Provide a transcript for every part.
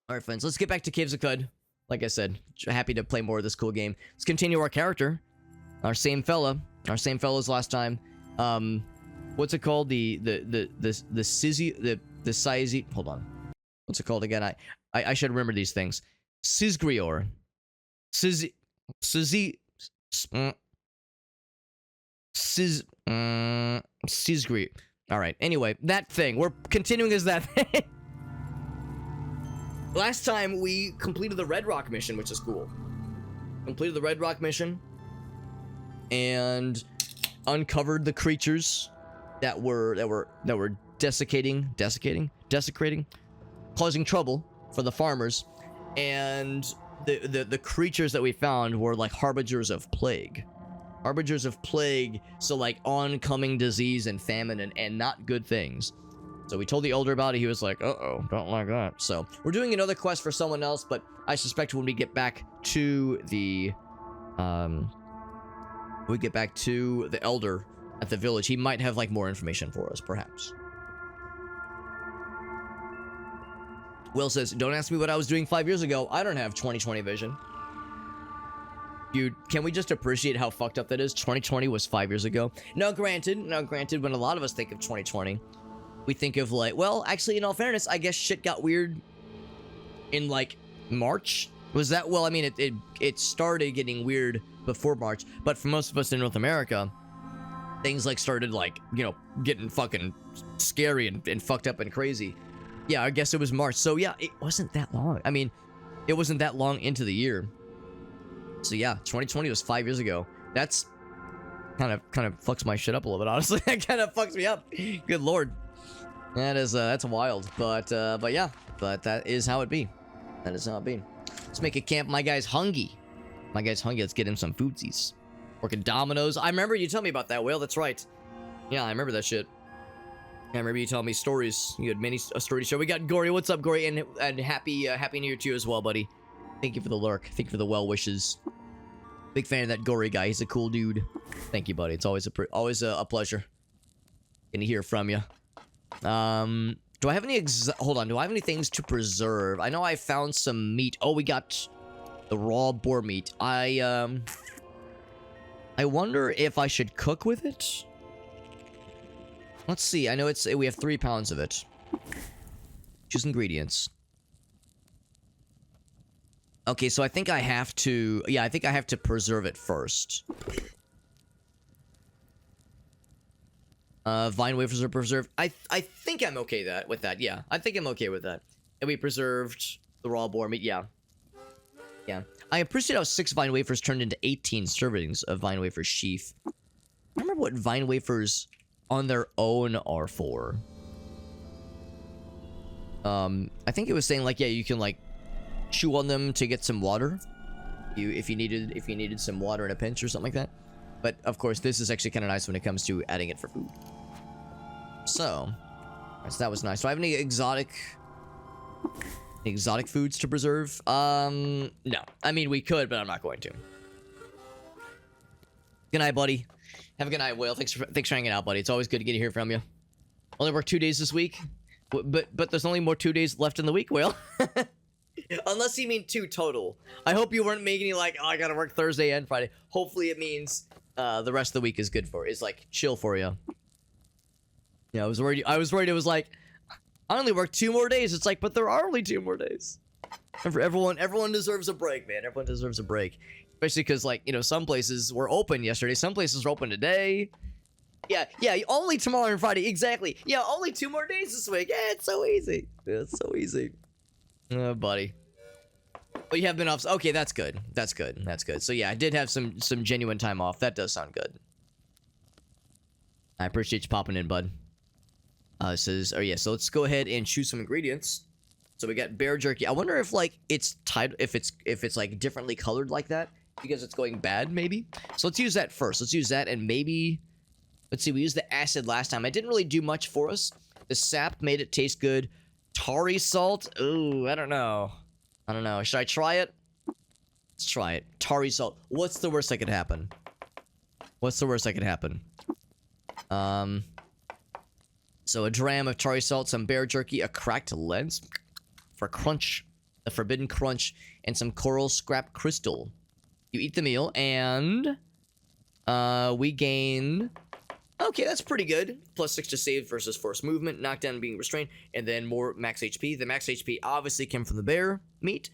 Alright, friends, let's get back to Caves of Cud. Like I said, happy to play more of this cool game. Let's continue our character. Our same fella. Our same fellow as last time. What's it called? The Syzy... Hold on. What's it called again? I should remember these things. Syzygyrior. Syzygyrior. Alright, anyway, that thing. We're continuing as that thing. Last time, we completed the Red Rock mission, which is cool. Completed the Red Rock mission. And uncovered the creatures that were desecrating, causing trouble for the farmers. And the creatures that we found were like harbingers of plague. Harbingers of plague, so like oncoming disease and famine and not good things. So we told the elder about it. He was like, uh-oh, don't like that. So we're doing another quest for someone else, but I suspect when we get back to the elder at the village, he might have like more information for us, perhaps. Will says, don't ask me what I was doing 5 years ago. I don't have 20/20 vision. Dude, can we just appreciate how fucked up that is? 2020 was 5 years ago. Now granted, when a lot of us think of 2020, we think of like, well, actually, in all fairness, I guess shit got weird in like March. Was that, well, I mean, it started getting weird before March, but for most of us in North America, things like started like, you know, getting fucking scary and fucked up and crazy. Yeah, I guess it was March. So yeah, it wasn't that long. I mean, it wasn't that long into the year. So yeah, 2020 was 5 years ago. That's kind of fucks my shit up a little bit, honestly. That kind of fucks me up. Good lord. That is, that's wild. But yeah, that is how it be. That is how it be. Let's make a camp. My guy's hungry. Let's get him some foodsies. Working dominoes. I remember you telling me about that, Will. That's right. Yeah, I remember that shit. I remember you telling me stories. You had many stories to show. We got Gory. What's up, Gory? And happy New Year to you as well, buddy. Thank you for the lurk. Thank you for the well wishes. Big fan of that Gory guy. He's a cool dude. Thank you, buddy. It's always a pleasure. Good to hear from you. Do I have any hold on, do I have any things to preserve? I know I found some meat. Oh, we got the raw boar meat. I wonder if I should cook with it. Let's see. I know we have 3 pounds of it. Choose ingredients. Okay, so I think I have to, yeah, I think I have to preserve it first. Vine wafers are preserved. I think I'm okay with that. Yeah, I think I'm okay with that. And we preserved the raw boar meat. Yeah. Yeah. I appreciate how 6 vine wafers turned into 18 servings of vine wafer sheaf. I remember what vine wafers on their own are for. I think it was saying like, yeah, you can like chew on them to get some water. If you needed some water in a pinch or something like that. But of course, this is actually kind of nice when it comes to adding it for food. So that was nice. Do I have any exotic foods to preserve? No. I mean, we could, but I'm not going to. Good night, buddy. Have a good night, Will. Thanks for hanging out, buddy. It's always good to get to hear from you. Only work 2 days this week, but there's only more 2 days left in the week, Will. Unless you mean 2 total. I hope you weren't making it like, oh, I gotta work Thursday and Friday. Hopefully it means the rest of the week is good for it. It's like chill for you. Yeah, I was worried. It was like, I only work 2 more days. It's like, but there are only 2 more days. And for everyone deserves a break, man. Everyone deserves a break. Especially because, like, you know, some places were open yesterday. Some places were open today. Yeah, only tomorrow and Friday. Exactly. Yeah, only 2 more days this week. Yeah, it's so easy. It's so easy. Oh, buddy. But you have been off. Okay, that's good. That's good. So yeah, I did have some genuine time off. That does sound good. I appreciate you popping in, bud. Says, oh yeah, so let's go ahead and choose some ingredients. So we got bear jerky. I wonder if like it's tied, if it's like differently colored like that because it's going bad, maybe. So let's use that first. Let's use that and maybe, let's see. We used the acid last time. It didn't really do much for us. The sap made it taste good. Tarry salt. Ooh, I don't know. Should I try it? Let's try it. Tarry salt. What's the worst that could happen? So a dram of tarry salt, some bear jerky, a cracked lens for crunch. the Forbidden Crunch, and some Coral Scrap Crystal. You eat the meal, and we gain... Okay, that's pretty good. +6 to save versus forced movement, knockdown being restrained, and then more max HP. The max HP obviously came from the bear meat,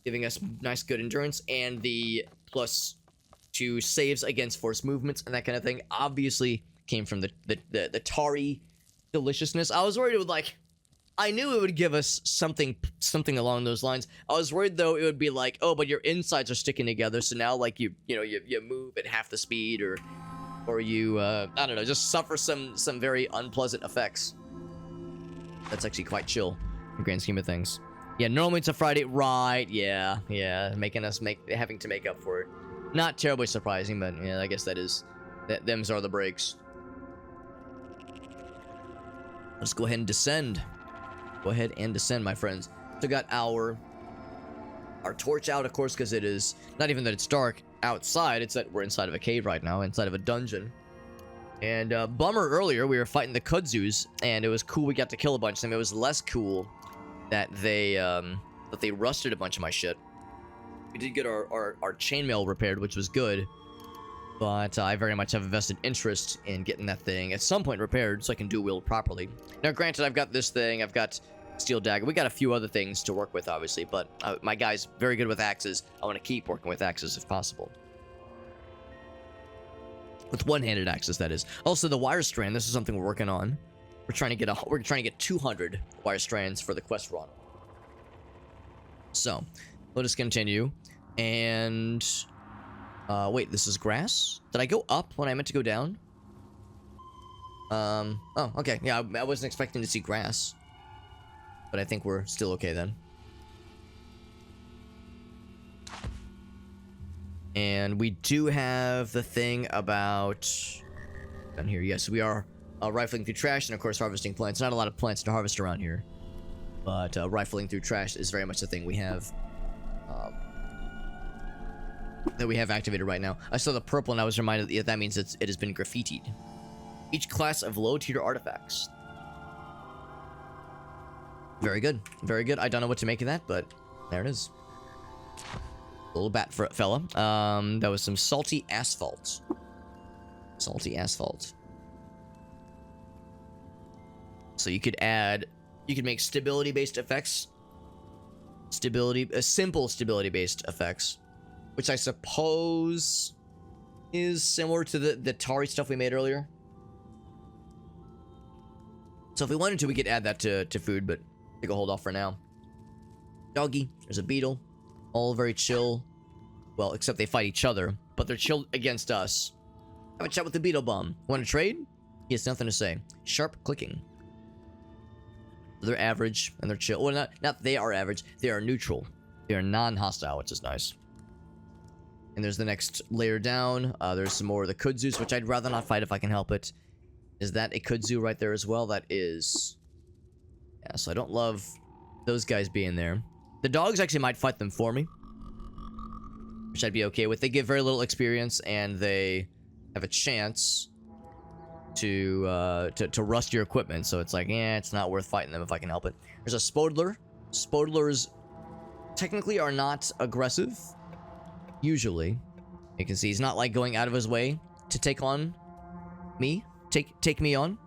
giving us nice good endurance, and the +2 saves against forced movements and that kind of thing obviously came from the tarry deliciousness. I was worried it would, like, I knew it would give us something along those lines. I was worried though it would be like, oh, but your insides are sticking together, so now like you move at half the speed, or you I don't know, just suffer some very unpleasant effects. That's actually quite chill in the grand scheme of things. Yeah, normally it's a Friday, right? Yeah, having to make up for it. Not terribly surprising, but yeah, I guess them's are the breaks. Let's go ahead and descend. Go ahead and descend, my friends. So got our torch out, of course, because it is not even that it's dark outside, it's that we're inside of a cave right now, inside of a dungeon. And bummer, earlier we were fighting the kudzus, and it was cool we got to kill a bunch of them. It was less cool that they rusted a bunch of my shit. We did get our chainmail repaired, which was good, but I very much have a vested interest in getting that thing at some point repaired so I can dual wield properly. Now granted, I've got this thing, I've got steel dagger, we got a few other things to work with obviously, but my guy's very good with axes. I want to keep working with axes if possible. With one-handed axes, that is. Also, the wire strand, this is something we're working on. We're trying to get 200 wire strands for the quest run. So, let us continue. And wait, this is grass? Did I go up when I meant to go down? Oh, okay. Yeah, I wasn't expecting to see grass. But I think we're still okay then. And we do have the thing about... down here, yes, we are rifling through trash and, of course, harvesting plants. Not a lot of plants to harvest around here. But rifling through trash is very much the thing we have... that we have activated right now. I saw the purple and I was reminded that that means it has been graffitied. Each class of low-tier artifacts. Very good. Very good. I don't know what to make of that, but there it is. Little bat fella. That was some salty asphalt. Salty asphalt. So you could make stability-based effects. Simple stability-based effects. Which I suppose is similar to the tarry stuff we made earlier. So if we wanted to, we could add that to food, but I think I'll hold off for now. Doggy, there's a beetle. All very chill. Well, except they fight each other, but they're chill against us. Have a chat with the beetle bum. Want to trade? He has nothing to say. Sharp clicking. They're average and they're chill. Well, not they are average. They are neutral. They are non-hostile, which is nice. And there's the next layer down. There's some more of the kudzus, which I'd rather not fight if I can help it. Is that a kudzu right there as well? That is. Yeah, so I don't love those guys being there. The dogs actually might fight them for me, which I'd be okay with. They give very little experience, and they have a chance to rust your equipment. So it's like, yeah, it's not worth fighting them if I can help it. There's a Spodler. Spodlers technically are not aggressive. Usually, you can see he's not like going out of his way to take on me, take me on.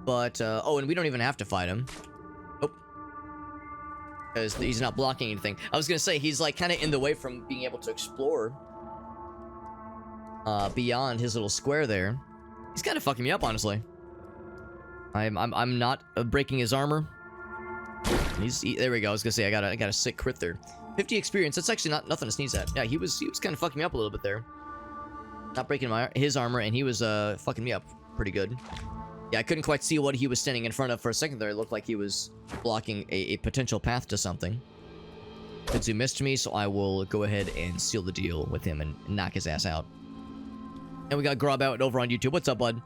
But oh, and we don't even have to fight him. Nope, because he's not blocking anything. I was gonna say he's like kind of in the way from being able to explore beyond his little square there. He's kind of fucking me up, honestly. I'm not breaking his armor. There we go. I was gonna say I got a sick crit there. 50 experience. That's actually nothing to sneeze at. Yeah, he was kind of fucking me up a little bit there. Not breaking his armor, and he was fucking me up pretty good. Yeah, I couldn't quite see what he was standing in front of for a second there. It looked like he was blocking a potential path to something. Kudzu missed me, so I will go ahead and seal the deal with him and knock his ass out. And we got Grob out over on YouTube. What's up, bud?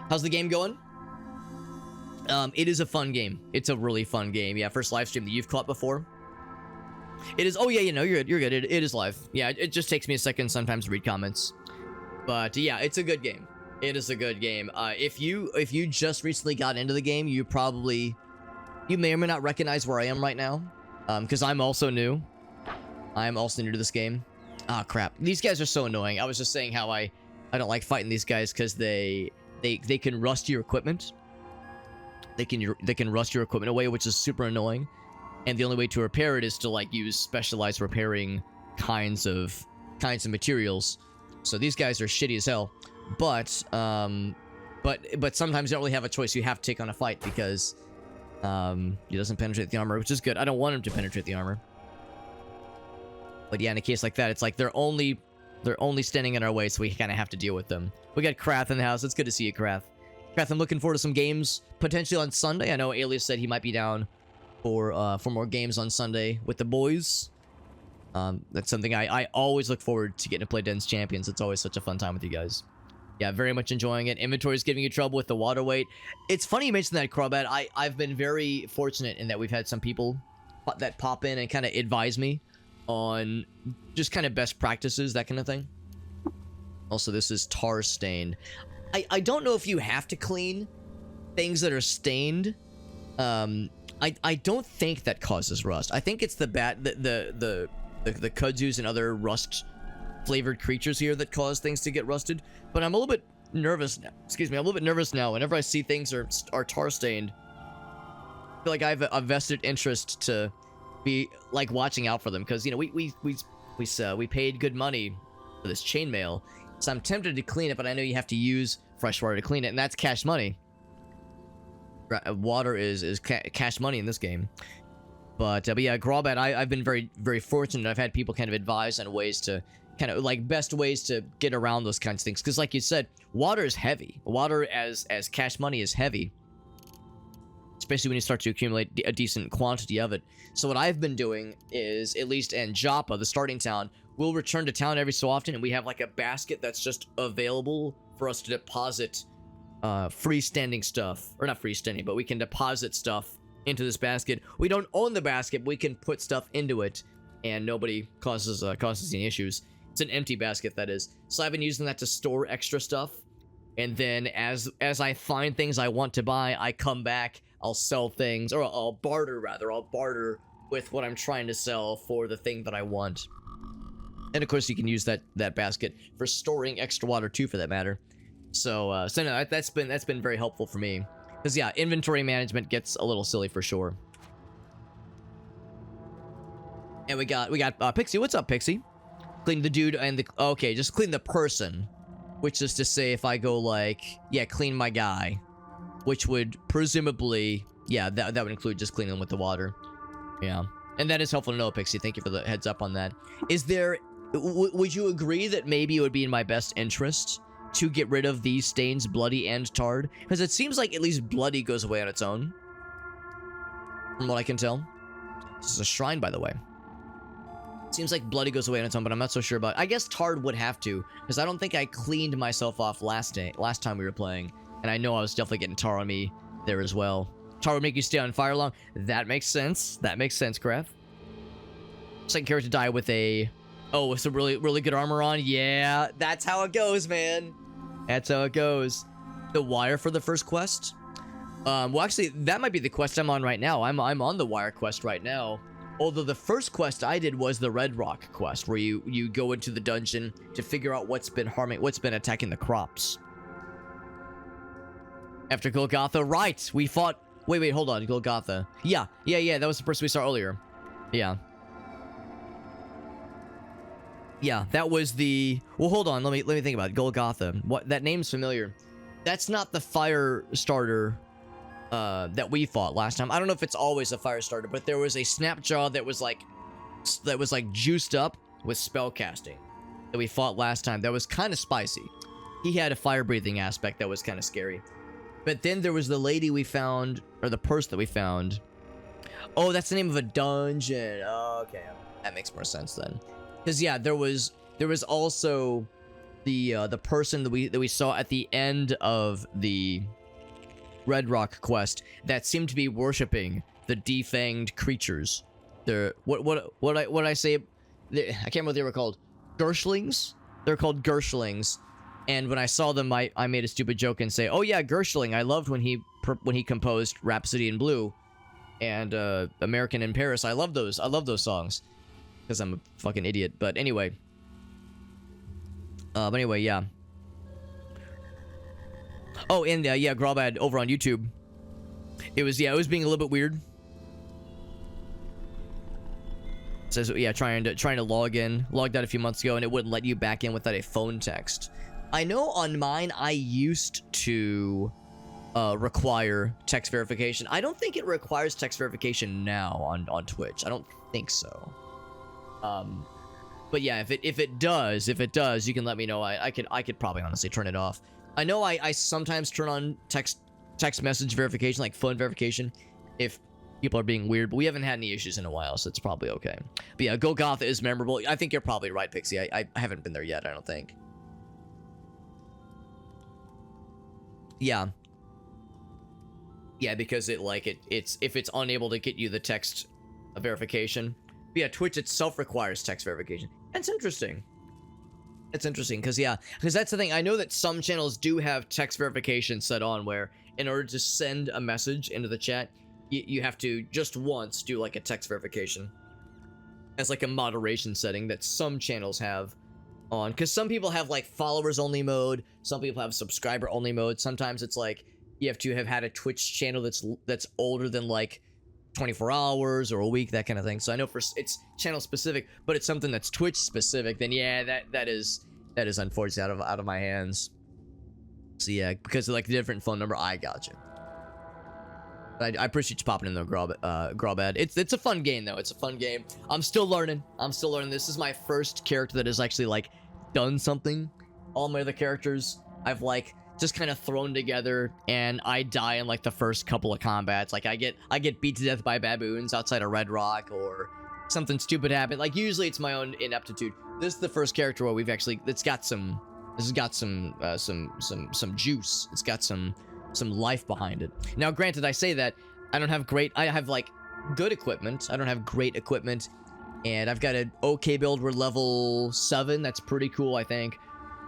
How's the game going? It is a fun game. It's a really fun game. Yeah, first live stream that you've caught before. It is. Oh yeah, you know, you're good. It is live. Yeah, it just takes me a second sometimes to read comments. But yeah, it's a good game. It is a good game. If you just recently got into the game, you may or may not recognize where I am right now. Because I'm also new. I'm also new to this game. Ah, crap. These guys are so annoying. I was just saying how I don't like fighting these guys because they can rust your equipment. They can rust your equipment away, which is super annoying. And the only way to repair it is to like use specialized repairing kinds of materials. So these guys are shitty as hell. But sometimes you don't really have a choice. You have to take on a fight because he doesn't penetrate the armor, which is good. I don't want him to penetrate the armor. But yeah, in a case like that, it's like they're only standing in our way, so we kind of have to deal with them. We got Krath in the house. It's good to see you, Krath. Krath, I'm looking forward to some games potentially on Sunday. I know Alias said he might be down for more games on Sunday with the boys. That's something I always look forward to, getting to play Den's Champions. It's always such a fun time with you guys. Yeah, very much enjoying it. Inventory is giving you trouble with the water weight. It's funny you mentioned that, Crawbat. I've been very fortunate in that we've had some people that pop in and kind of advise me on just kind of best practices, that kind of thing. Also, this is tar stained. I don't know if you have to clean things that are stained. I don't think that causes rust. I think it's the kudzus and other rust flavored creatures here that cause things to get rusted. But I'm a little bit nervous now. Excuse me, I'm a little bit nervous now. Whenever I see things are tar stained, I feel like I have a vested interest to be like watching out for them, because you know we paid good money for this chainmail, so I'm tempted to clean it, but I know you have to use fresh water to clean it, and that's cash money. Water is cash money in this game. But yeah, Grawbat, I've been very fortunate. I've had people kind of advise on ways to kind of like best ways to get around those kinds of things, because like you said, water is heavy. Water as cash money is heavy, especially when you start to accumulate a decent quantity of it. So what I've been doing is, at least in Joppa, the starting town, we'll return to town every so often, and we have like a basket that's just available for us to deposit freestanding stuff, or not freestanding, but we can deposit stuff into this basket. We don't own the basket, but we can put stuff into it, and nobody causes any issues. It's an empty basket, that is. So I've been using that to store extra stuff, and then as I find things I want to buy, I come back, I'll sell things, or I'll barter with what I'm trying to sell for the thing that I want. And of course you can use that basket for storing extra water too, for that matter. So no, that's been very helpful for me, because yeah, inventory management gets a little silly for sure. And we got Pixie. What's up, Pixie? Clean the dude and the okay, just clean the person, which is to say, if I go like, yeah, clean my guy, which would presumably, yeah, that would include just cleaning them with the water. Yeah, and that is helpful to know, Pixie. Thank you for the heads up on that. Is there, would you agree that maybe it would be in my best interest to get rid of these stains, bloody and tarred? Because it seems like at least bloody goes away on its own, from what I can tell. This is a shrine, by the way. Seems like bloody goes away on its own, but I'm not so sure about it. I guess tarred would have to, because I don't think I cleaned myself off last time we were playing, and I know I was definitely getting tar on me there as well. Tar would make you stay on fire long. That makes sense. That makes sense, Krath. Second character die with a... Oh, with some really good armor on? Yeah, that's how it goes, man. That's how it goes. The wire for the first quest? Well, actually, that might be the quest I'm on right now. I'm on the wire quest right now. Although the first quest I did was the Red Rock quest, where you go into the dungeon to figure out what's been attacking the crops. After Golgotha, right? We fought... Wait, hold on, Golgotha. Yeah, that was the person we saw earlier. Yeah. Yeah, that was the... Well, hold on, let me think about it. Golgotha. What? That name's familiar. That's not the fire starter that we fought last time. I don't know if it's always a fire starter, but there was a Snapjaw that was like juiced up with spell casting that we fought last time. That was kind of spicy. He had a fire breathing aspect that was kind of scary. But then there was the lady we found, or the purse that we found. Oh, that's the name of a dungeon. Oh, okay, that makes more sense then. Because yeah, there was also the person that we saw at the end of the Red Rock quest that seemed to be worshiping the defanged creatures. They're what I say? I can't remember what they were called. Gershlings. They're called Gershlings. And when I saw them, I made a stupid joke and say, "Oh yeah, Gershling. I loved when he composed Rhapsody in Blue." and American in Paris. I love those songs because I'm a fucking idiot. But anyway, yeah. Oh, and yeah, Grawbad over on YouTube. It was being a little bit weird. It says yeah, trying to logged out a few months ago, and it wouldn't let you back in without a phone text. I know on mine I used to require text verification. I don't think it requires text verification now on Twitch. I don't think so. But yeah, if it does, you can let me know. I could probably honestly turn it off. I know I sometimes turn on text message verification, like phone verification, if people are being weird, but we haven't had any issues in a while, so it's probably okay. But yeah, Go Goth is memorable. I think you're probably right, Pixie. I haven't been there yet, I don't think. Yeah. Yeah, because it's if it's unable to get you the text verification. But yeah, Twitch itself requires text verification. That's interesting. It's interesting because that's the thing. I know that some channels do have text verification set on where in order to send a message into the chat, you have to just once do like a text verification as like a moderation setting that some channels have on, because some people have like followers only mode, some people have subscriber only mode. Sometimes it's like you have to have had a Twitch channel that's older than like 24 hours or a week, that kind of thing. So I know it's channel specific, but it's something that's Twitch specific, then yeah, that is unfortunately out of my hands. So yeah, because of like the different phone number, I got you. I appreciate you popping in there, Grawbad. It's a fun game though. It's a fun game. I'm still learning. This is my first character that has actually like done something. All my other characters I've like just kind of thrown together, and I die in like the first couple of combats. Like I get beat to death by baboons outside of Red Rock, or something stupid happened. Like usually it's my own ineptitude. This is the first character where we've actually this has got some juice. It's got some life behind it. Now, granted, I say that I have like good equipment. I don't have great equipment, and I've got an okay build. We're level 7. That's pretty cool, I think.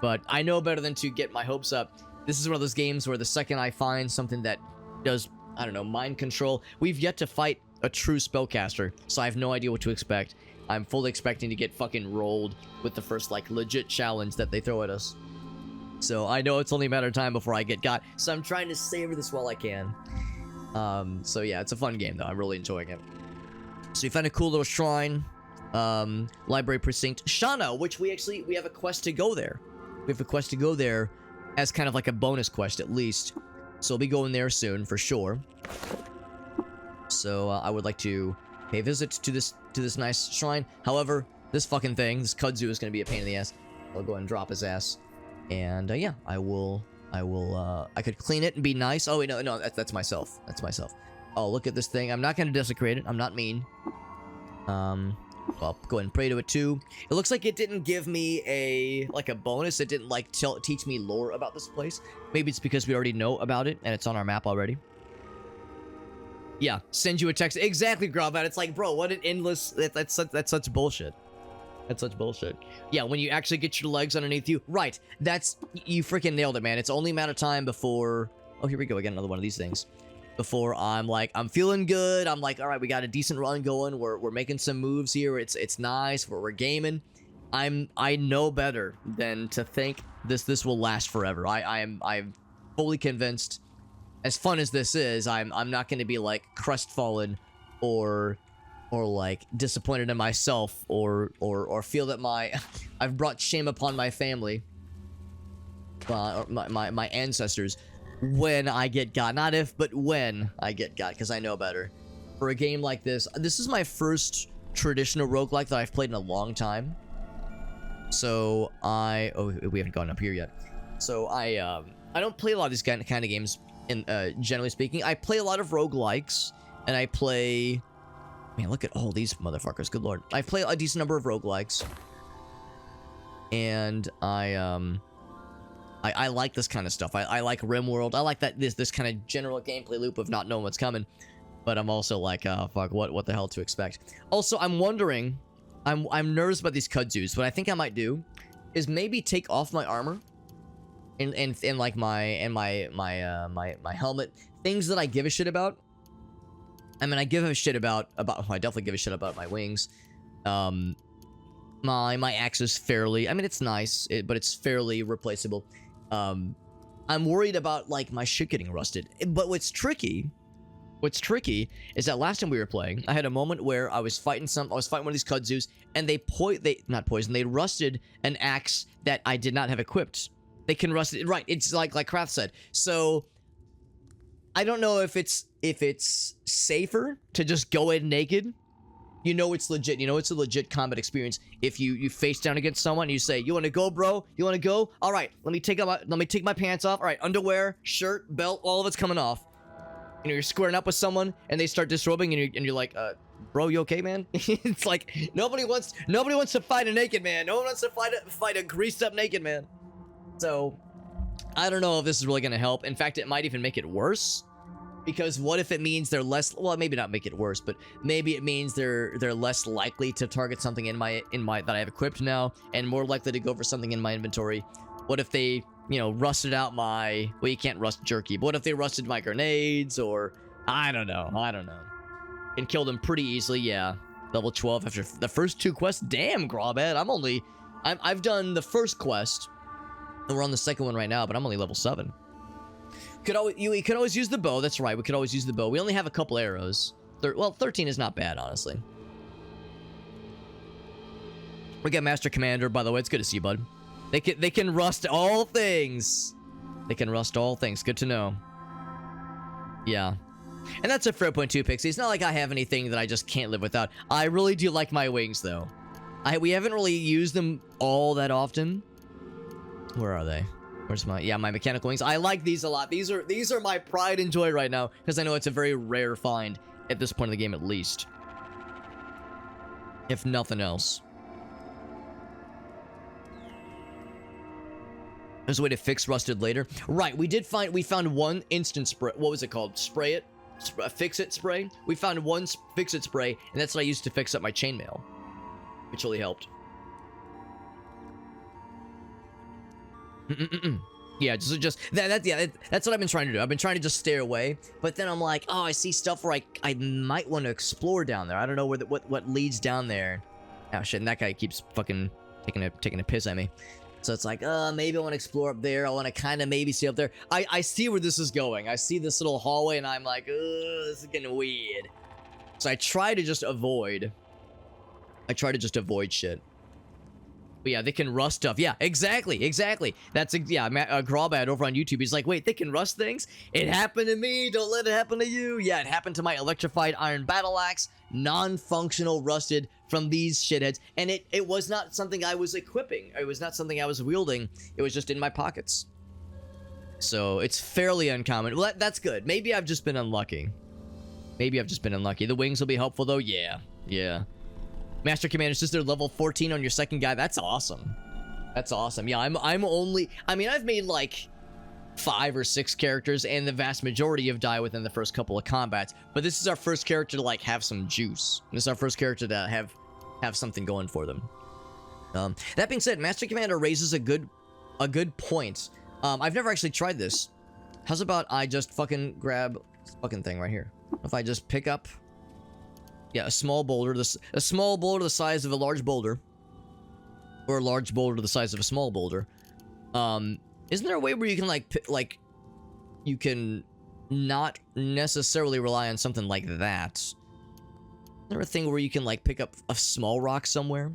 But I know better than to get my hopes up. This is one of those games where the second I find something that does, I don't know, mind control. We've yet to fight a true spellcaster, so I have no idea what to expect. I'm fully expecting to get fucking rolled with the first like legit challenge that they throw at us. So I know it's only a matter of time before I get got. So I'm trying to savor this while I can. So yeah, it's a fun game though. I'm really enjoying it. So we found a cool little shrine. Library precinct. Shana, which we have a quest to go there. We have a quest to go there as kind of like a bonus quest at least. So we'll be going there soon for sure. So I would like to pay a visit to this nice shrine. However, this fucking thing, this kudzu, is going to be a pain in the ass. I'll go ahead and drop his ass. And yeah, I could clean it and be nice. Oh wait, no, that's myself. That's myself. Oh, look at this thing. I'm not going to desecrate it. I'm not mean. I'll go ahead and pray to it too. It looks like it didn't give me a bonus. It didn't like teach me lore about this place. Maybe it's because we already know about it and it's on our map already. Yeah, send you a text. Exactly, Grawbat. It's like, bro, what an endless... That's such bullshit. That's such bullshit. Yeah, when you actually get your legs underneath you. Right, you freaking nailed it, man. It's only a matter of time before... Oh, here we go again, another one of these things. Before I'm feeling good. I'm like, all right, we got a decent run going. We're making some moves here. It's nice. We're gaming. I know better than to think this will last forever. I'm fully convinced. As fun as this is, I'm not going to be like crestfallen or like disappointed in myself or feel that I've brought shame upon my family, my ancestors, when I get got. Not if, but when I get got, because I know better. For a game like this is my first traditional roguelike that I've played in a long time. So we haven't gone up here yet. So I don't play a lot of these kind of games. Generally speaking, I play a lot of roguelikes, and I play... Man, look at all these motherfuckers. Good lord. I play a decent number of roguelikes, and I like this kind of stuff. I like RimWorld. I like that this kind of general gameplay loop of not knowing what's coming. But I'm also like, fuck, what the hell to expect? Also, I'm wondering, I'm nervous about these kudzus. What I think I might do is maybe take off my armor. And like my helmet, things that I give a shit about, I mean, I give a shit about I definitely give a shit about my wings. My axe is fairly, I mean, it's nice, but it's fairly replaceable. I'm worried about like my shit getting rusted. But what's tricky is that last time we were playing, I had a moment where I was fighting one of these kudzus, and they rusted an axe that I did not have equipped. They can rust it, right? It's like Kraft said. So I don't know if it's safer to just go in naked. You know it's legit. You know it's a legit combat experience if you face down against someone and you say, "You want to go, bro? You want to go? All right, let me take my pants off. All right, underwear, shirt, belt, all of it's coming off." You know, you're squaring up with someone and they start disrobing and you're like, "Bro, you okay, man?" It's like nobody wants to fight a naked man. No one wants to fight a greased up naked man. So I don't know if this is really gonna help. In fact, it might even make it worse. Because what if it means they're less, well, maybe not make it worse, but maybe it means they're less likely to target something in my that I have equipped now, and more likely to go for something in my inventory. What if they, you know, rusted out my, well, you can't rust jerky, but what if they rusted my grenades, or I don't know. And killed them pretty easily, yeah. Level 12 after the first 2 quests. Damn, Grawbad, I've done the first quest, and we're on the second one right now, but I'm only level 7. You could always use the bow. That's right. We could always use the bow. We only have a couple arrows. Well, 13 is not bad, honestly. We got Master Commander, by the way. It's good to see you, bud. They can rust all things. They can rust all things. Good to know. Yeah. And that's a 4.2 Pixie. It's not like I have anything that I just can't live without. I really do like my wings, though. We haven't really used them all that often. Where are they? Where's my mechanical wings? I like these a lot. These are my pride and joy right now, because I know it's a very rare find at this point in the game, at least. If nothing else. There's a way to fix rusted later. Right, we found one instant spray. What was it called? Spray it? Fix it spray? We found one fix it spray, and that's what I used to fix up my chainmail, which really helped. Yeah, that's what I've been trying to do. I've been trying to just stay away, but then I'm like, oh, I see stuff where I might want to explore down there. I don't know what leads down there. Oh shit, and that guy keeps fucking taking a piss at me. So it's like, maybe I want to explore up there. I want to kind of maybe see up there. I see where this is going. I see this little hallway, and I'm like, this is getting weird. So I try to just avoid shit. But yeah, they can rust stuff. Yeah, exactly. That's, Grawbad over on YouTube. He's like, wait, they can rust things? It happened to me. Don't let it happen to you. Yeah, it happened to my electrified iron battle axe. Non-functional, rusted from these shitheads. And it was not something I was equipping. It was not something I was wielding. It was just in my pockets. So it's fairly uncommon. Well, that's good. Maybe I've just been unlucky. The wings will be helpful, though. Yeah. Master Commander Sister level 14 on your second guy. That's awesome. Yeah, I've made like 5 or 6 characters, and the vast majority have died within the first couple of combats. But this is our first character to like have some juice. This is our first character to have something going for them. That being said, Master Commander raises a good point. I've never actually tried this. How's about I just fucking grab this fucking thing right here? If I just pick up, yeah, a small boulder the size of a large boulder, or a large boulder the size of a small boulder. Isn't there a way where you can you can not necessarily rely on something like that? Is there a thing where you can like pick up a small rock somewhere?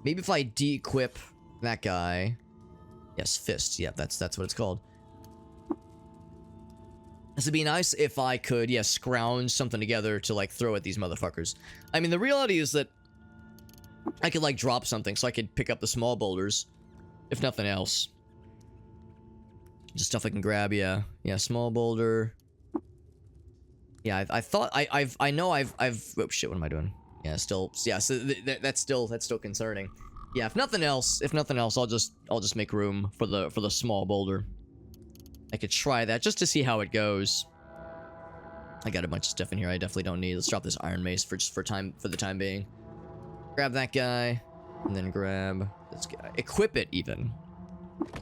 Maybe if I de-equip that guy. Yes, fist. Yeah, that's what it's called. This would be nice if I could, scrounge something together to, like, throw at these motherfuckers. I mean, the reality is that I could, like, drop something so I could pick up the small boulders, if nothing else. Just stuff I can grab, yeah. Yeah, small boulder. Yeah, I know I've, oh shit, what am I doing? Yeah, so that's still concerning. Yeah, if nothing else, I'll just make room for the small boulder. I could try that just to see how it goes. I got a bunch of stuff in here I definitely don't need. Let's drop this iron mace for the time being. Grab that guy, and then grab this guy. Equip it even.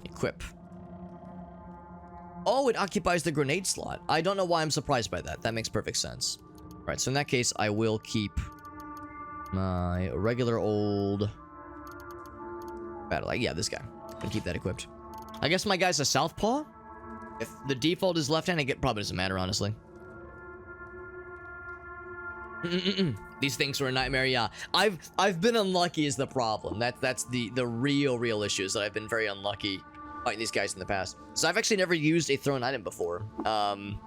Equip. Oh, it occupies the grenade slot. I don't know why I'm surprised by that. That makes perfect sense. Alright, so in that case, I will keep my regular old battle. Yeah, this guy. I'm gonna keep that equipped. I guess my guy's a southpaw? If the default is left-handed, it probably doesn't matter, honestly. These things were a nightmare, yeah. I've been unlucky is the problem. That's the real issue is that I've been very unlucky fighting these guys in the past. So I've actually never used a thrown item before. And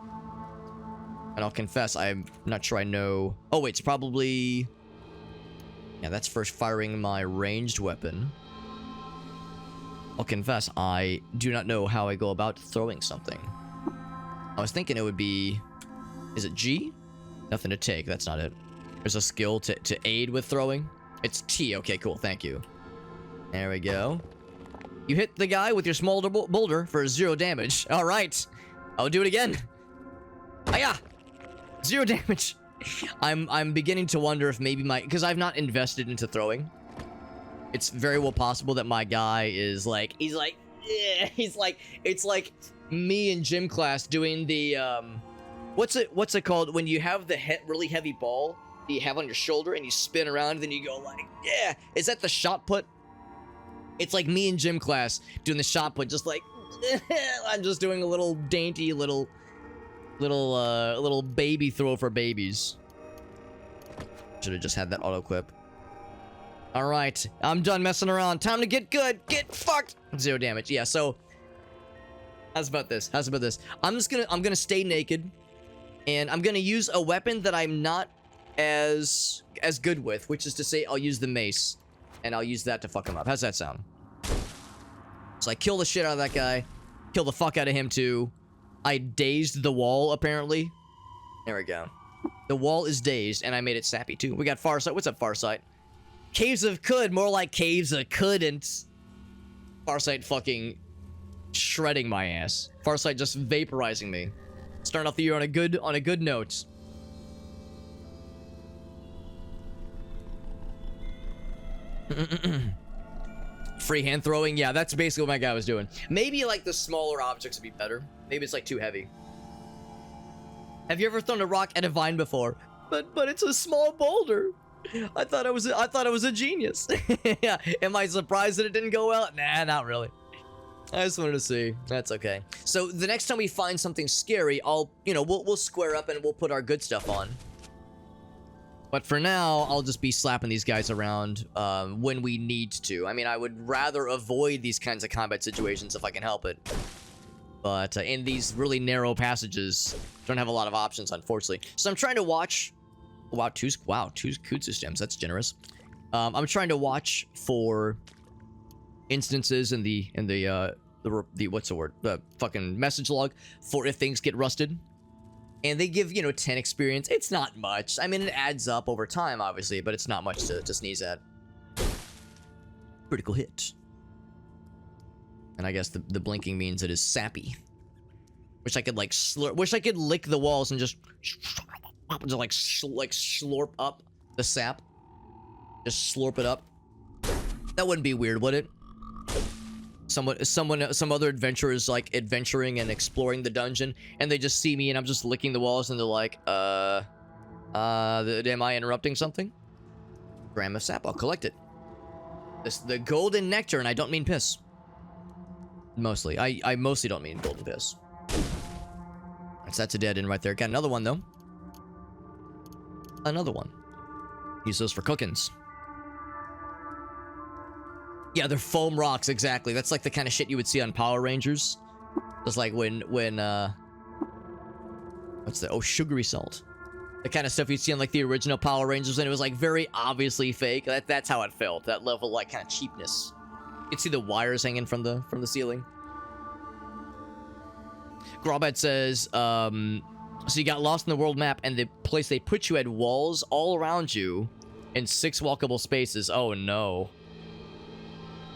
I'll confess, I'm not sure I know... Oh, wait, it's probably... Yeah, that's first firing my ranged weapon. I'll confess, I do not know how I go about throwing something. I was thinking it would be... Is it G? Nothing to take, that's not it. There's a skill to aid with throwing. It's T, okay, cool, thank you. There we go. You hit the guy with your small boulder for 0 damage. Alright, I'll do it again. Hiya! 0 damage. I'm beginning to wonder if maybe because I've not invested into throwing. It's very well possible that my guy is like, it's like me in gym class doing the, what's it called when you have the really heavy ball that you have on your shoulder and you spin around and then you go like, yeah, is that the shot put? It's like me in gym class doing the shot put, just like, I'm just doing a little dainty little baby throw for babies. Should have just had that auto equip. All right, I'm done messing around. Time to get good. Get fucked. 0 damage. Yeah. So, how's about this? I'm gonna stay naked, and I'm gonna use a weapon that I'm not as good with, which is to say, I'll use the mace, and I'll use that to fuck him up. How's that sound? So I kill the shit out of that guy, kill the fuck out of him too. I dazed the wall apparently. There we go. The wall is dazed, and I made it sappy too. We got Farsight. What's up, Farsight? Caves of could, more like caves of couldn't. Farsight fucking shredding my ass. Farsight just vaporizing me. Starting off the year on a good note. Free hand throwing, yeah, that's basically what my guy was doing. Maybe like the smaller objects would be better. Maybe it's like too heavy. Have you ever thrown a rock at a vine before? But it's a small boulder. I thought it was a genius. Yeah, am I surprised that it didn't go well? Nah, not really. I just wanted to see. That's okay. So the next time we find something scary, we'll square up and we'll put our good stuff on. But for now, I'll just be slapping these guys around when we need to. I mean, I would rather avoid these kinds of combat situations if I can help it. But in these really narrow passages, don't have a lot of options, unfortunately. So I'm trying to watch. Wow, two Kutsu stems. That's generous. I'm trying to watch for instances in the what's the word? The fucking message log for if things get rusted. And they give, 10 experience. It's not much. I mean, it adds up over time, obviously, but it's not much to sneeze at. Critical hit. And I guess the blinking means it is sappy. Wish I could, like, wish I could lick the walls and just slurp up the sap. Just slurp it up. That wouldn't be weird, would it? Some other adventurer is like adventuring and exploring the dungeon, and they just see me and I'm just licking the walls, and they're like, am I interrupting something? Gram of sap, I'll collect it. The golden nectar, and I don't mean piss. Mostly, I mostly don't mean golden piss. That's a dead end right there. Got another one though. Another one. Use those for cookings. Yeah, they're foam rocks, exactly. That's like the kind of shit you would see on Power Rangers. Just like when what's that? Oh, sugary salt. The kind of stuff you'd see on like the original Power Rangers, and it was like very obviously fake. That's how it felt. That level of like kind of cheapness. You could see the wires hanging from the ceiling. Grobet says, so you got lost in the world map, and the place they put you had walls all around you and 6 walkable spaces. Oh no.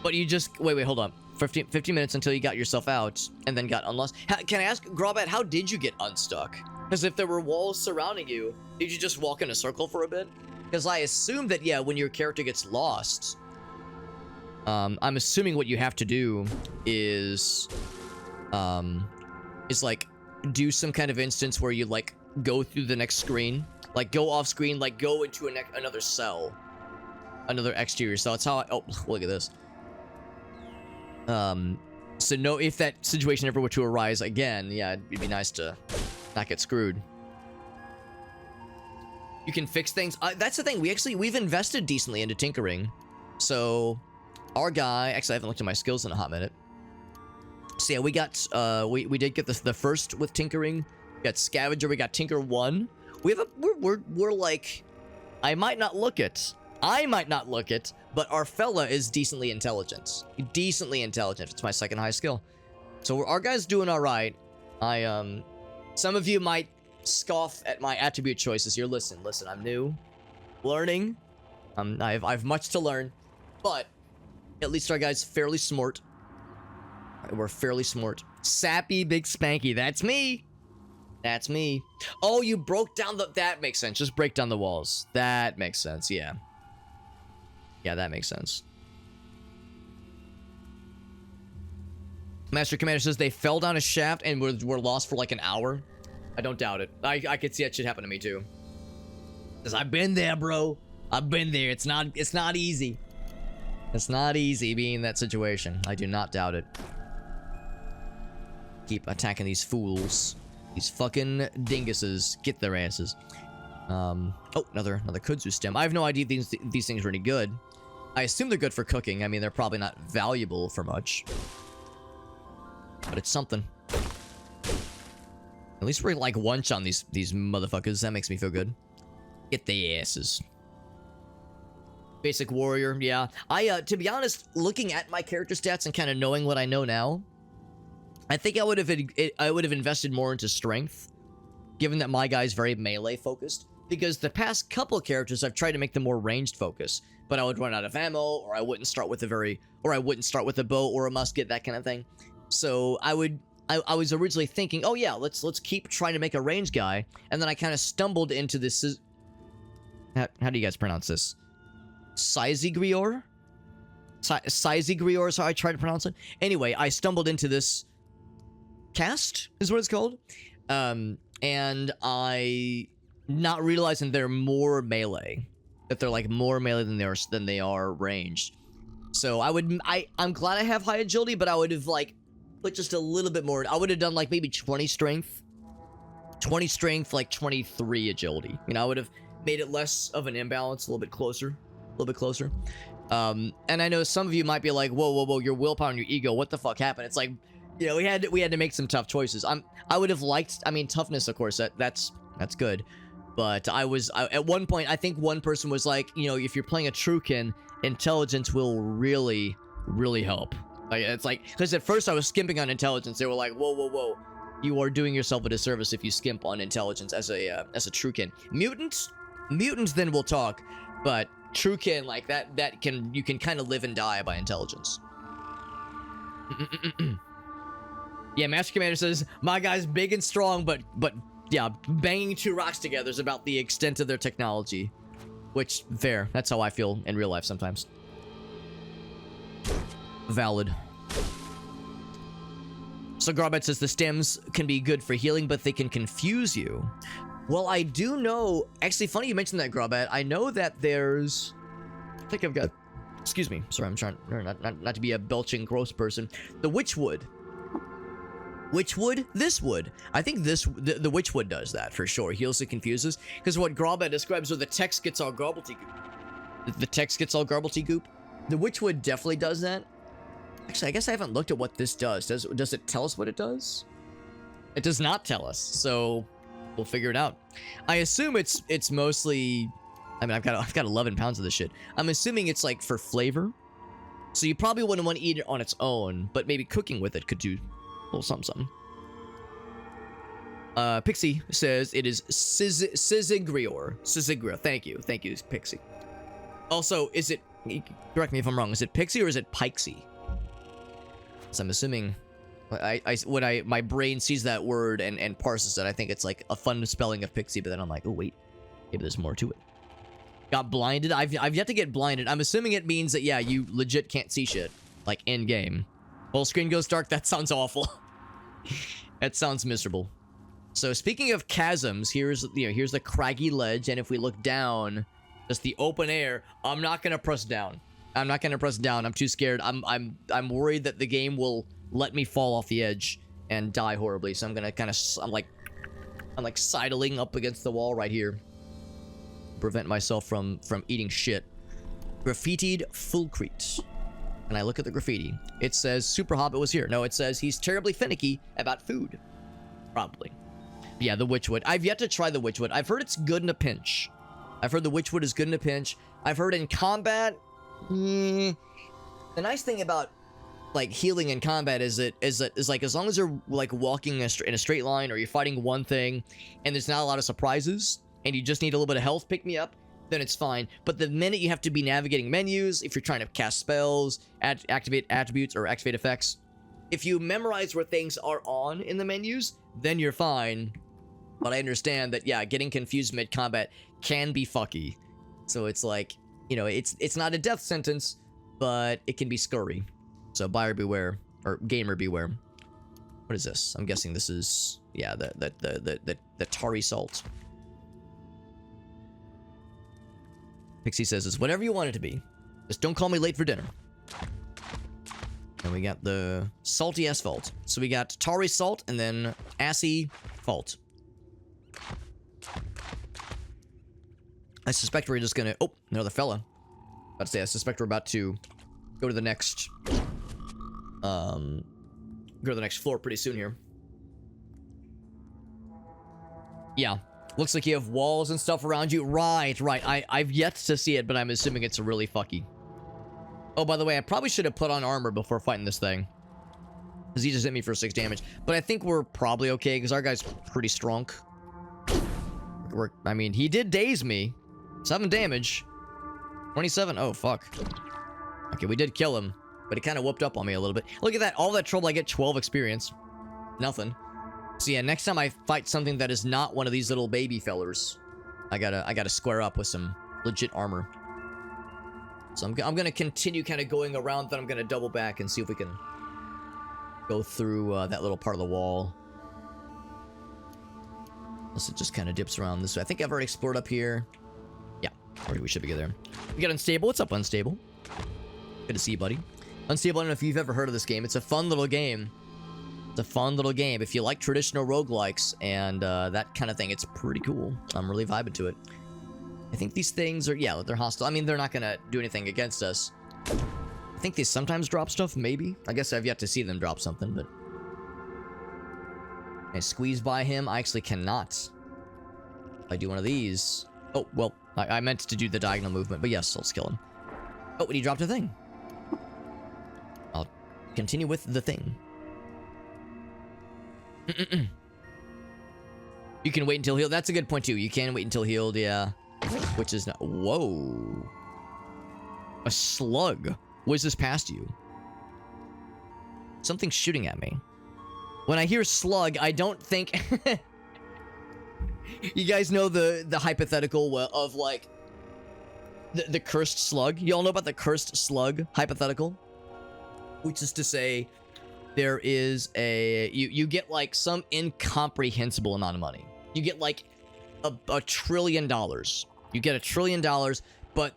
But you just... Wait, hold on. 15 minutes until you got yourself out and then got unlocked. Can I ask, Grobet, how did you get unstuck? Because if there were walls surrounding you, did you just walk in a circle for a bit? Because I assume that, yeah, when your character gets lost, I'm assuming what you have to do is like, do some kind of instance where you, like, go through the next screen. Like, go off screen, like, go into another cell. Another exterior cell. That's how I... Oh, look at this. So no, if that situation ever were to arise again, yeah, it'd be nice to not get screwed. You can fix things. That's the thing. We've invested decently into tinkering. So our guy, actually, I haven't looked at my skills in a hot minute. So yeah, we got, we did get the first with tinkering. We got scavenger. We got tinker 1. We have we're like, I might not look it, but our fella is decently intelligent. It's my second high skill. So our guy's doing all right. Some of you might scoff at my attribute choices here. Listen, I'm new, learning. I've much to learn, but at least our guy's fairly smart. We're fairly smart. Sappy Big Spanky, that's me. That's me. Oh, you broke down that makes sense. Just break down the walls. That makes sense, yeah. Yeah, that makes sense. Master Commander says they fell down a shaft and were lost for like an hour. I don't doubt it. I could see that shit happen to me too. Cause I've been there, bro. I've been there. It's not easy. It's not easy being in that situation. I do not doubt it. Keep attacking these fools. These fucking dinguses. Get their asses. Oh, another kudzu stem. I have no idea if these things are any good. I assume they're good for cooking. I mean, they're probably not valuable for much. But it's something. At least we're like one-shot on these motherfuckers. That makes me feel good. Get their asses. Basic warrior, yeah. To be honest, looking at my character stats and kind of knowing what I know now, I think I would have invested more into strength, given that my guy's very melee focused. Because the past couple characters, I've tried to make them more ranged focus, but I would run out of ammo, or I wouldn't start with a bow or a musket, that kind of thing. So I was originally thinking, oh yeah, let's keep trying to make a range guy, and then I kind of stumbled into this. How do you guys pronounce this? Syzygyrior? Syzygyrior is how I try to pronounce it. Anyway, I stumbled into this cast, is what it's called. And I, not realizing they're more melee. That they're like more melee than they are ranged. So I'm glad I have high agility, but I would have like put just a little bit more. I would have done like maybe 20 strength. 20 strength, like 23 agility. You know, I would have made it less of an imbalance, a little bit closer. And I know some of you might be like, whoa, your willpower and your ego, what the fuck happened? It's like, you know, we had to make some tough choices. I would have liked, I mean, toughness, of course, that's good. But at one point, I think one person was like, you know, if you're playing a Truekin, intelligence will really, really help. Like, it's like, because at first I was skimping on intelligence. They were like, whoa, you are doing yourself a disservice if you skimp on intelligence as a Truekin. Mutants then we'll talk, but Truekin, like you can kind of live and die by intelligence. Yeah, Master Commander says, my guy's big and strong, but yeah, banging two rocks together is about the extent of their technology. Which, fair. That's how I feel in real life sometimes. Valid. So Grobet says the stems can be good for healing, but they can confuse you. Well, I do know... Actually, funny you mentioned that, Grobet. I know that there's... I think I've got... Excuse me. Sorry, I'm trying not to be a belching gross person. The Witchwood. Witchwood? This wood. I think the Witchwood does that, for sure. Heals and confuses. Because what Grobet describes are the text gets all garblety-goop. The text gets all garblety-goop. The Witchwood definitely does that. Actually, I guess I haven't looked at what this does. Does it tell us what it does? It does not tell us, so we'll figure it out. I assume it's mostly... I mean, I've got 11 pounds of this shit. I'm assuming it's like for flavor. So you probably wouldn't want to eat it on its own, but maybe cooking with it could do a little something. Pixie says it is Syzygyrior. Syzygyrior. Thank you, Pixie. Also, is it... Correct me if I'm wrong. Is it Pixie or is it Pikesy? So I'm assuming... my brain sees that word and parses it, I think it's like a fun spelling of Pixie, but then I'm like, oh wait, maybe there's more to it. Got blinded? I've yet to get blinded. I'm assuming it means that, yeah, you legit can't see shit. Like, in-game. Whole screen goes dark? That sounds awful. That sounds miserable. So speaking of chasms, here's the craggy ledge, and if we look down, just the open air. I'm not gonna press down. I'm not gonna press down. I'm too scared. I'm worried that the game will let me fall off the edge and die horribly. So I'm gonna kind of I'm like sidling up against the wall right here, prevent myself from eating shit. Graffitied Fulcrete. And I look at the graffiti. It says Super Hobbit was here. No, it says he's terribly finicky about food. Probably. Yeah, the Witchwood. I've yet to try the Witchwood. I've heard it's good in a pinch. I've heard the Witchwood is good in a pinch. I've heard in combat, the nice thing about like healing in combat is like as long as you're like walking in a straight line, or you're fighting one thing and there's not a lot of surprises and you just need a little bit of health pick me up, then it's fine. But the minute you have to be navigating menus, if you're trying to cast spells, activate attributes or activate effects, if you memorize where things are on in the menus, then you're fine. But I understand that, yeah, getting confused mid-combat can be fucky. So it's like, you know, it's not a death sentence, but it can be scurry. So buyer beware, or gamer beware. What is this? I'm guessing this is, yeah, the tarry salt. Pixie says it's whatever you want it to be. Just don't call me late for dinner. And we got the salty asphalt. So we got tarry salt and then assy fault. I suspect we're just gonna... Oh, another fella. About to say, I suspect we're about to go to the next... go to the next floor pretty soon here. Yeah. Looks like you have walls and stuff around you. Right. I've yet to see it, but I'm assuming it's really fucky. Oh, by the way, I probably should have put on armor before fighting this thing. Because he just hit me for 6 damage. But I think we're probably okay, because our guy's pretty strong. I mean, he did daze me. 7 damage. 27. Oh, fuck. Okay, we did kill him. But he kind of whooped up on me a little bit. Look at that. All that trouble, I get 12 experience. Nothing. So yeah, next time I fight something that is not one of these little baby fellers, I gotta square up with some legit armor. So I'm gonna continue kind of going around, then I'm gonna double back and see if we can go through that little part of the wall. Unless it just kind of dips around this way. I think I've already explored up here. Yeah, we should be good there. We got Unstable. What's up, Unstable? Good to see you, buddy. Unstable, I don't know if you've ever heard of this game. It's a fun little game. It's a fun little game. If you like traditional roguelikes and that kind of thing, it's pretty cool. I'm really vibing to it. I think these things are, yeah, they're hostile. I mean, they're not going to do anything against us. I think they sometimes drop stuff, maybe. I guess I've yet to see them drop something, but... Can I squeeze by him? I actually cannot. If I do one of these... Oh, well, I meant to do the diagonal movement, but yes, let's kill him. Oh, and he dropped a thing. I'll continue with the thing. You can wait until healed. That's a good point, too. You can wait until healed, yeah. Which is not... Whoa. A slug. Whizzes past you. Something's shooting at me. When I hear slug, I don't think... You guys know the hypothetical of, like... The cursed slug? You all know about the cursed slug hypothetical? Which is to say... There is a... You get, like, some incomprehensible amount of money. You get, like, $1 trillion. You get $1 trillion, but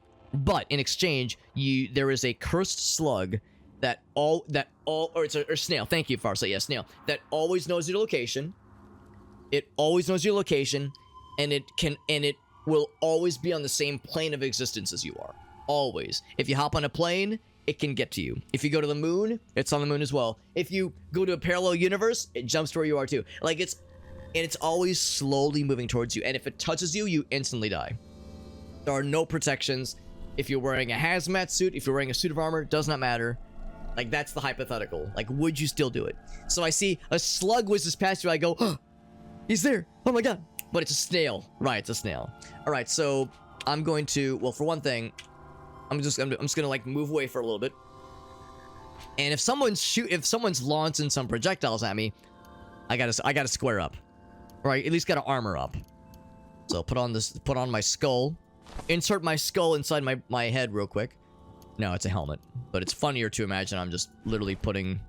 in exchange, there is a cursed slug or it's a snail. Thank you, Farsight. Yeah, snail. That always knows your location. It always knows your location, and it will always be on the same plane of existence as you are. Always. If you hop on a plane... It can get to you. If you go to the moon, it's on the moon as well. If you go to a parallel universe, it jumps to where you are too. Like it's always slowly moving towards you. And if it touches you, you instantly die. There are no protections. If you're wearing a hazmat suit, if you're wearing a suit of armor, does not matter. Like that's the hypothetical. Like, would you still do it? So I see a slug whizzes past you. I go, oh, he's there. Oh my God. But it's a snail. Right, it's a snail. All right, so I'm going to, well, for one thing, I'm just gonna like move away for a little bit. And if someone's launching some projectiles at me, I gotta square up. Or I at least gotta armor up. So put on my skull. Insert my skull inside my head real quick. No, it's a helmet. But it's funnier to imagine I'm just literally putting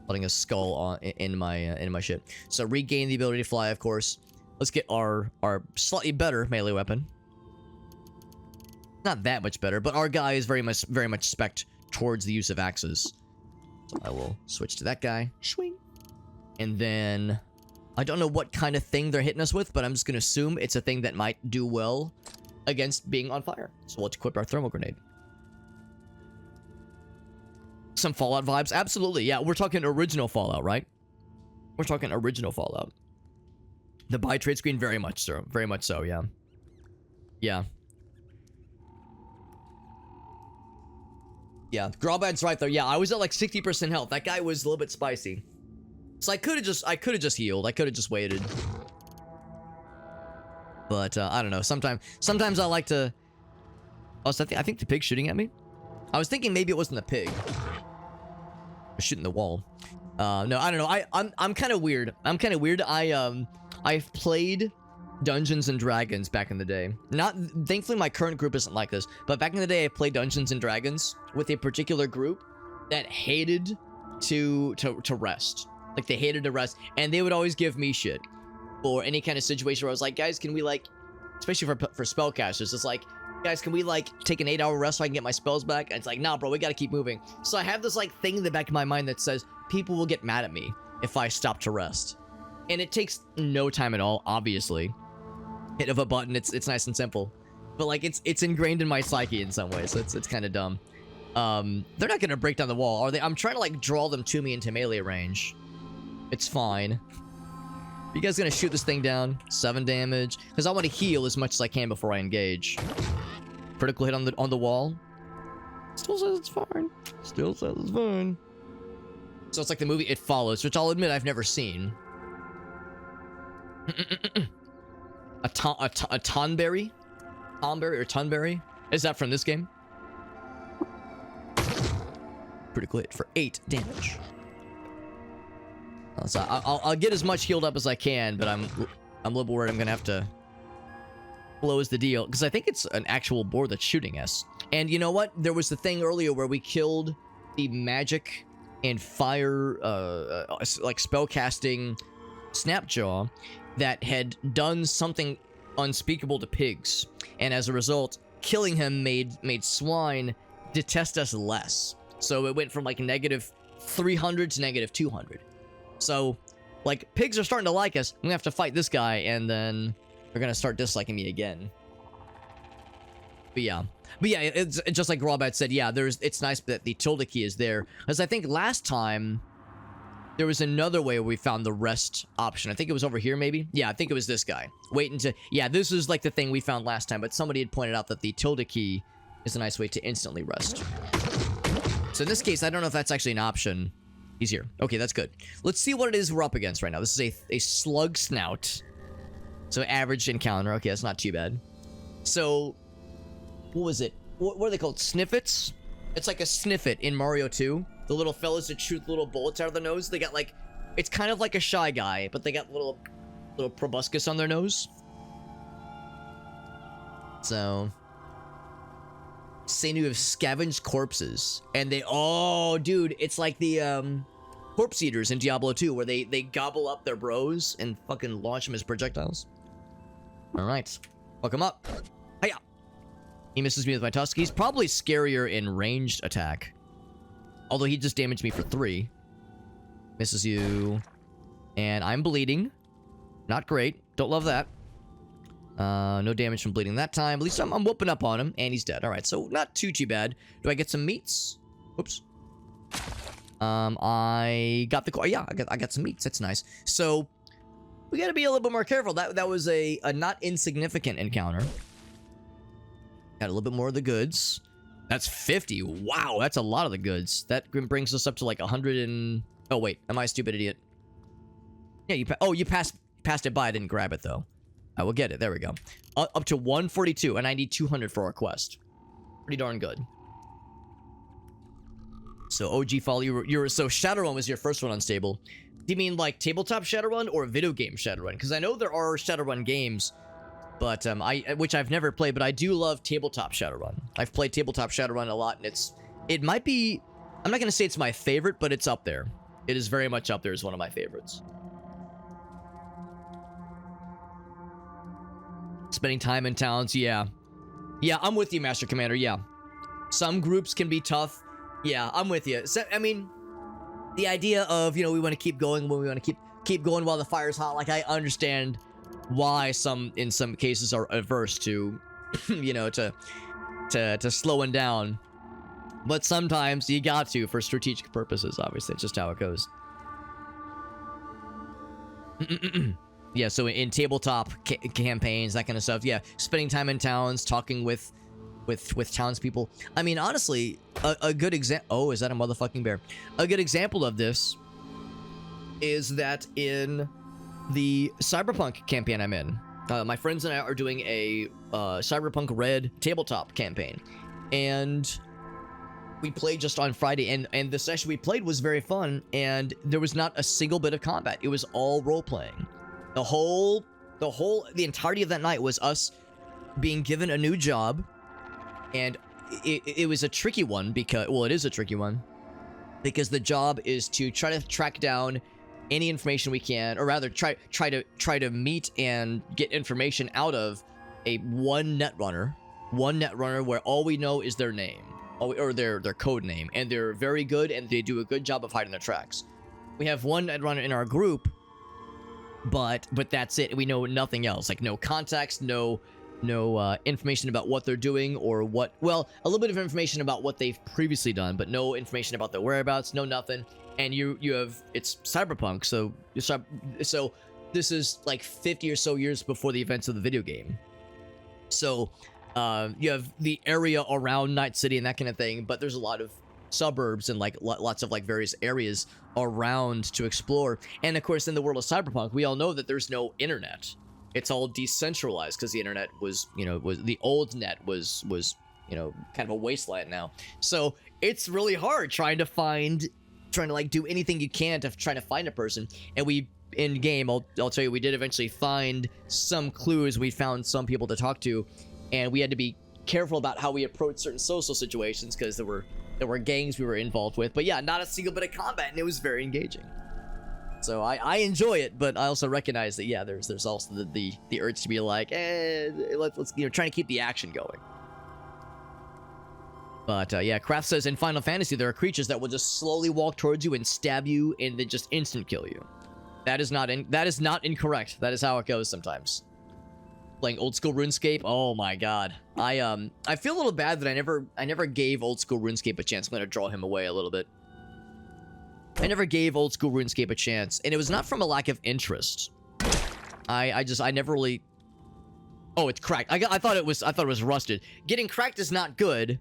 Putting a skull on in my shit. So regain the ability to fly, of course. Let's get our slightly better melee weapon. Not that much better, but our guy is very much spec'd towards the use of axes. So I will switch to that guy. Swing. And then I don't know what kind of thing they're hitting us with, but I'm just gonna assume it's a thing that might do well against being on fire. So let's equip our thermal grenade. Some Fallout vibes, absolutely. Yeah, we're talking original Fallout, right? We're talking original Fallout. The buy trade screen, very much so. Very much so, yeah. Yeah. Yeah, Grawbad's right there. Yeah, I was at like 60% health. That guy was a little bit spicy. So I could have just healed. I could have just waited. But I don't know. Sometimes I like to. Oh, so I think the pig's shooting at me. I was thinking maybe it wasn't the pig. Or shooting the wall. No, I don't know. I'm kind of weird. I've played Dungeons and Dragons back in the day. Thankfully my current group isn't like this, but back in the day I played Dungeons and Dragons with a particular group that hated to rest. Like they hated to rest, and they would always give me shit for any kind of situation where I was like, guys, can we like, especially for spellcasters, it's like, guys, can we like take an 8-hour rest so I can get my spells back? And it's like, nah, bro, we gotta keep moving. So I have this like thing in the back of my mind that says people will get mad at me if I stop to rest, and it takes no time at all. Obviously, hit of a button, it's nice and simple, but like it's ingrained in my psyche in some ways. So it's kind of dumb. They're not gonna break down the wall, are they? I'm trying to like draw them to me into melee range. It's fine. You guys gonna shoot this thing down? 7 damage. Because I want to heal as much as I can before I engage. Critical hit on the wall. Still says it's fine. Still says it's fine. So it's like the movie It Follows, which I'll admit I've never seen. a Tonberry? Tonberry or Tunberry? Is that from this game? Critical hit for 8 damage. So I'll get as much healed up as I can, but I'm a little worried I'm gonna have to close the deal, because I think it's an actual boar that's shooting us. And you know what? There was the thing earlier where we killed the magic and fire, like spellcasting Snapjaw that had done something unspeakable to pigs, and as a result, killing him made swine detest us less. So it went from like -300 to -200. So, like, pigs are starting to like us. I'm gonna have to fight this guy, and then they're gonna start disliking me again. But yeah, it's just like Grawbad said. Yeah, it's nice that the tilde key is there, because I think last time there was another way where we found the rest option. I think it was over here, maybe. Yeah, I think it was this guy. Wait until this is like the thing we found last time, but somebody had pointed out that the tilde key is a nice way to instantly rest. So in this case, I don't know if that's actually an option. He's here. Okay, that's good. Let's see what it is we're up against right now. This is a slug snout. So average encounter. Okay, that's not too bad. So, what was it? What are they called? Sniffets? It's like a sniffet in Mario 2. The little fellas that shoot little bullets out of their nose. They got like, it's kind of like a Shy Guy, but they got little proboscis on their nose. So, Senu have scavenged corpses, and oh dude, it's like the corpse eaters in Diablo 2, where they gobble up their bros and fucking launch them as projectiles. All right, fuck him up. Hiya. He misses me with my tusk. He's probably scarier in ranged attack, although he just damaged me for 3. Misses you, and I'm bleeding. Not great. Don't love that. No damage from bleeding that time. At least I'm whooping up on him, and he's dead. All right, so not too bad. Do I get some meats? Oops. I got the I got some meats. That's nice. So we got to be a little bit more careful. That was a not insignificant encounter. Got a little bit more of the goods. That's 50. Wow, that's a lot of the goods. That brings us up to like 100 and. Oh wait, am I a stupid idiot? Yeah, you passed it by. I didn't grab it though. I will get it. There we go. Up to 142, and I need 200 for our quest. Pretty darn good. So OG Fall, so Shadowrun was your first one unstable. Do you mean like tabletop Shadowrun or video game Shadowrun? Because I know there are Shadowrun games, but which I've never played, but I do love tabletop Shadowrun. I've played tabletop Shadowrun a lot, and it might be, I'm not gonna say it's my favorite, but it's up there. It is very much up there as one of my favorites. Spending time in towns, yeah. Yeah, I'm with you, Master Commander, yeah. Some groups can be tough. Yeah, I'm with you. So, I mean, the idea of, you know, we want to keep going when we want to keep going while the fire's hot. Like, I understand why in some cases are averse to, you know, to slowing down. But sometimes you got to for strategic purposes, obviously. It's just how it goes. Yeah, so in tabletop campaigns, that kind of stuff. Yeah, spending time in towns, talking with townspeople. I mean, honestly, a good example. Oh, is that a motherfucking bear? A good example of this is that in the Cyberpunk campaign I'm in, my friends and I are doing a Cyberpunk Red tabletop campaign, and we played just on Friday, and the session we played was very fun, and there was not a single bit of combat. It was all role playing. The entirety of that night was us being given a new job, and it was a tricky one because, well, it is a tricky one because the job is to try to track down any information we can, or rather try to meet and get information out of one netrunner where all we know is their name or their code name, and they're very good and they do a good job of hiding their tracks. We have one netrunner in our group, but that's it. We know nothing else, like no context, no information about what they're doing or a little bit of information about what they've previously done, but no information about their whereabouts, no nothing. And you have, it's Cyberpunk, so this is like 50 or so years before the events of the video game. So you have the area around Night City and that kind of thing, but there's a lot of suburbs and like lots of like various areas around to explore. And of course, in the world of Cyberpunk, we all know that there's no internet. It's all decentralized because the internet was the old net was kind of a wasteland now. So it's really hard trying to like do anything you can to try to find a person. And we in game, I'll tell you, we did eventually find some clues. We found some people to talk to, and we had to be careful about how we approach certain social situations because there were gangs we were involved with. But yeah, not a single bit of combat, and it was very engaging. So I enjoy it, but I also recognize that, yeah, there's also the urge to be like, let's trying to keep the action going. But yeah, Kraft says in Final Fantasy there are creatures that will just slowly walk towards you and stab you and then just instant kill you. That is not incorrect. That is how it goes sometimes. Playing old school RuneScape, oh my god. I feel a little bad that I never gave old school RuneScape a chance. I'm gonna draw him away a little bit. I never gave old school RuneScape a chance, and it was not from a lack of interest. I never really. Oh, it's cracked. I thought it was rusted. Getting cracked is not good,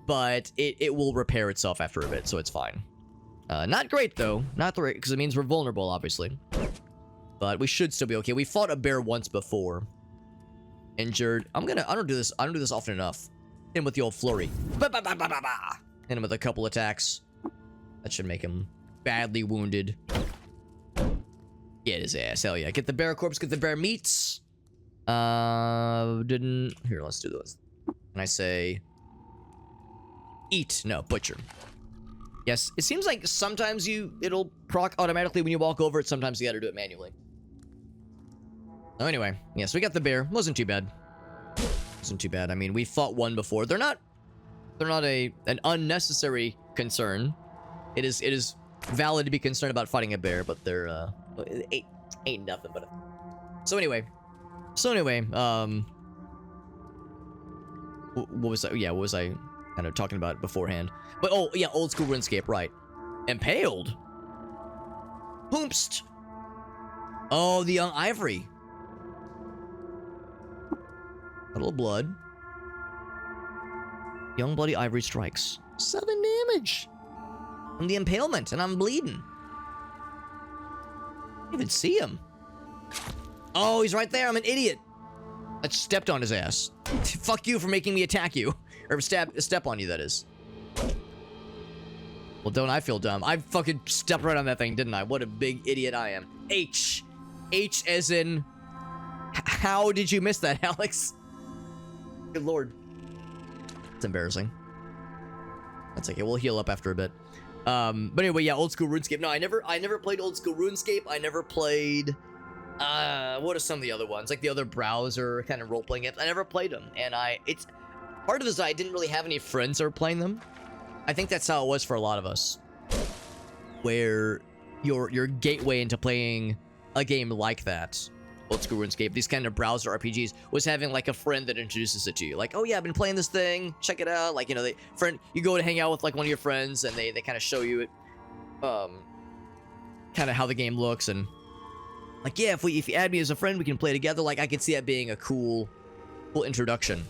but it will repair itself after a bit, so it's fine. Not great though, not great because it means we're vulnerable, obviously. But we should still be okay. We fought a bear once before. Injured. I don't do this often enough. Hit him with the old flurry. Hit him with a couple attacks. That should make him badly wounded. Get his ass. Hell yeah. Get the bear corpse. Get the bear meats. Didn't. Here, let's do this. And I say. Eat. No, butcher. Yes. It seems like sometimes it'll proc automatically when you walk over it. Sometimes you gotta do it manually. So anyway. Yeah, so we got the bear. Wasn't too bad. Wasn't too bad. I mean, we fought one before. They're not an unnecessary concern. It is valid to be concerned about fighting a bear, but they're it ain't nothing but So anyway, what was I kind of talking about beforehand? But oh yeah, old school RuneScape, right? Impaled. Hoomst. Oh, the young ivory. A little blood. Young bloody ivory strikes. 7 damage. From the impalement, and I'm bleeding. I didn't even see him. Oh, he's right there. I'm an idiot. I stepped on his ass. Fuck you for making me attack you. Or step on you, that is. Well, don't I feel dumb? I fucking stepped right on that thing, didn't I? What a big idiot I am. H. H as in... How did you miss that, Alex? Good lord. It's embarrassing. That's okay. We'll heal up after a bit. But anyway, yeah, old school RuneScape. No, I never played old school RuneScape. I never played, what are some of the other ones? Like the other browser kind of role-playing apps. I never played them. And it's, part of this, I didn't really have any friends that were playing them. I think that's how it was for a lot of us. Where your gateway into playing a game like that, old school RuneScape, these kind of browser RPGs, was having like a friend that introduces it to you. Like, oh yeah, I've been playing this thing, check it out. Like, you know, you go to hang out with like one of your friends and they kind of show you it, kind of how the game looks, and like, yeah, if you add me as a friend, we can play together. Like, I could see that being a cool introduction.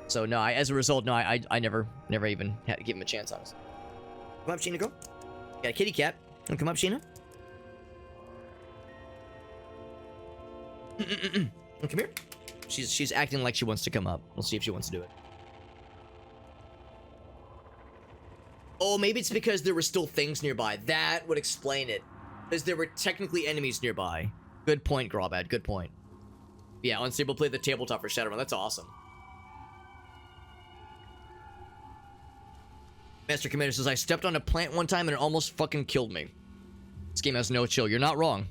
So no, as a result, no, I never even had to give him a chance, honestly. Come up, Sheena, girl. Got a kitty cat. Wanna come up, Sheena? Come here. She's acting like she wants to come up. We'll see if she wants to do it. Oh, maybe it's because there were still things nearby. That would explain it. Because there were technically enemies nearby. Good point, Grawbad. Good point. Yeah, Unstable played the tabletop for Shadowrun. That's awesome. Master Commander says, I stepped on a plant one time and it almost fucking killed me. This game has no chill. You're not wrong.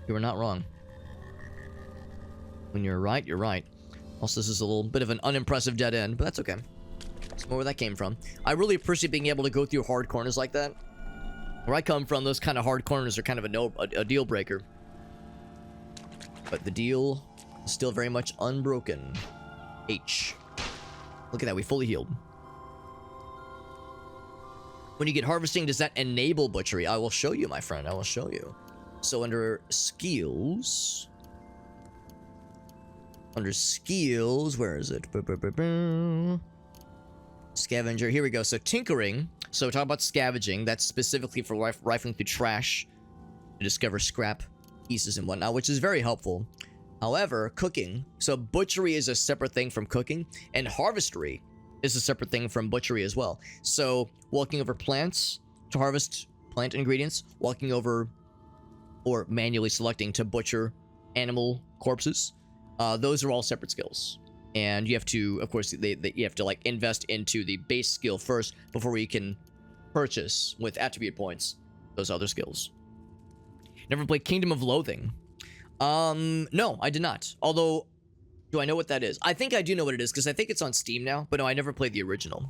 You are not wrong. When you're right, you're right. Also, this is a little bit of an unimpressive dead end, but that's okay. That's more where that came from. I really appreciate being able to go through hard corners like that. Where I come from, those kind of hard corners are kind of a deal breaker. But the deal is still very much unbroken. H. Look at that, we fully healed. When you get harvesting, does that enable butchery? I will show you, my friend. I will show you. So under skills... Under skills, where is it? Scavenger, here we go. So tinkering. So talk about scavenging. That's specifically for rifling through trash to discover scrap pieces and whatnot, which is very helpful. However, cooking. So butchery is a separate thing from cooking, and harvestry is a separate thing from butchery as well. So walking over plants to harvest plant ingredients, walking over or manually selecting to butcher animal corpses, those are all separate skills. And you have to, of course, you have to like invest into the base skill first before you can purchase with attribute points those other skills. Never played Kingdom of Loathing. No, I did not. Although, do I know what that is? I think I do know what it is because I think it's on Steam now. But no, I never played the original.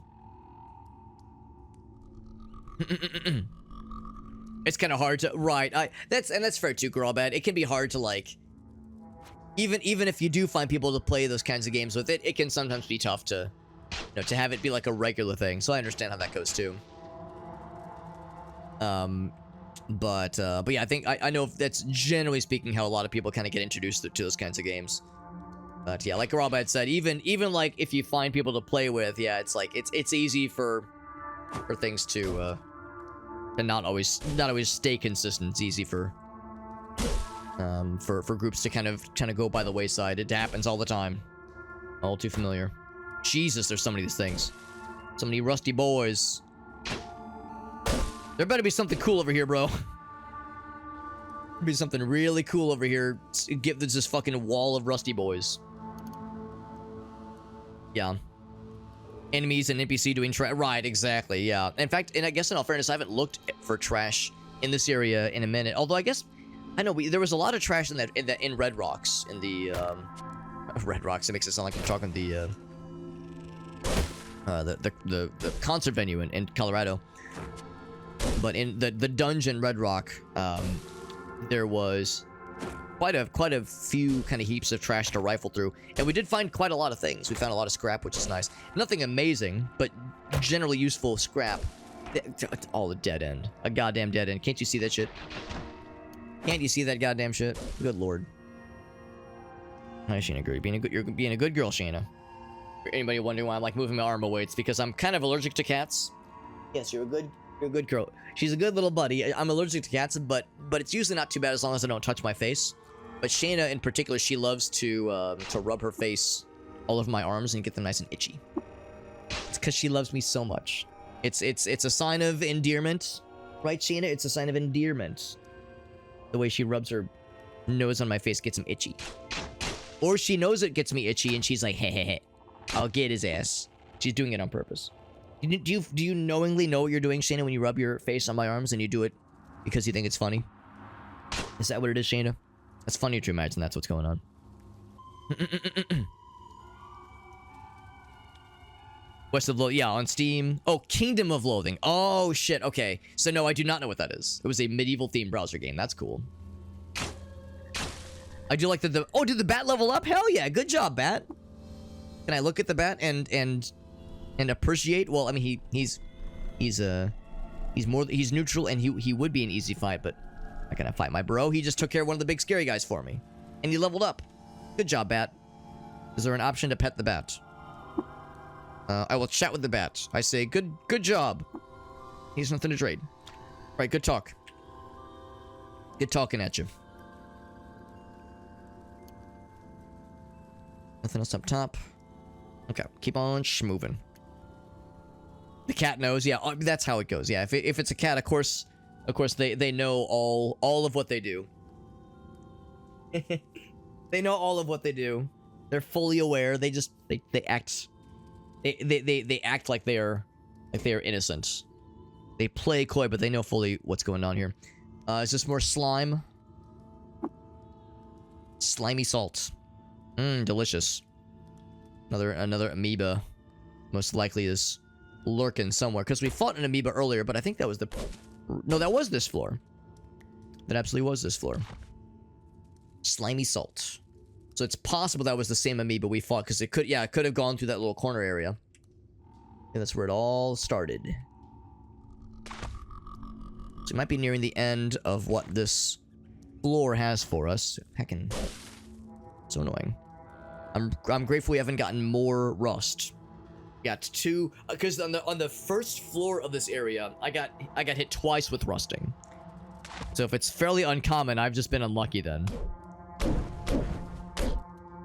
It's kind of hard to that's fair too, Girlbad. It can be hard to like. Even if you do find people to play those kinds of games with it, it can sometimes be tough to, to have it be like a regular thing. So I understand how that goes too. But yeah, I think I know that's generally speaking how a lot of people kind of get introduced to those kinds of games. But yeah, like Rob had said, even like if you find people to play with, yeah, it's like it's easy for things to not always stay consistent. It's easy for groups to kind of go by the wayside. It happens all the time. All too familiar. Jesus, there's so many of these things. So many rusty boys. There better be something cool over here, bro. There'd be something really cool over here. There's this fucking wall of rusty boys. Yeah. Enemies and NPC doing trash. Right, exactly, yeah. In fact, and I guess in all fairness, I haven't looked for trash in this area in a minute. Although I guess, I know, there was a lot of trash in Red Rocks. In the, Red Rocks, it makes it sound like I'm talking the concert venue in Colorado. But in the dungeon Red Rock, there was quite a few kind of heaps of trash to rifle through, and we did find quite a lot of things. We found a lot of scrap, which is nice. Nothing amazing, but generally useful scrap. All a dead end, a goddamn dead end. Can't you see that shit? Can't you see that goddamn shit? Good lord. Hi, Shayna. You're being a good girl, Shayna. For anybody wondering why I'm like moving my arm away, it's because I'm kind of allergic to cats. Yes, you're a good girl. She's a good little buddy. I'm allergic to cats, but it's usually not too bad as long as I don't touch my face. But Shayna, in particular, she loves to rub her face all over my arms and get them nice and itchy. It's because she loves me so much. It's a sign of endearment, right, Shayna? It's a sign of endearment. The way she rubs her nose on my face gets him itchy. Or she knows it gets me itchy and she's like, hey, I'll get his ass. She's doing it on purpose. Do you knowingly know what you're doing, Shayna, when you rub your face on my arms and you do it because you think it's funny? Is that what it is, Shayna? It's funny to imagine that's what's going on. West of Loathing, yeah, on Steam. Oh, Kingdom of Loathing. Oh, shit, okay. So, no, I do not know what that is. It was a medieval-themed browser game. That's cool. I do like the... Oh, did the bat level up? Hell yeah, good job, bat. Can I look at the bat and appreciate? Well, I mean, he's neutral, and he would be an easy fight, but I gotta fight my bro. He just took care of one of the big scary guys for me, and he leveled up. Good job, bat. Is there an option to pet the bat? I will chat with the bat. I say, good job. He's nothing to trade. Right, good talk. Good talking at you. Nothing else up top. Okay, keep on schmoving. The cat knows, yeah, that's how it goes. Yeah, if it's a cat, of course they know all of what they do. They know all of what they do. They're fully aware. They act they act like they are innocent. They play coy, but they know fully what's going on here. Is this more slime? Slimy salt. Delicious. Another amoeba. Most likely is lurking somewhere, because we fought an amoeba earlier, but I think that was that was this floor. That absolutely was this floor. Slimy salt. So it's possible that was the same amoeba we fought, because it could have gone through that little corner area. And that's where it all started. So it might be nearing the end of what this floor has for us. Heckin'. So annoying. I'm grateful we haven't gotten more rust. Got 2, because on the first floor of this area, I got hit twice with rusting. So if it's fairly uncommon, I've just been unlucky then.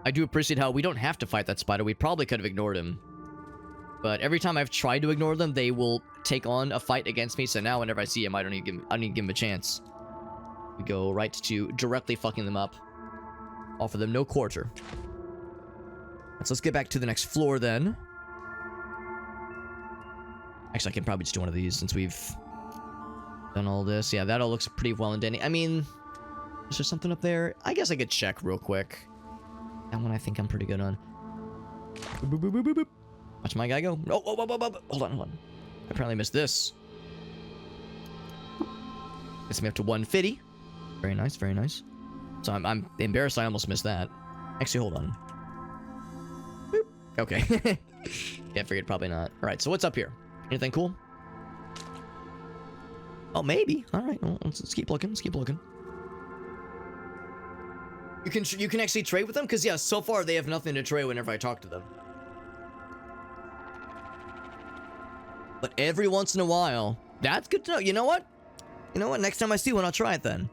I do appreciate how we don't have to fight that spider. We probably could have ignored him. But every time I've tried to ignore them, they will take on a fight against me. So now whenever I see him, I don't need to give him a chance. We go right to directly fucking them up. Offer them no quarter. So let's get back to the next floor then. Actually, I can probably just do one of these since we've done all this. Yeah, that all looks pretty well and dandy. I mean, is there something up there? I guess I could check real quick. That one I think I'm pretty good on. Boop, boop, boop, boop, boop. Watch my guy go. Oh, oh, oh, oh, oh, hold on. I apparently missed this. Gets me up to 150. Very nice, very nice. So I'm embarrassed I almost missed that. Actually, hold on. Boop. Okay. Yeah, I figured probably not. Alright, so what's up here? Anything cool? Oh, maybe. Alright, well, let's keep looking. Let's keep looking. You can actually trade with them? Because, yeah, so far they have nothing to trade whenever I talk to them. But every once in a while, that's good to know. You know what? Next time I see one, I'll try it then.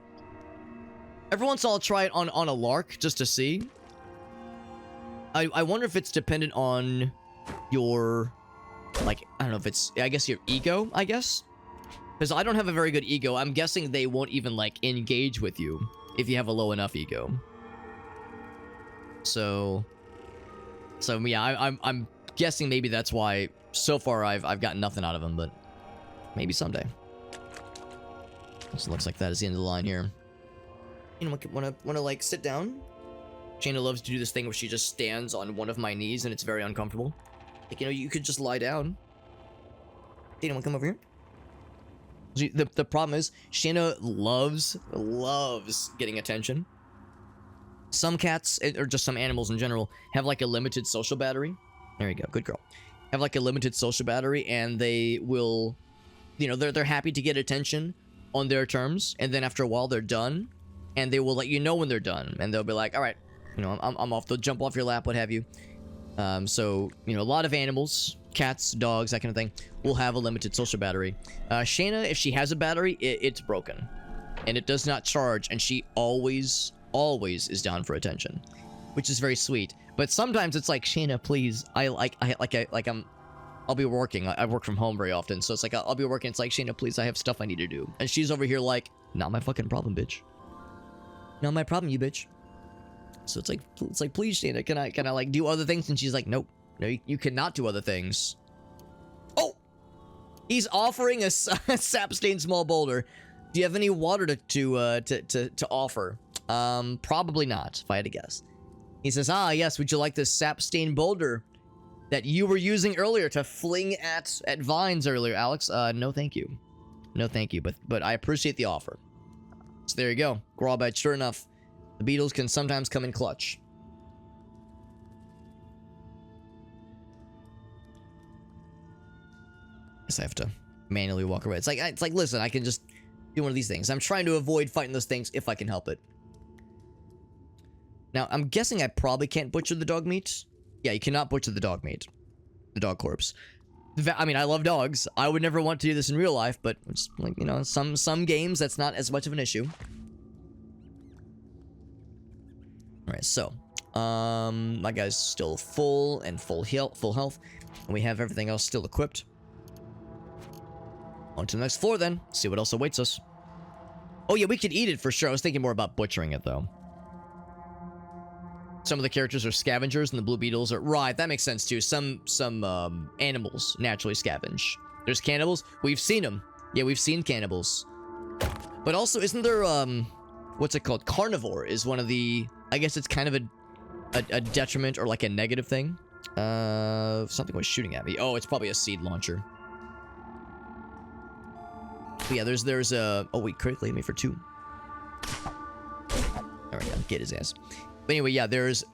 Every once in a while, I'll try it on a lark, just to see. I wonder if it's dependent on your, like, I don't know if it's, I guess your ego, I guess? Because I don't have a very good ego. I'm guessing they won't even, like, engage with you if you have a low enough ego. So yeah, I'm guessing maybe that's why so far I've gotten nothing out of them, but maybe someday. So looks like that is the end of the line here. You know, wanna like sit down? Shayna loves to do this thing where she just stands on one of my knees and it's very uncomfortable. Like, you could just lie down. You don't want to come over here? The problem is, Shayna loves getting attention. Some cats, or just some animals in general, have like a limited social battery. There you go, good girl. Have like a limited social battery, and they will, they're happy to get attention on their terms, and then after a while they're done, and they will let you know when they're done, and they'll be like, all right, I'm off. They'll jump off your lap, what have you. So a lot of animals, cats, dogs, that kind of thing, will have a limited social battery. Shayna, if she has a battery, it's broken, and it does not charge, and she always is down for attention, which is very sweet. But sometimes it's like, Shayna, please, I'll be working. I work from home very often, so it's like I'll be working. It's like, Shayna, please, I have stuff I need to do, and she's over here like, not my fucking problem, bitch. Not my problem, you bitch. So it's like, please, Shayna, can I like do other things? And she's like, nope, no, you cannot do other things. Oh, He's offering a sap stained small boulder. Do you have any water to offer? Probably not, if I had to guess. He says, ah, yes, would you like this sap stained boulder that you were using earlier to fling at vines earlier, Alex? No, thank you. No, thank you, but I appreciate the offer. So there you go. Grawbad, sure enough, the beetles can sometimes come in clutch. Guess I have to manually walk away. It's like, listen, I can just do one of these things. I'm trying to avoid fighting those things if I can help it. Now, I'm guessing I probably can't butcher the dog meat. Yeah, you cannot butcher the dog meat. The dog corpse. I mean, I love dogs. I would never want to do this in real life, but it's like, you know, some games that's not as much of an issue. Alright, so my guy's still full health, and we have everything else still equipped. On to the next floor then. See what else awaits us. Oh yeah, we could eat it for sure. I was thinking more about butchering it though. Some of the characters are scavengers and the blue beetles are... Right, that makes sense too. Some animals naturally scavenge. There's cannibals. We've seen them. Yeah, we've seen cannibals. But also, isn't there, what's it called? Carnivore is one of the... I guess it's kind of a detriment or like a negative thing. Something was shooting at me. Oh, it's probably a seed launcher. But yeah, there's a... Oh, wait, critically hit me for 2. There we go. Get his ass. But anyway, yeah, there's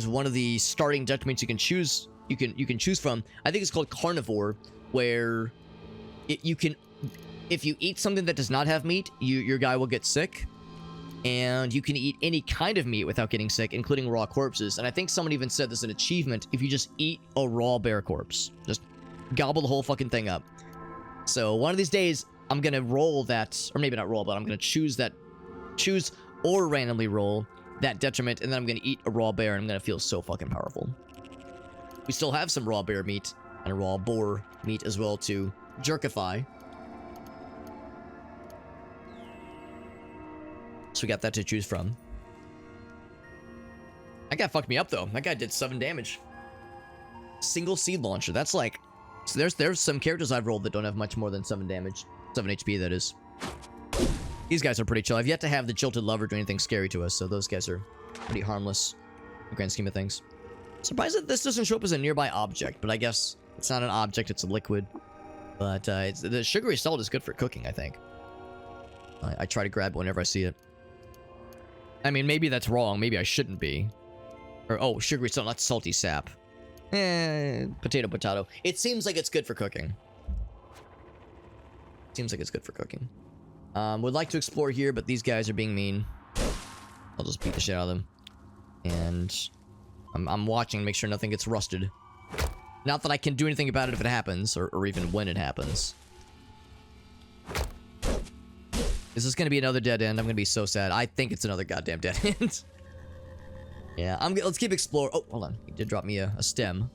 one of the starting detriments you can choose. You can choose from. I think it's called carnivore, where you can, if you eat something that does not have meat, your guy will get sick, and you can eat any kind of meat without getting sick, including raw corpses. And I think someone even said this is an achievement if you just eat a raw bear corpse, just gobble the whole fucking thing up. So one of these days, I'm gonna roll that, or maybe not roll, but I'm gonna choose or randomly roll that detriment, and then I'm gonna eat a raw bear, and I'm gonna feel so fucking powerful. We still have some raw bear meat and a raw boar meat as well to jerkify. So we got that to choose from. That guy fucked me up though. That guy did 7 damage. Single seed launcher. That's like... So there's some characters I've rolled that don't have much more than 7 damage. 7 HP, that is. These guys are pretty chill. I've yet to have the jilted lover do anything scary to us, so those guys are pretty harmless in the grand scheme of things. Surprised that this doesn't show up as a nearby object, but I guess it's not an object, it's a liquid. But the sugary salt is good for cooking, I think. I try to grab it whenever I see it. I mean, maybe that's wrong. Maybe I shouldn't be. Or, oh, sugary salt, not salty sap. Potato. It seems like it's good for cooking. Seems like it's good for cooking. Would like to explore here, but these guys are being mean. I'll just beat the shit out of them. And I'm watching to make sure nothing gets rusted. Not that I can do anything about it if it happens, or even when it happens. Is this gonna be another dead end? I'm gonna be so sad. I think it's another goddamn dead end. Yeah, let's keep exploring. Oh, hold on. He did drop me a stem.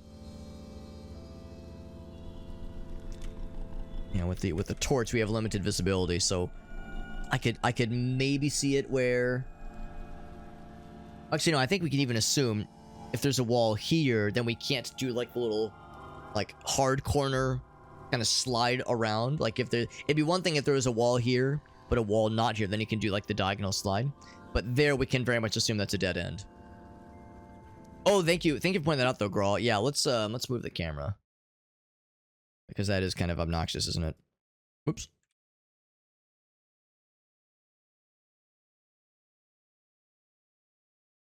You know, with the torch, we have limited visibility, so I could maybe see it where... Actually, no, I think we can even assume if there's a wall here, then we can't do like the little, like, hard corner kind of slide around. Like, if it'd be one thing if there was a wall here, but a wall not here, then you can do like the diagonal slide. But there, we can very much assume that's a dead end. Oh, thank you for pointing that out, though, Grawl. Yeah, let's move the camera. Because that is kind of obnoxious, isn't it? Whoops.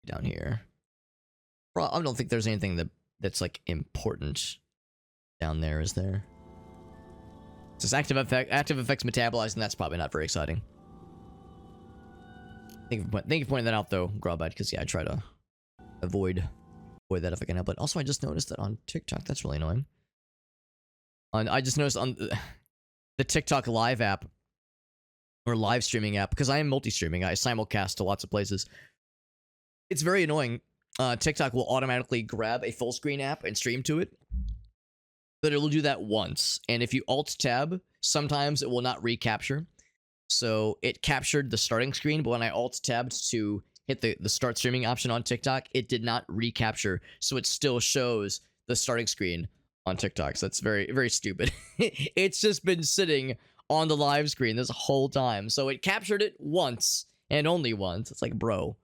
Down here. I don't think there's anything that's like important down there, is there? It says active effects metabolized, and that's probably not very exciting. Thank you for pointing that out, though, Grawbad, because yeah, I try to avoid that if I can help it. Also, I just noticed that on TikTok. That's really annoying. I just noticed on the TikTok live app, or live streaming app, because I am multi-streaming, I simulcast to lots of places. It's very annoying. TikTok will automatically grab a full screen app and stream to it, but it'll do that once. And if you alt-tab, sometimes it will not recapture. So it captured the starting screen, but when I alt-tabbed to hit the start streaming option on TikTok, it did not recapture. So it still shows the starting screen on TikTok. So that's very, very stupid. It's just been sitting on the live screen this whole time. So it captured it once and only once. It's like, bro.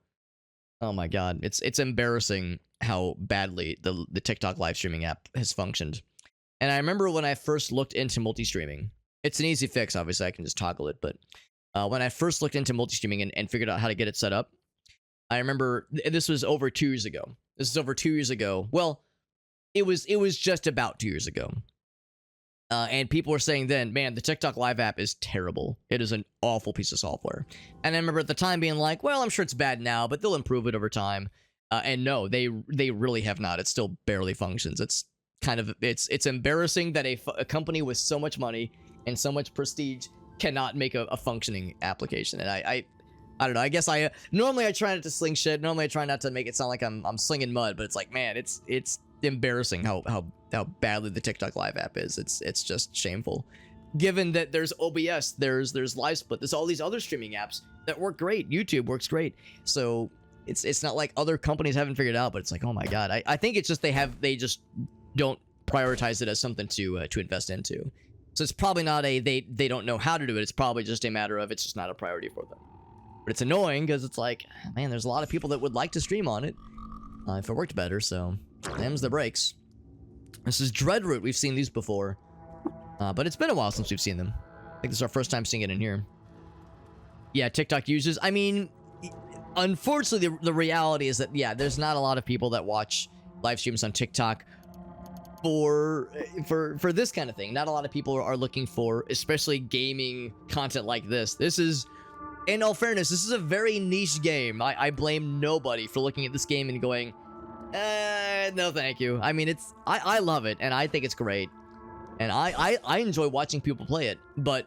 Oh my god. It's embarrassing how badly the TikTok live streaming app has functioned. And I remember when I first looked into multi-streaming. It's an easy fix, obviously. I can just toggle it. But when I first looked into multi-streaming and figured out how to get it set up, I remember this was over 2 years ago. This is over 2 years ago. Well, it was just about 2 years ago. And people were saying then, man, the TikTok live app is terrible. It is an awful piece of software. And I remember at the time being like, well, I'm sure it's bad now, but they'll improve it over time. And no, they really have not. It still barely functions. It's kind of, it's embarrassing that a company with so much money and so much prestige cannot make a functioning application. And I don't know. I guess normally I try not to sling shit. Normally I try not to make it sound like I'm slinging mud, but it's like, man, it's embarrassing how badly the TikTok live app is. It's just shameful. Given that there's OBS, there's LiveSplit, there's all these other streaming apps that work great. YouTube works great. So it's not like other companies haven't figured it out, but it's like, oh my god. I think it's just they just don't prioritize it as something to invest into. So it's probably not they don't know how to do it. It's probably just a matter of it's just not a priority for them. But it's annoying because it's like, man, there's a lot of people that would like to stream on it if it worked better. So them's the breaks. This is Dreadroot. We've seen these before, but it's been a while since we've seen them. I think this is our first time seeing it in here. Yeah, TikTok users. I mean, unfortunately, the reality is that yeah, there's not a lot of people that watch live streams on TikTok for this kind of thing. Not a lot of people are looking for, especially gaming content like this. This is, in all fairness, this is a very niche game. I blame nobody for looking at this game and going, no thank you. I mean, I love it, and I think it's great. And I enjoy watching people play it, but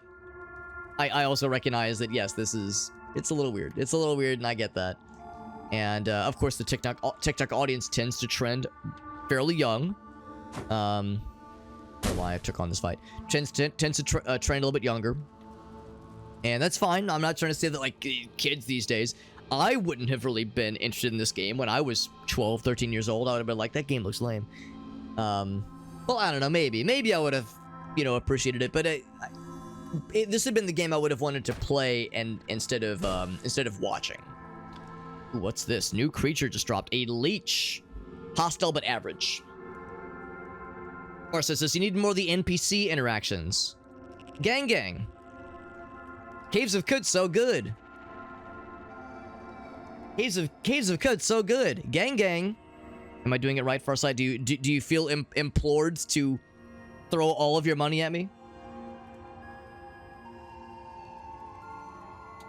I also recognize that, yes, it's a little weird. It's a little weird, and I get that. And, of course, the TikTok audience tends to trend fairly young. I don't know why I took on this fight. Tends to trend a little bit younger. And that's fine. I'm not trying to say that, like, kids these days. I wouldn't have really been interested in this game when I was 12, 13 years old. I would have been like, that game looks lame. Well, I don't know. Maybe I would have, appreciated it. But this had been the game I would have wanted to play and instead of watching. Ooh, what's this? New creature just dropped. A leech. Hostile but average. Of course, it says you need more of the NPC interactions. Gang. Caves of Kut, so good. Caves of Kut, so good. Gang. Am I doing it right, Farsight? Do you feel implored to throw all of your money at me?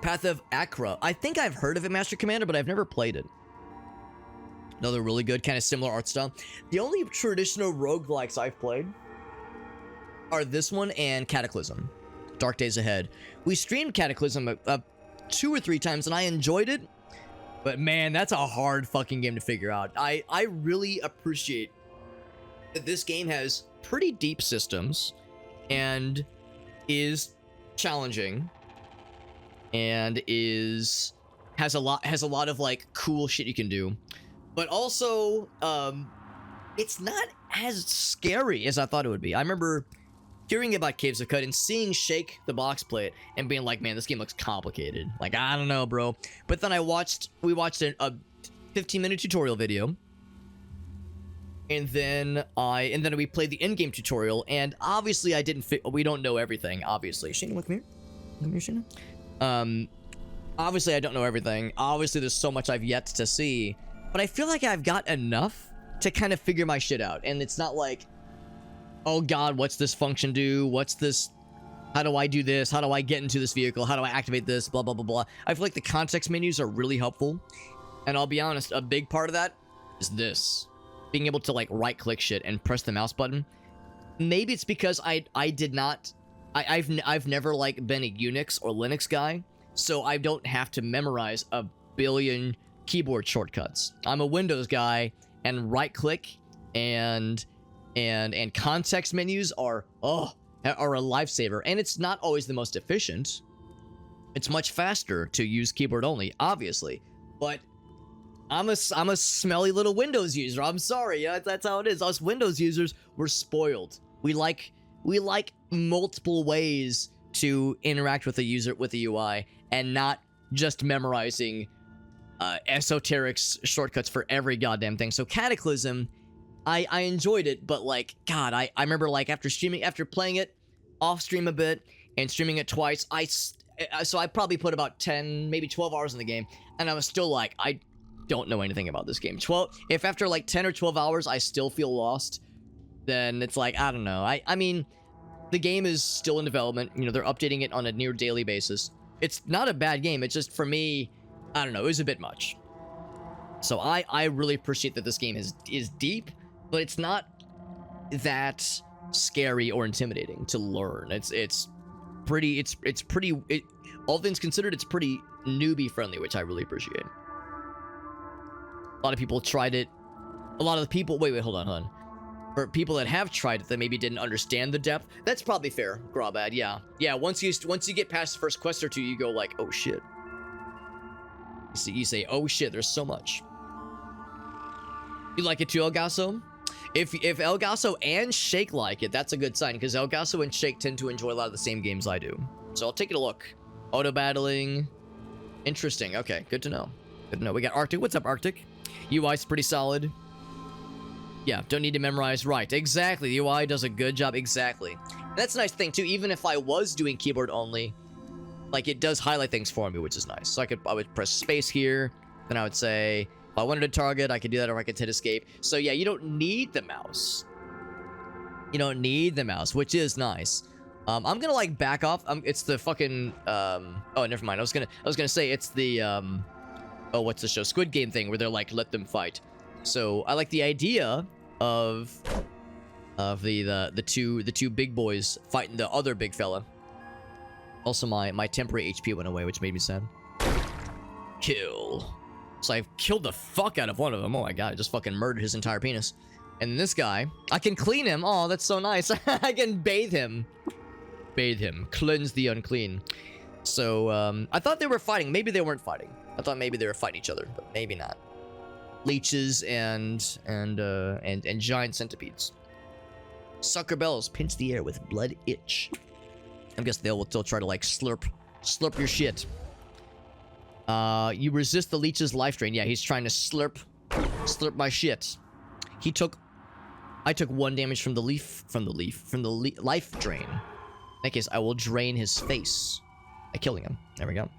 Path of Akra. I think I've heard of it, Master Commander, but I've never played it. Another really good, kind of similar art style. The only traditional roguelikes I've played are this one and Cataclysm. Dark Days Ahead. We streamed Cataclysm 2 or 3 times, and I enjoyed it. But man, that's a hard fucking game to figure out. I really appreciate that this game has pretty deep systems and is challenging and has a lot of like cool shit you can do. But also, it's not as scary as I thought it would be. I remember hearing about Caves of Kut and seeing Shake the Box play it and being like, man, this game looks complicated. Like, I don't know, bro. But then we watched a 15-minute tutorial video. And then we played the in-game tutorial, and obviously we don't know everything, obviously. Shayna, come here, Shayna. Obviously I don't know everything. Obviously there's so much I've yet to see. But I feel like I've got enough to kind of figure my shit out. And it's not like, oh god, what's this function do? What's this? How do I do this? How do I get into this vehicle? How do I activate this? Blah, blah, blah, blah. I feel like the context menus are really helpful. And I'll be honest, a big part of that is this. Being able to, like, right-click shit and press the mouse button. Maybe it's because I've never, like, been a Unix or Linux guy. So I don't have to memorize a billion keyboard shortcuts. I'm a Windows guy, and right-click and context menus are a lifesaver. And it's not always the most efficient. It's much faster to use keyboard only, obviously. But I'm a smelly little Windows user. I'm sorry. Yeah, that's how it is. Us Windows users, we're spoiled. We like multiple ways to interact with the user with the UI and not just memorizing esoteric shortcuts for every goddamn thing. So Cataclysm, I enjoyed it, but like, God, I remember like after playing it off stream a bit and streaming it twice, so I probably put about 10, maybe 12 hours in the game, and I was still like, I don't know anything about this game. If after like 10 or 12 hours I still feel lost, then it's like, I don't know. I mean, the game is still in development. You know, they're updating it on a near daily basis. It's not a bad game. It's just, for me, I don't know, it was a bit much. So I really appreciate that this game is deep, but it's not that scary or intimidating to learn. All things considered, it's pretty newbie friendly, which I really appreciate. A lot of people tried it. A lot of the people, wait, hold on. For people that have tried it that maybe didn't understand the depth, that's probably fair. Grawbad, yeah. Yeah, once you get past the first quest or two, you go like, oh shit. You say, oh shit, there's so much. You like it too, El Gaso? If El Gaso and Shake like it, that's a good sign, because El Gaso and Shake tend to enjoy a lot of the same games I do. So I'll take it a look. Auto battling. Interesting. Okay, good to know. Good to know. We got Arctic. What's up, Arctic? UI's pretty solid. Yeah, don't need to memorize. Right, exactly. The UI does a good job. Exactly. And that's a nice thing, too. Even if I was doing keyboard only, like, it does highlight things for me, which is nice. So I would press space here, then I would say, if I wanted to target, I could do that, or I could hit escape. So yeah, you don't need the mouse. You don't need the mouse, which is nice. I'm gonna like back off. It's the fucking oh, never mind. I was gonna say it's the oh, what's the show? Squid Game thing where they're like, let them fight. So I like the idea of the two big boys fighting the other big fella. Also, my temporary HP went away, which made me sad. Kill. So I've killed the fuck out of one of them. Oh my god, I just fucking murdered his entire penis. And this guy, I can clean him. Oh, that's so nice. I can bathe him. Bathe him. Cleanse the unclean. So, I thought they were fighting. Maybe they weren't fighting. I thought maybe they were fighting each other, but maybe not. Leeches and giant centipedes. Sucker bells pinch the air with blood itch. I guess they'll try to like slurp your shit. You resist the leech's life drain. Yeah, he's trying to slurp my shit. I took 1 damage from the life drain. In that case, I will drain his face by killing him. There we go.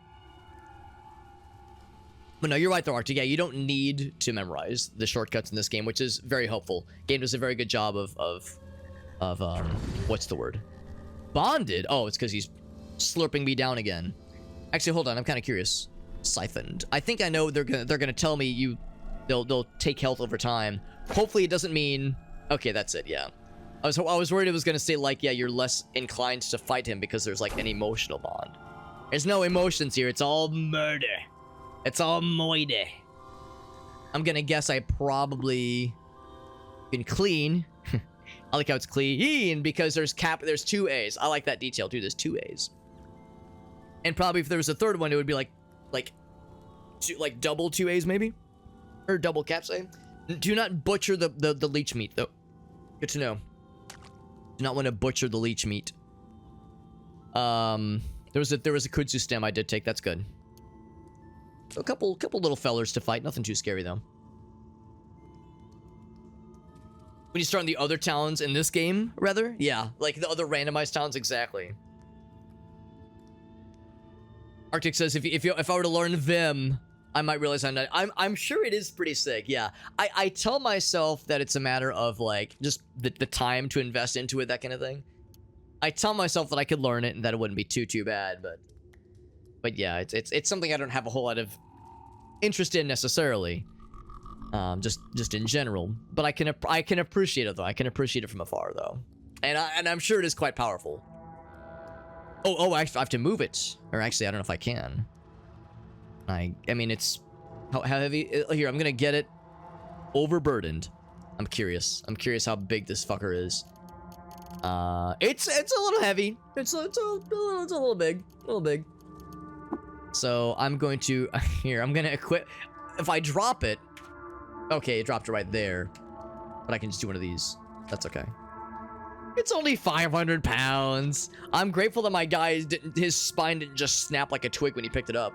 But no, you're right though, Arctic. Yeah, you don't need to memorize the shortcuts in this game, which is very helpful. Game does a very good job of what's the word? Bonded? Oh, it's because he's slurping me down again. Actually, hold on. I'm kind of curious. Siphoned. I think I know they're gonna tell me they'll take health over time. Hopefully, it doesn't mean. Okay, that's it. Yeah. I was worried it was gonna say like, yeah, you're less inclined to fight him because there's like an emotional bond. There's no emotions here. It's all murder. It's all moide. I'm gonna guess I probably can clean. I like how it's clean because there's 2 A's. I like that detail too. There's 2 A's. And probably if there was a third one, it would be like double 2 A's maybe, or double caps A. Do not butcher the leech meat though. Good to know. Do not want to butcher the leech meat. There was a kudzu stem I did take. That's good. So a couple little fellers to fight. Nothing too scary though. When you start on the other towns in this game, rather, yeah, like the other randomized towns, exactly. Arctic says if I were to learn Vim, I might realize I'm sure it is pretty sick. Yeah, I tell myself that it's a matter of like just the time to invest into it, that kind of thing. I tell myself that I could learn it and that it wouldn't be too bad, but yeah, it's something I don't have a whole lot of interest in necessarily. Just in general, but I can appreciate it though. I can appreciate it from afar though, and I'm sure it is quite powerful. Oh, I have to move it, or actually, I don't know if I can. I mean, it's how heavy. Here, I'm gonna get it overburdened. I'm curious how big this fucker is. It's a little heavy. It's a little big, So I'm going to I'm gonna equip. if I drop it... Okay, it dropped it right there. But I can just do one of these. That's okay. It's only 500 pounds. I'm grateful that my guy didn't, his spine didn't just snap like a twig when he picked it up.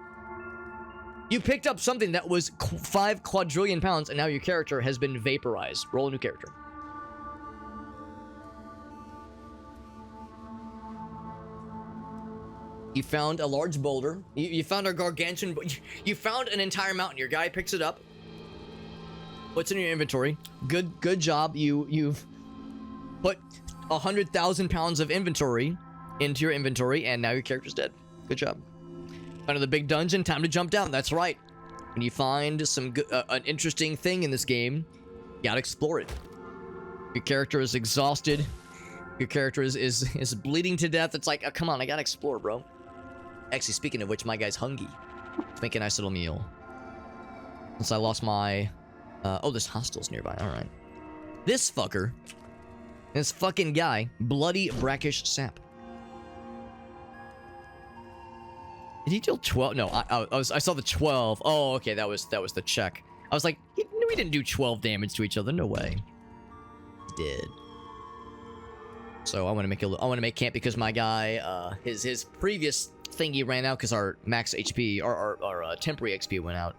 You picked up something that was 5 quadrillion pounds, and now your character has been vaporized. Roll a new character. You found a large boulder. You found a gargantuan... You found an entire mountain. Your guy picks it up. What's in your inventory? Good job. You've put 100,000 pounds of inventory into your inventory, and now your character's dead. Good job. Under the big dungeon, time to jump down. That's right. When you find some an interesting thing in this game, you gotta explore it. Your character is exhausted. Your character is bleeding to death. It's like, oh, come on, I gotta explore, bro. Actually, speaking of which, my guy's hungry. Let's make a nice little meal. Since I lost my... oh, there's hostels nearby. All right. This fucker. This fucking guy. Bloody brackish sap. Did he deal 12? No, I saw the 12. Oh, okay, that was the check. I was like, we didn't do 12 damage to each other. No way. He did. So I want to make camp because my guy, his previous thingy ran out because our max HP, our temporary XP went out.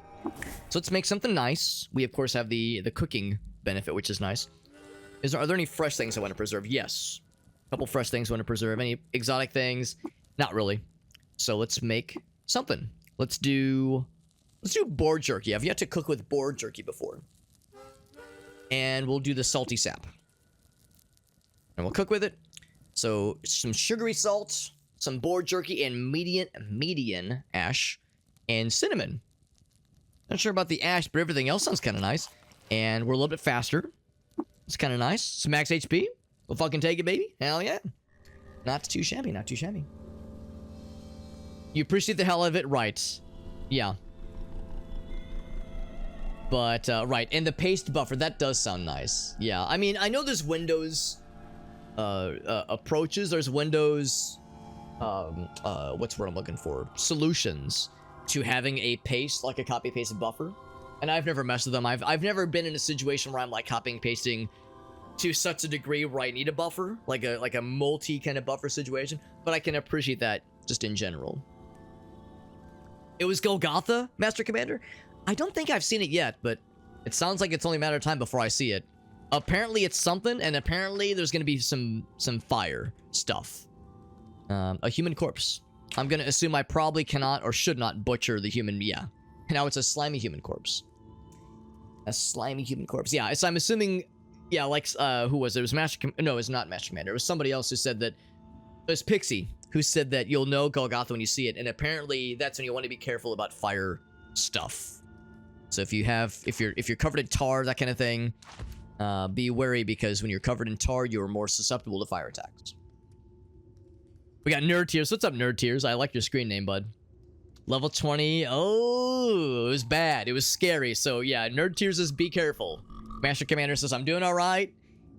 So let's make something nice. We of course have the cooking benefit, which is nice. Are there any fresh things I want to preserve? Yes. A couple fresh things I want to preserve. Any exotic things? Not really. So let's make something. Let's do boar jerky. I've yet to cook with boar jerky before. And we'll do the salty sap. And we'll cook with it. So some sugary salt, some boar jerky, and median ash, and cinnamon. Not sure about the ash, but everything else sounds kind of nice. And we're a little bit faster. It's kind of nice. Some max HP. We'll fucking take it, baby. Hell yeah. Not too shabby, not too shabby. You appreciate the hell of it? Right. Yeah. But, right. And the paste buffer, that does sound nice. Yeah. I mean, I know there's Windows approaches. There's Windows... what's the word I'm looking for? Solutions to having a paste, like a copy-paste buffer. And I've never messed with them. I've never been in a situation where I'm, like, copying pasting to such a degree where I need a buffer. Like a multi kind of buffer situation. But I can appreciate that just in general. It was Golgotha, Master Commander? I don't think I've seen it yet, but it sounds like it's only a matter of time before I see it. Apparently it's something, and apparently there's gonna be some fire stuff. A human corpse. I'm gonna assume I probably cannot or should not butcher the human, yeah. Now it's a slimy human corpse. A slimy human corpse. Yeah, so I'm assuming, yeah, like, who was it? It was no, it's not Master Commander. It was somebody else who said that, it was Pixie, who said that you'll know Golgotha when you see it, and apparently that's when you want to be careful about fire stuff. So if you're covered in tar, that kind of thing, be wary, because when you're covered in tar, you're more susceptible to fire attacks. We got Nerd Tears. What's up, Nerd Tears? I like your screen name, bud. Level 20. Oh, it was bad. It was scary. So yeah, Nerd Tears says be careful. Master Commander says I'm doing all right.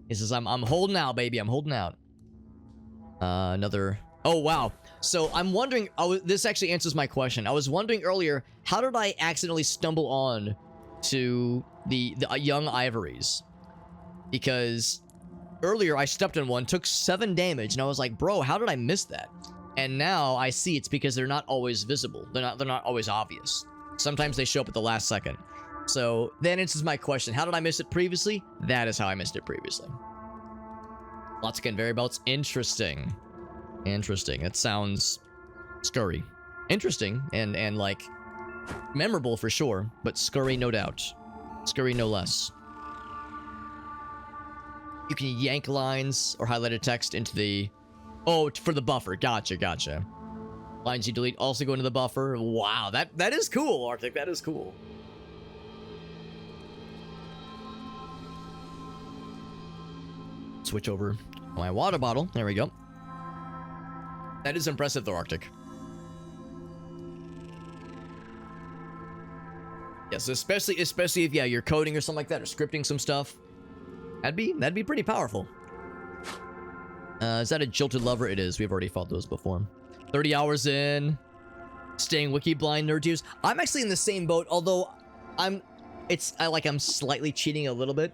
He says I'm holding out, baby. I'm holding out. Another. Oh wow. So I'm wondering. This actually answers my question. I was wondering earlier, how did I accidentally stumble on to the young ivories? Because earlier I stepped on one, took 7 damage, and I was like, bro, how did I miss that? And now I see it's because they're not always visible. They're not always obvious. Sometimes they show up at the last second. So that answers my question. How did I miss it previously? That is how I missed it previously. Lots of conveyor belts. Interesting. Interesting. It sounds scurry. Interesting and like memorable for sure, but scurry no doubt. Scurry no less. You can yank lines or highlighted text into the... Oh, for the buffer. Gotcha. Lines you delete also go into the buffer. Wow, that is cool, Arctic. That is cool. Switch over my water bottle. There we go. That is impressive, though, Arctic. Yes, especially if you're coding or something like that, or scripting some stuff. That'd be pretty powerful. Is that a jilted lover? It is. We've already fought those before. 30 hours in. Staying wiki blind, Nerd Tears. I'm actually in the same boat, although I'm slightly cheating a little bit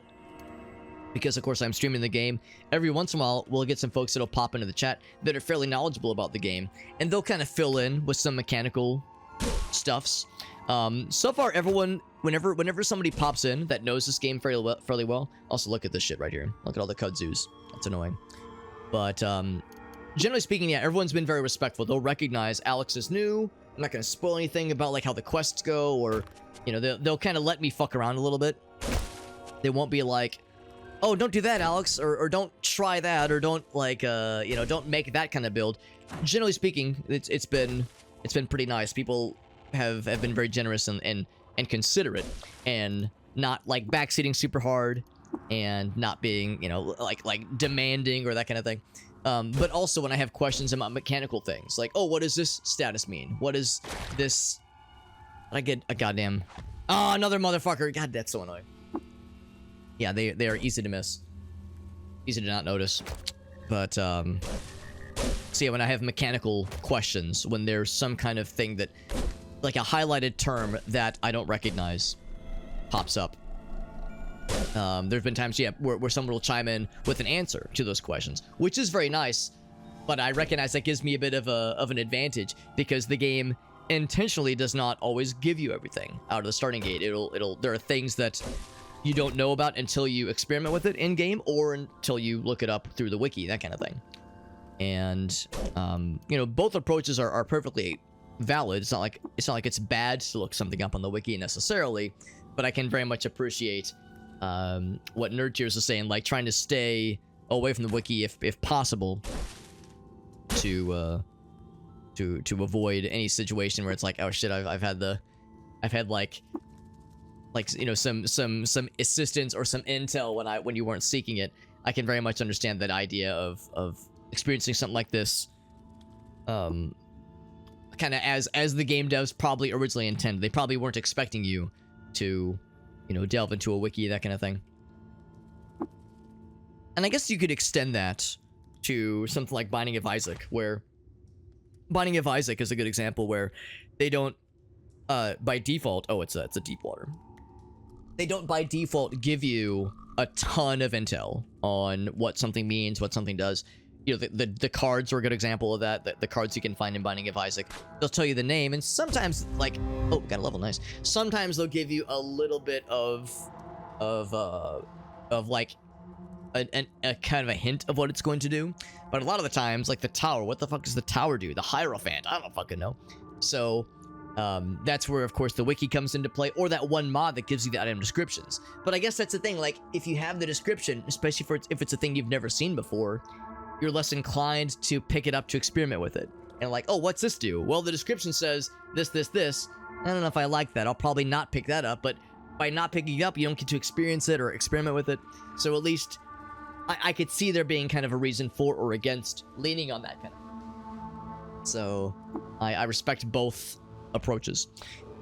because of course I'm streaming the game. Every once in a while we'll get some folks that'll pop into the chat that are fairly knowledgeable about the game, and they'll kind of fill in with some mechanical stuffs. So far everyone, whenever somebody pops in that knows this game fairly well. Also, look at this shit right here. Look at all the kudzus. That's annoying. But generally speaking, yeah, everyone's been very respectful. They'll recognize Alex is new. I'm not gonna spoil anything about like how the quests go, or they'll kind of let me fuck around a little bit. They won't be like, oh, don't do that, Alex, or don't try that, or don't like don't make that kind of build. Generally speaking, it's been pretty nice. People have been very generous and considerate, and not like backseating super hard, and not being like demanding or that kind of thing. But also when I have questions about mechanical things, like, oh, what does this status mean? What is this? I get a goddamn... Oh, another motherfucker. God, that's so annoying. Yeah, they are easy to miss. Easy to not notice. But, so yeah, when I have mechanical questions, when there's some kind of thing that... like a highlighted term that I don't recognize pops up. There's been times, yeah, where someone will chime in with an answer to those questions, which is very nice, but I recognize that gives me a bit of an advantage, because the game intentionally does not always give you everything out of the starting gate. There are things that you don't know about until you experiment with it in game, or until you look it up through the wiki, that kind of thing. And both approaches are perfectly valid. It's not like it's bad to look something up on the wiki necessarily, but I can very much appreciate what Nerd Tears is saying, like trying to stay away from the wiki if possible, to avoid any situation where it's like, oh shit, I've had like some assistance or some intel when you weren't seeking it. I can very much understand that idea of experiencing something like this, kind of as the game devs probably originally intended. They probably weren't expecting you to delve into a wiki, that kind of thing. And I guess you could extend that to something like Binding of Isaac, where Binding of Isaac is a good example where they don't, by default, oh, it's a deep water. They don't by default give you a ton of intel on what something means, what something does. The cards are a good example of that. The cards you can find in Binding of Isaac, they'll tell you the name, and sometimes, like, oh, got a level, nice. Sometimes they'll give you a little bit of like a kind of a hint of what it's going to do. But a lot of the times, like the tower, what the fuck does the tower do? The Hierophant, I don't fucking know. So that's where, of course, the wiki comes into play, or that one mod that gives you the item descriptions. But I guess that's the thing, like, if you have the description, especially if it's a thing you've never seen before, you're less inclined to pick it up to experiment with it. And like, oh, what's this do? Well, the description says this, this, this. I don't know if I like that. I'll probably not pick that up, but by not picking it up, you don't get to experience it or experiment with it. So at least I could see there being kind of a reason for or against leaning on that kind of. So I respect both approaches.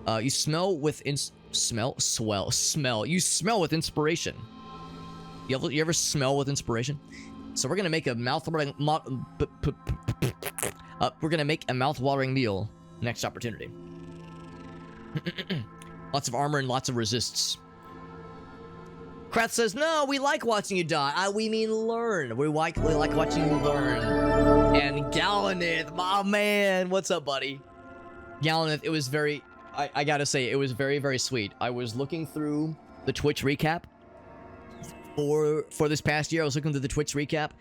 You smell with smell. You smell with inspiration. You ever smell with inspiration? So we're gonna make a mouth-watering meal next opportunity. Lots of armor and lots of resists. Kratz says, no, we like watching you die. We mean learn. We like watching you learn. And Galanith, my man, what's up, buddy? Galanith, it was very, I gotta say, it was very, very sweet. I was looking through the Twitch recap for this past year. I was looking through the Twitch recap,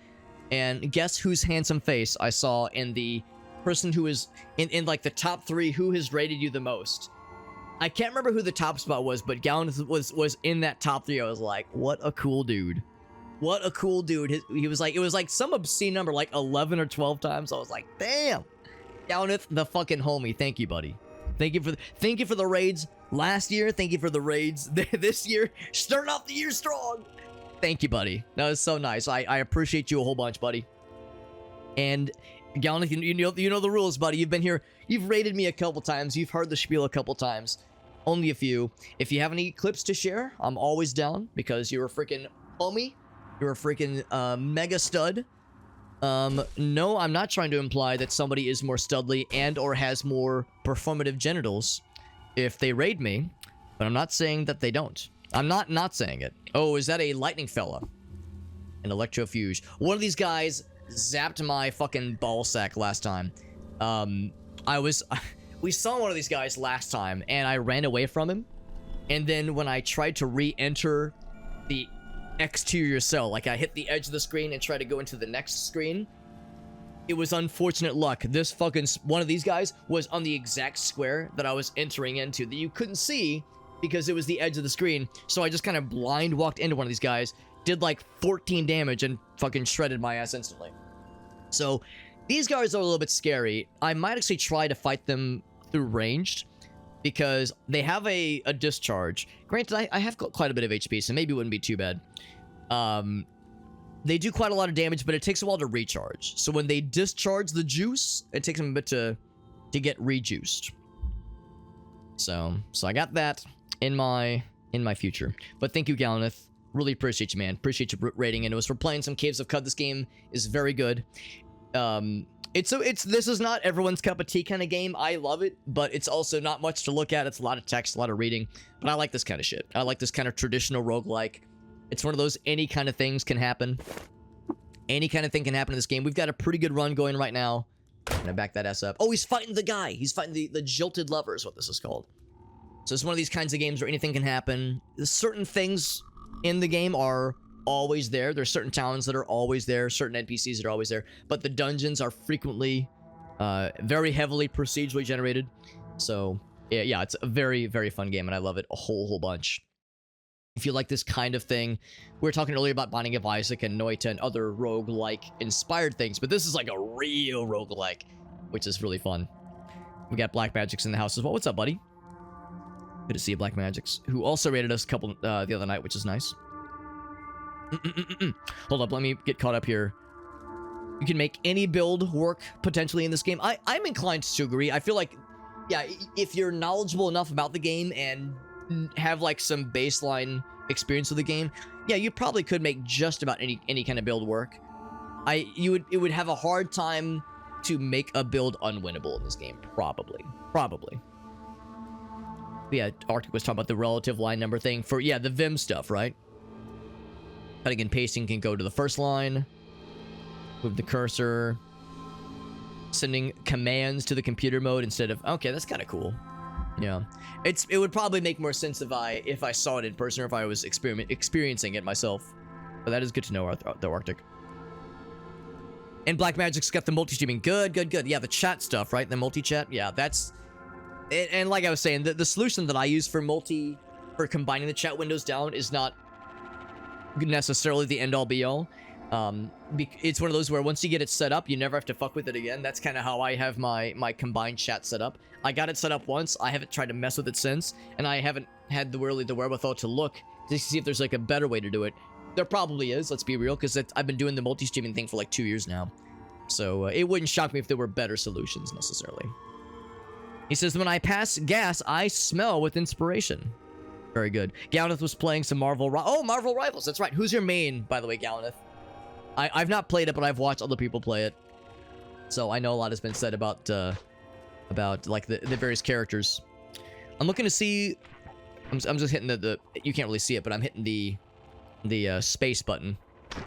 and guess whose handsome face I saw in the person who is in like the top 3 who has rated you the most. I can't remember who the top spot was, but Galanith was in that top 3. I was like, what a cool dude. What a cool dude. He was like, it was like some obscene number, like 11 or 12 times. I was like, damn. Galanith, the fucking homie. Thank you, buddy. Thank you for the raids last year. Thank you for the raids this year. Starting off the year strong. Thank you, buddy. That was so nice. I appreciate you a whole bunch, buddy. And Galanith, you know the rules, buddy. You've been here. You've raided me a couple times. You've heard the spiel a couple times. Only a few. If you have any clips to share, I'm always down, because you're a freaking homie. You're a freaking mega stud. No, I'm not trying to imply that somebody is more studly and or has more performative genitals if they raid me. But I'm not saying that they don't. I'm not saying it. Oh, is that a lightning fella? An electrofuge. One of these guys zapped my fucking ball sack last time. We saw one of these guys last time, and I ran away from him. And then when I tried to re-enter the exterior cell, like I hit the edge of the screen and tried to go into the next screen, it was unfortunate luck. This fucking one of these guys was on the exact square that I was entering into that you couldn't see because it was the edge of the screen. So I just kind of blind walked into one of these guys, did like 14 damage, and fucking shredded my ass instantly. So these guys are a little bit scary. I might actually try to fight them through ranged, because they have a discharge. Granted, I have quite a bit of HP, so maybe it wouldn't be too bad. They do quite a lot of damage, but it takes a while to recharge. So when they discharge the juice, it takes them a bit to get rejuiced. So I got that in my future. But thank you, Galaneth. Really appreciate you, man. Appreciate you rating into us. We're playing some Caves of Cud. This game is very good. This is not everyone's cup of tea kind of game. I love it, but it's also not much to look at. It's a lot of text, a lot of reading, but I like this kind of shit. I like this kind of traditional roguelike. It's one of those any kind of things can happen. Any kind of thing can happen in this game. We've got a pretty good run going right now. I'm gonna back that ass up. Oh, he's fighting the guy. He's fighting the jilted lover is what this is called. So it's one of these kinds of games where anything can happen. Certain things in the game are always there. There's certain towns that are always there, certain NPCs that are always there, but the dungeons are frequently very heavily procedurally generated. So yeah, it's a very, very fun game, and I love it a whole bunch. If you like this kind of thing, we were talking earlier about Binding of Isaac and Noita and other roguelike inspired things, but this is like a real roguelike, which is really fun. We got Black Magic's in the house as well. What's up, buddy? Good to see you, Black Magic's, who also rated us a couple the other night, which is nice. Hold up, let me get caught up here. You can make any build work potentially in this game. I'm inclined to agree. I feel like, yeah, if you're knowledgeable enough about the game and have like some baseline experience with the game, yeah, you probably could make just about any kind of build work. It would have a hard time to make a build unwinnable in this game, probably. Yeah, Arctic was talking about the relative line number thing for, yeah, the Vim stuff, right? Cutting and pasting can go to the first line. Move the cursor. Sending commands to the computer mode instead of... Okay, that's kind of cool. Yeah. It would probably make more sense if I saw it in person or if I was experiencing it myself. But that is good to know, though, Arctic. And Black Magic's got the multi-streaming. Good. Yeah, the chat stuff, right? The multi-chat. Yeah, that's... And like I was saying, the solution that I use for combining the chat windows down is not necessarily the end-all be-all. It's one of those where once you get it set up, you never have to fuck with it again. That's kind of how I have my combined chat set up. I got it set up once. I haven't tried to mess with it since, and I haven't had the wherewithal to look to see if there's like a better way to do it. There probably is, let's be real, because I've been doing the multi-streaming thing for like 2 years now. So it wouldn't shock me if there were better solutions necessarily. He says, when I pass gas, I smell with inspiration. Very good. Galaneth was playing some Marvel Rivals. That's right. Who's your main, by the way, Galaneth? I've not played it, but I've watched other people play it. So I know a lot has been said about like the various characters. I'm looking to see... I'm just hitting the... You can't really see it, but I'm hitting the space button.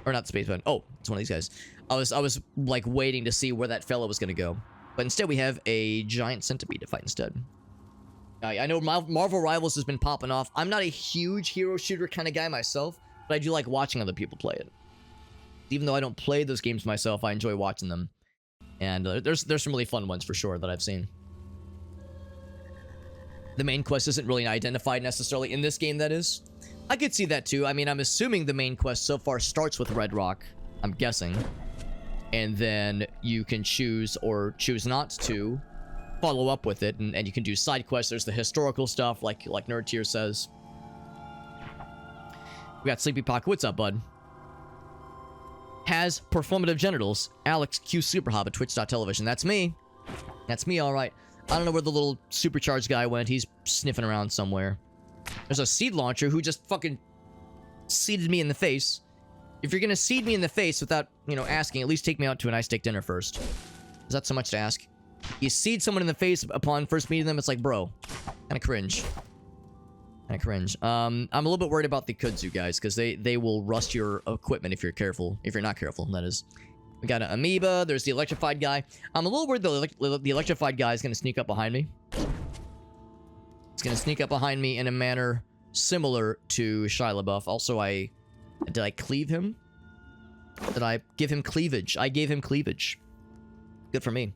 Or not the space button. Oh, it's one of these guys. I was like waiting to see where that fellow was going to go. But instead we have a giant centipede to fight instead. I know Marvel Rivals has been popping off. I'm not a huge hero shooter kind of guy myself, but I do like watching other people play it. Even though I don't play those games myself, I enjoy watching them. And there's some really fun ones for sure that I've seen. The main quest isn't really identified necessarily in this game, that is. I could see that too. I mean, I'm assuming the main quest so far starts with Red Rock. I'm guessing. And then you can choose or choose not to follow up with it, and you can do side quests. There's the historical stuff, like Nerd Tier says. We got Sleepy Pocket. What's up, bud? Has performative genitals. Alex Q Superhob at Twitch.tv. That's me. That's me, all right. I don't know where the little supercharged guy went. He's sniffing around somewhere. There's a seed launcher who just fucking seeded me in the face. If you're gonna seed me in the face without, asking, at least take me out to a nice steak dinner first. Is that so much to ask? You seed someone in the face upon first meeting them, it's like, bro, kind of cringe. I cringe. I'm a little bit worried about the kudzu guys because they will rust your equipment if you're careful. If you're not careful, that is. We got an amoeba. There's the electrified guy. I'm a little worried the electrified guy is going to sneak up behind me. It's going to sneak up behind me in a manner similar to Shia LaBeouf. Also, did I cleave him? Did I give him cleavage? I gave him cleavage. Good for me.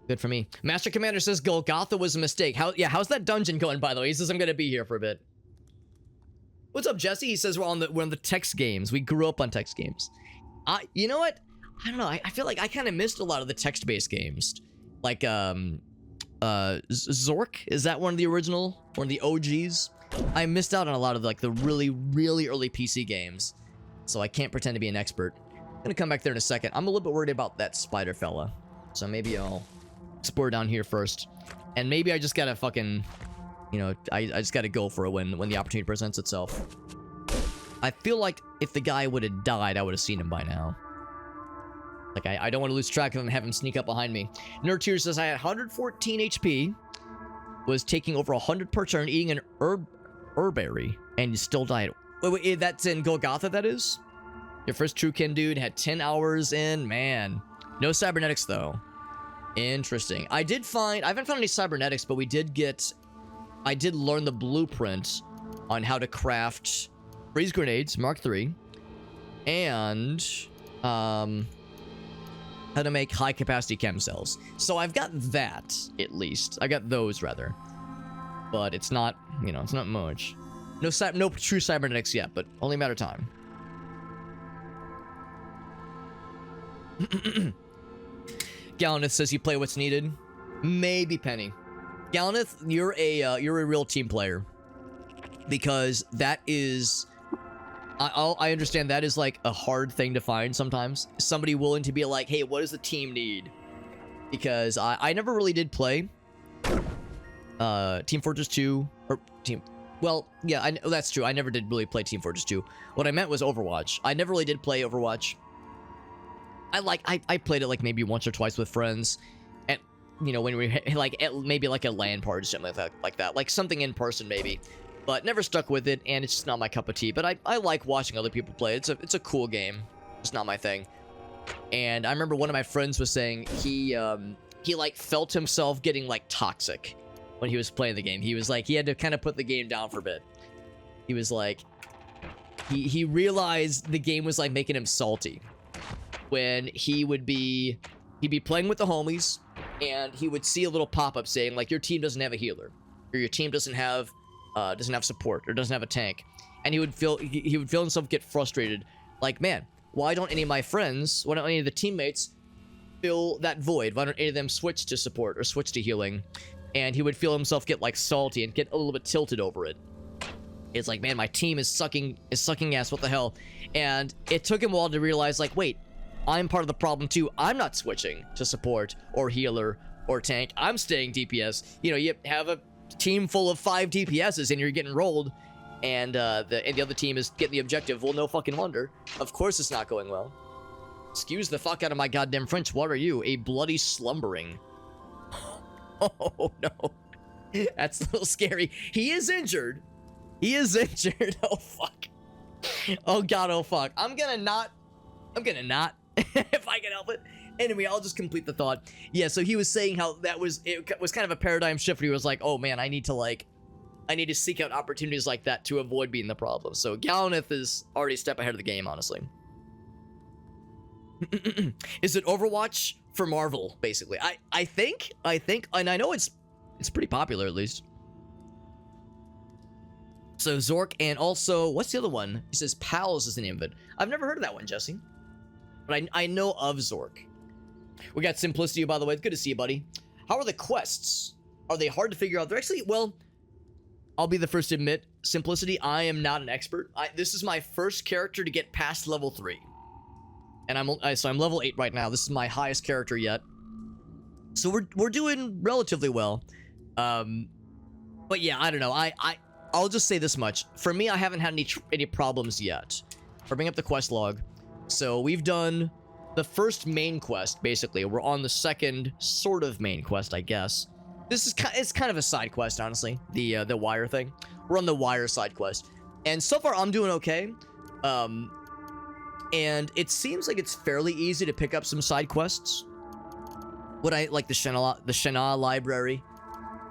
Good for me. Master Commander says Golgotha was a mistake. How's that dungeon going, by the way? He says I'm gonna be here for a bit. What's up, Jesse? He says we're on the text games. We grew up on text games. You know what? I don't know. I feel like I kind of missed a lot of the text-based games. Like, Zork? Is that one of the OGs? I missed out on a lot of, like, the really, really early PC games. So I can't pretend to be an expert. I'm gonna come back there in a second. I'm a little bit worried about that spider fella. So maybe I'll explore down here first. And maybe I just gotta fucking, you know, I just gotta go for it when the opportunity presents itself. I feel like if the guy would have died, I would have seen him by now. Like, I don't want to lose track of him and have him sneak up behind me. Nerd Tears says, I had 114 HP, was taking over 100 per turn, eating an herberry, and you still died. Wait, that's in Golgotha, that is? Your first true kin dude had 10 hours in, man. No cybernetics, though. Interesting. I haven't found any cybernetics, but I did learn the blueprint on how to craft freeze grenades, Mark III, and, how to make high-capacity chem cells. So I've got that, at least. I got those, rather. But it's not, you know, it's not much. No true cybernetics yet, but only a matter of time. Gallaneth says you play what's needed. Maybe Penny. Gallaneth, you're a real team player. Because that is... I understand that is like a hard thing to find sometimes. Somebody willing to be like, hey, what does the team need? Because I never really did play Team Fortress 2 or Team... Well, yeah, that's true. I never did really play Team Fortress 2. What I meant was Overwatch. I never really did play Overwatch. I played it like maybe once or twice with friends. And, you know, when we like maybe like a LAN party or something like that. Like something in person maybe. But never stuck with it, and it's just not my cup of tea. But I like watching other people play. It's a cool game. It's not my thing. And I remember one of my friends was saying he like felt himself getting like toxic when he was playing the game. He was like, he had to kind of put the game down for a bit. He was like, he realized the game was like making him salty when he'd be playing with the homies, and he would see a little pop-up saying like, your team doesn't have a healer, or your team doesn't have support, or doesn't have a tank. And he would feel himself get frustrated, like, man, why don't any of my friends, why don't any of the teammates fill that void? Why don't any of them switch to support or switch to healing? And he would feel himself get like salty and get a little bit tilted over it. It's like, man, my team is sucking ass, what the hell? And it took him a while to realize, like, wait, I'm part of the problem too. I'm not switching to support or healer or tank. I'm staying DPS. You know, you have a team full of 5 DPSs and you're getting rolled, and the other team is getting the objective. Well, no fucking wonder. Of course it's not going well. Excuse the fuck out of my goddamn French. What are you? A bloody slumbering. Oh no. That's a little scary. He is injured. He is injured. Oh fuck. Oh god, oh fuck. I'm gonna not if I can help it. Anyway, I'll just complete the thought. Yeah, so he was saying how it was kind of a paradigm shift where he was like, oh man, I need to seek out opportunities like that to avoid being the problem. So Gallaneth is already a step ahead of the game, honestly. Is it Overwatch for Marvel, basically? I think, and I know it's pretty popular at least. So Zork, and also, what's the other one? He says Pals is the name of it. I've never heard of that one, Jesse. But I know of Zork. We got Simplicity, by the way. Good to see you, buddy. How are the quests? Are they hard to figure out? They're actually, well, I'll be the first to admit, Simplicity, I am not an expert. This is my first character to get past level 3. And I'm level 8 right now. This is my highest character yet. So we're doing relatively well. But yeah, I don't know. I'll just say this much. For me, I haven't had any problems yet. I'll bring up the quest log. So we've done the first main quest, basically. We're on the second sort of main quest, I guess. This is it's kind of a side quest, honestly. The wire thing. We're on the wire side quest, and so far I'm doing okay. And it seems like it's fairly easy to pick up some side quests. What I like the Shana library,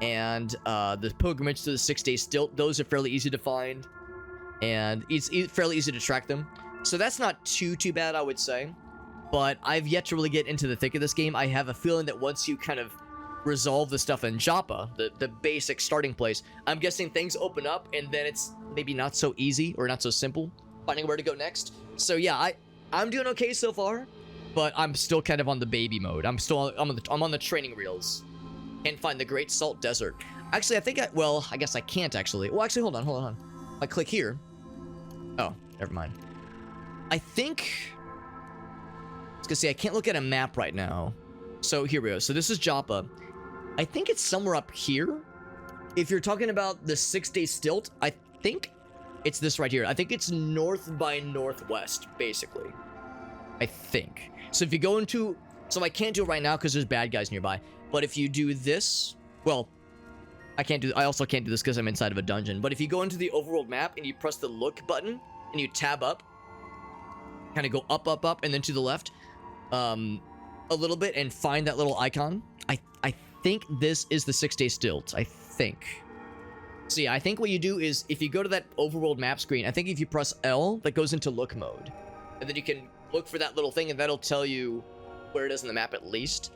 and the pilgrimage to the 6-day stilt. Those are fairly easy to find, and it's fairly easy to track them. So that's not too bad, I would say. But I've yet to really get into the thick of this game. I have a feeling that once you kind of resolve the stuff in Joppa, the basic starting place, I'm guessing things open up, and then it's maybe not so easy or not so simple finding where to go next. So yeah, I'm doing okay so far, but I'm still kind of on the baby mode. I'm on the training reels. Can't find the Great Salt Desert. Actually, I guess I can't actually. Well, actually, hold on. I click here. Oh, never mind. I think I was gonna say I can't look at a map right now. So here we go. So this is Joppa. I think it's somewhere up here. If you're talking about the 6-day stilt, I think it's this right here. I think it's north by northwest, basically. I think. So if you go into... So I can't do it right now because there's bad guys nearby. But if you do this... Well, I also can't do this because I'm inside of a dungeon. But if you go into the overworld map and you press the look button and you tab up, kind of go up, and then to the left a little bit and find that little icon. I think this is the 6-day stilt. I think. So yeah, I think what you do is if you go to that overworld map screen, I think if you press L, that goes into look mode. And then you can look for that little thing and that'll tell you where it is in the map at least.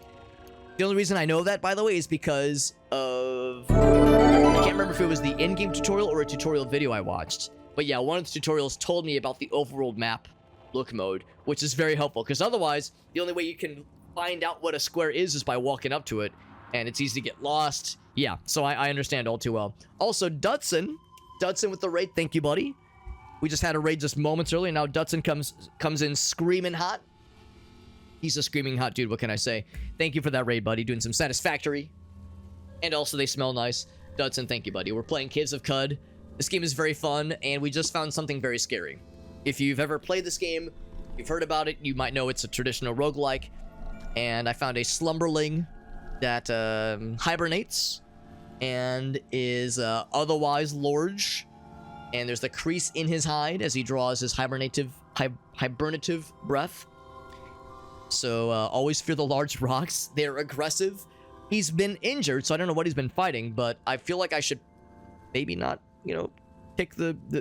The only reason I know that, by the way, is because of... I can't remember if it was the in-game tutorial or a tutorial video I watched. But yeah, one of the tutorials told me about the overworld map look mode, which is very helpful, because otherwise, the only way you can find out what a square is by walking up to it, and it's easy to get lost. Yeah, so I understand all too well. Also, Dudson with the raid, thank you, buddy. We just had a raid just moments earlier, now Dudson comes in screaming hot. He's a screaming hot dude, what can I say? Thank you for that raid, buddy, doing some satisfactory. And also, they smell nice. Dudson, thank you, buddy. We're playing Caves of Cud. This game is very fun, and we just found something very scary. If you've ever played this game, you've heard about it, you might know it's a traditional roguelike. And I found a slumberling that hibernates and is otherwise large. And there's the crease in his hide as he draws his hibernative breath. So always fear the large rocks. They're aggressive. He's been injured, so I don't know what he's been fighting, but I feel like I should maybe not, you know, pick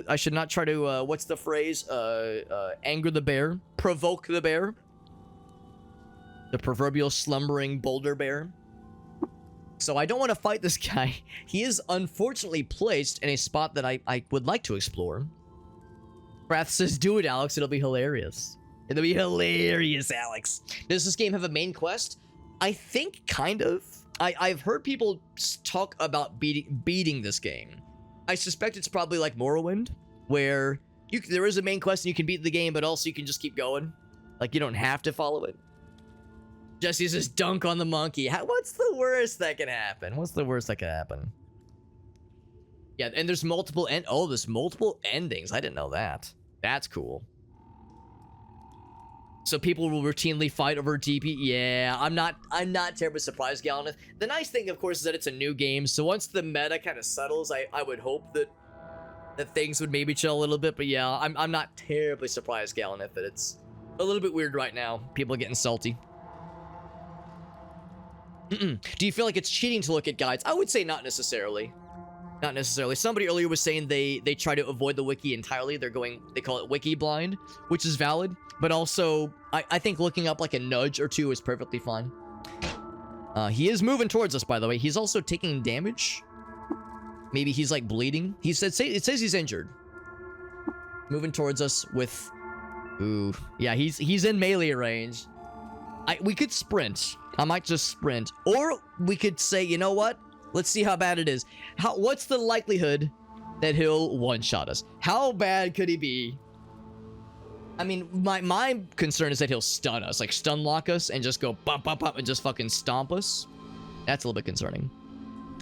I should not try to, what's the phrase? Anger the bear. Provoke the bear. The proverbial slumbering boulder bear. So I don't want to fight this guy. He is unfortunately placed in a spot that I would like to explore. Wrath says, do it, Alex. It'll be hilarious. It'll be hilarious, Alex. Does this game have a main quest? I think kind of. I've heard people talk about beating this game. I suspect it's probably like Morrowind, where there is a main quest and you can beat the game, but also you can just keep going. Like, you don't have to follow it. Jesse says, dunk on the monkey. What's the worst that can happen? What's the worst that can happen? Yeah, and there's multiple there's multiple endings. I didn't know that. That's cool. So people will routinely fight over DP. Yeah, I'm not terribly surprised, Galneth. The nice thing, of course, is that it's a new game. So once the meta kind of settles, I would hope that things would maybe chill a little bit. But yeah, I'm not terribly surprised, Galneth, that it's a little bit weird right now. People are getting salty. Do you feel like it's cheating to look at guides? I would say not necessarily. Not necessarily. Somebody earlier was saying they try to avoid the wiki entirely. They call it wiki blind, which is valid. But also, I think looking up like a nudge or two is perfectly fine. He is moving towards us, by the way. He's also taking damage. Maybe he's like bleeding. It says he's injured. Moving towards us with... Ooh. Yeah, he's in melee range. We could sprint. I might just sprint. Or we could say, you know what? Let's see how bad it is. What's the likelihood that he'll one-shot us? How bad could he be? I mean, my concern is that he'll stun us. Like, stun lock us and just go bump, bump, bump and just fucking stomp us. That's a little bit concerning.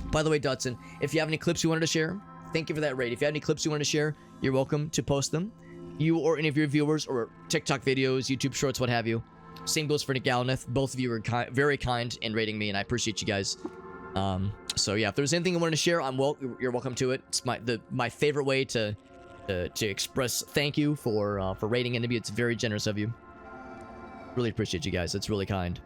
By the way, Dudson, if you have any clips you wanted to share, thank you for that raid. If you have any clips you wanted to share, you're welcome to post them. You or any of your viewers or TikTok videos, YouTube shorts, what have you. Same goes for Nick Galneth. Both of you were very kind in rating me, and I appreciate you guys. So yeah, if there's anything you want to share, you're welcome to it. It's my favorite way to express thank you for raiding enemy. It's very generous of you. Really appreciate you guys. It's really kind.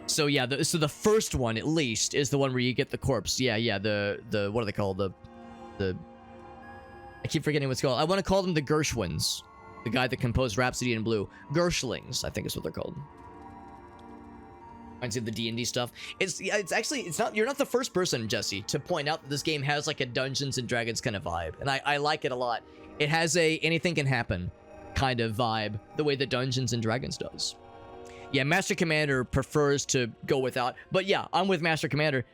So yeah, so the first one at least is the one where you get the corpse. Yeah, the what are they called? The I keep forgetting what's called. I want to call them the Gershwins. The guy that composed Rhapsody in Blue. Gershlings, I think is what they're called. Reminds me of the D&D stuff. It's not, you're not the first person, Jesse, to point out that this game has like a Dungeons and Dragons kind of vibe. And I like it a lot. It has a anything can happen kind of vibe, the way that Dungeons and Dragons does. Yeah, Master Commander prefers to go without, but yeah, I'm with Master Commander.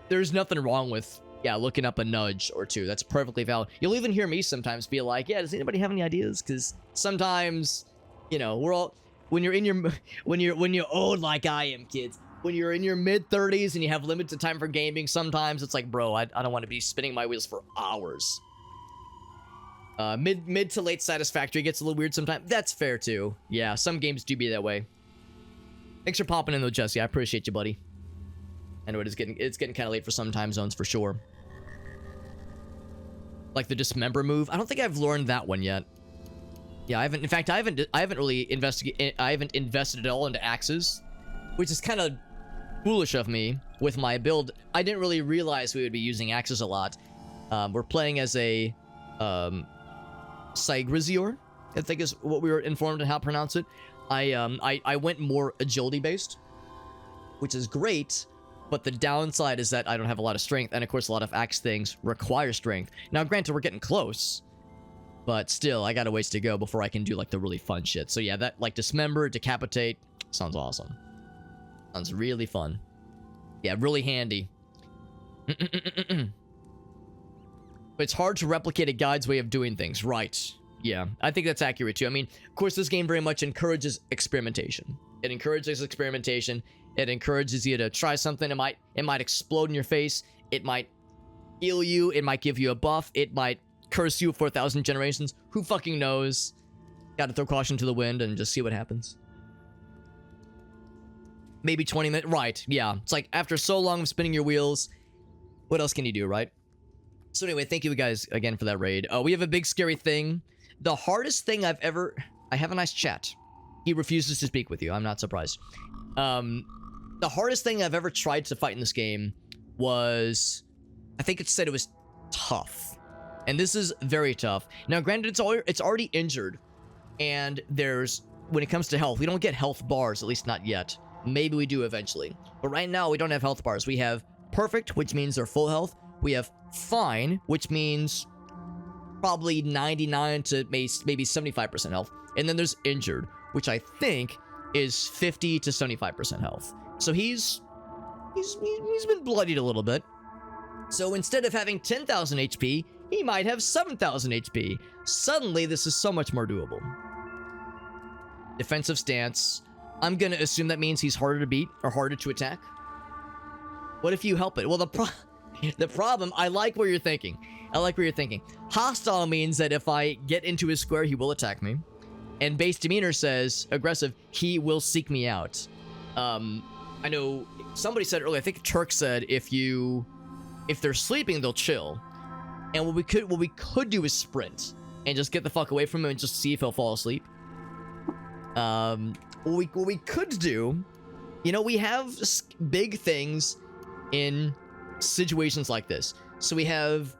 There's nothing wrong with, yeah, looking up a nudge or two. That's perfectly valid. You'll even hear me sometimes be like, yeah, does anybody have any ideas? Because sometimes, you know, we're all, when you're old like I am, kids, when you're in your mid-30s and you have limited time for gaming, sometimes it's like, bro, I don't want to be spinning my wheels for hours. Mid to late satisfactory gets a little weird sometimes. That's fair too. Yeah, some games do be that way. Thanks for popping in though, Jesse. I appreciate you, buddy. I know it's getting kind of late for some time zones for sure. Like the dismember move. I don't think I've learned that one yet. Yeah, I haven't. In fact, I haven't really invested at all into axes, which is kind of foolish of me with my build. I didn't really realize we would be using axes a lot. We're playing as a Syzygyrior, I think is what we were informed on how to pronounce it. I went more agility based, which is great, but the downside is that I don't have a lot of strength, and of course a lot of axe things require strength. Now granted, we're getting close, but still I got a ways to go before I can do like the really fun shit. So yeah, that like dismember, decapitate sounds awesome. Sounds really fun. Yeah, really handy. But it's hard to replicate a guide's way of doing things, right? Yeah, I think that's accurate too. I mean, of course, this game very much encourages experimentation. It encourages experimentation. It encourages you to try something. It might explode in your face. It might heal you. It might give you a buff. It might curse you for 1,000 generations. Who fucking knows? Gotta throw caution to the wind and just see what happens. Maybe 20 minutes. Right, yeah. It's like, after so long of spinning your wheels, what else can you do, right? So anyway, thank you guys again for that raid. We have a big scary thing. The hardest thing I've ever... I have a nice chat. He refuses to speak with you. I'm not surprised. The hardest thing I've ever tried to fight in this game was... I think it said it was tough. And this is very tough. Now, granted, it's already injured. And there's... When it comes to health, we don't get health bars, at least not yet. Maybe we do eventually. But right now, we don't have health bars. We have perfect, which means they're full health. We have fine, which means probably 99 to maybe 75% health. And then there's injured, which I think is 50 to 75% health. So he's been bloodied a little bit. So instead of having 10,000 HP, he might have 7,000 HP. Suddenly, this is so much more doable. Defensive stance. I'm gonna assume that means he's harder to beat or harder to attack. What if you help it? Well, the problem, I like where you're thinking. I like where you're thinking. Hostile means that if I get into his square, he will attack me. And base demeanor says, aggressive, he will seek me out. I know somebody said earlier, I think Turk said, if they're sleeping, they'll chill. And what we could do is sprint and just get the fuck away from him and just see if he'll fall asleep. What we could do, you know, we have big things in situations like this. So we have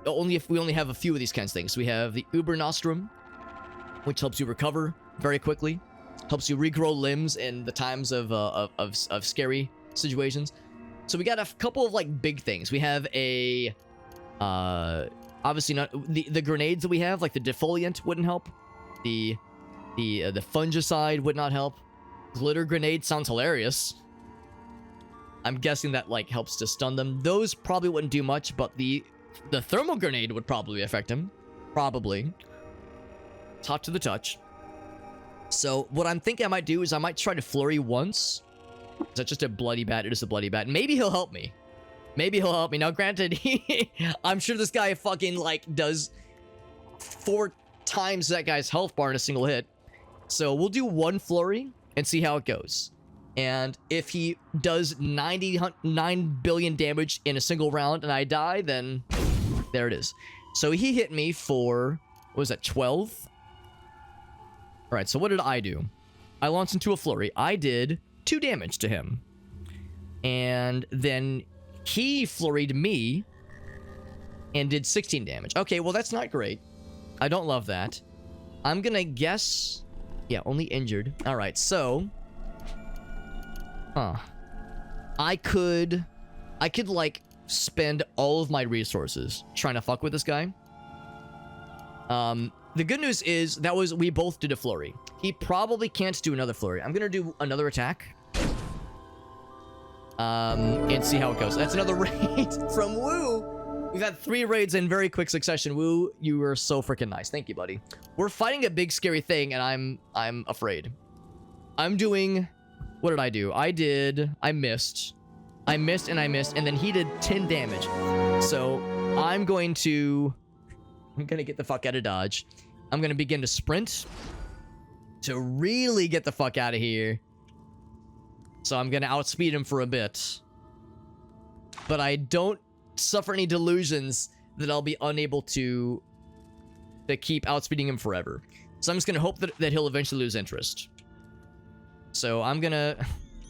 we only have a few of these kinds of things. We have the Uber Nostrum, which helps you recover very quickly, helps you regrow limbs in the times of scary situations. So we got a couple of like big things. We have a obviously not the grenades that we have, like the defoliant wouldn't help. The fungicide would not help. Glitter grenade sounds hilarious. I'm guessing that like helps to stun them. Those probably wouldn't do much, but the thermal grenade would probably affect him. Probably. Hot to the touch. So what I'm thinking I might do is I might try to flurry once. Is that just a bloody bat? It is a bloody bat. Maybe he'll help me. Maybe he'll help me. Now granted, I'm sure this guy fucking like does 4 times that guy's health bar in a single hit. So we'll do one flurry and see how it goes. And if he does 99 billion damage in a single round and I die, then there it is. So he hit me for, what was that, 12? All right, so what did I do? I launched into a flurry. I did 2 damage to him. And then he flurried me and did 16 damage. Okay, well, that's not great. I don't love that. I'm gonna guess... Yeah, only injured. All right, so... I could, like, spend all of my resources trying to fuck with this guy. The good news is we both did a flurry. He probably can't do another flurry. I'm gonna do another attack. And see how it goes. That's another raid from Woo. We've had 3 raids in very quick succession. Woo, you were so freaking nice. Thank you, buddy. We're fighting a big scary thing, and I'm afraid. I'm doing... What did I do? I missed. I missed, and then he did 10 damage. So, I'm gonna get the fuck out of Dodge. I'm gonna begin to sprint to really get the fuck out of here. So I'm gonna outspeed him for a bit. But I don't suffer any delusions that I'll be unable to keep outspeeding him forever. So I'm just gonna hope that he'll eventually lose interest. So I'm gonna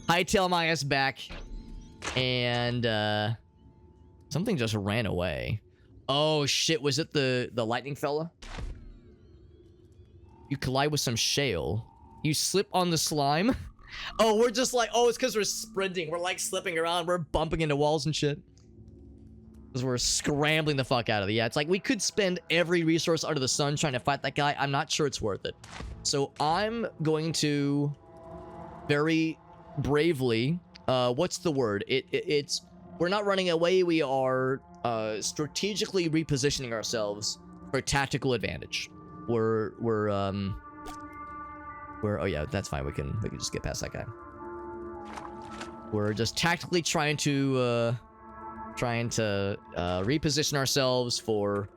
hightail my ass back, and something just ran away. Oh shit, was it the lightning fella? You collide with some shale. You slip on the slime. Oh, we're just like, oh, it's because we're sprinting. We're like slipping around. We're bumping into walls and shit. Because we're scrambling the fuck out of it. Yeah, it's like we could spend every resource under the sun trying to fight that guy. I'm not sure it's worth it. So I'm going to... very bravely, what's the word? It's we're not running away. We are strategically repositioning ourselves for tactical advantage. We're oh yeah, that's fine. We can just get past that guy. We're just tactically trying to reposition ourselves for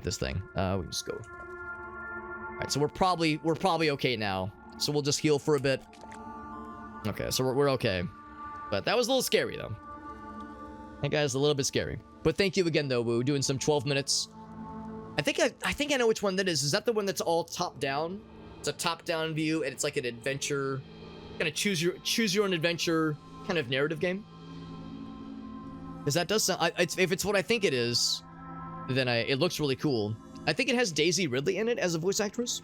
this thing. We can just go. All right, so we're probably okay now. So we'll just heal for a bit. Okay, so we're okay. But that was a little scary, though. That guy's a little bit scary. But thank you again, though, Woo. Doing some 12 minutes. I think I know which one that is. Is that the one that's all top-down? It's a top-down view, and it's like an adventure... kind of choose your own adventure kind of narrative game? Because that does sound... if it's what I think it is, then it looks really cool. I think it has Daisy Ridley in it as a voice actress.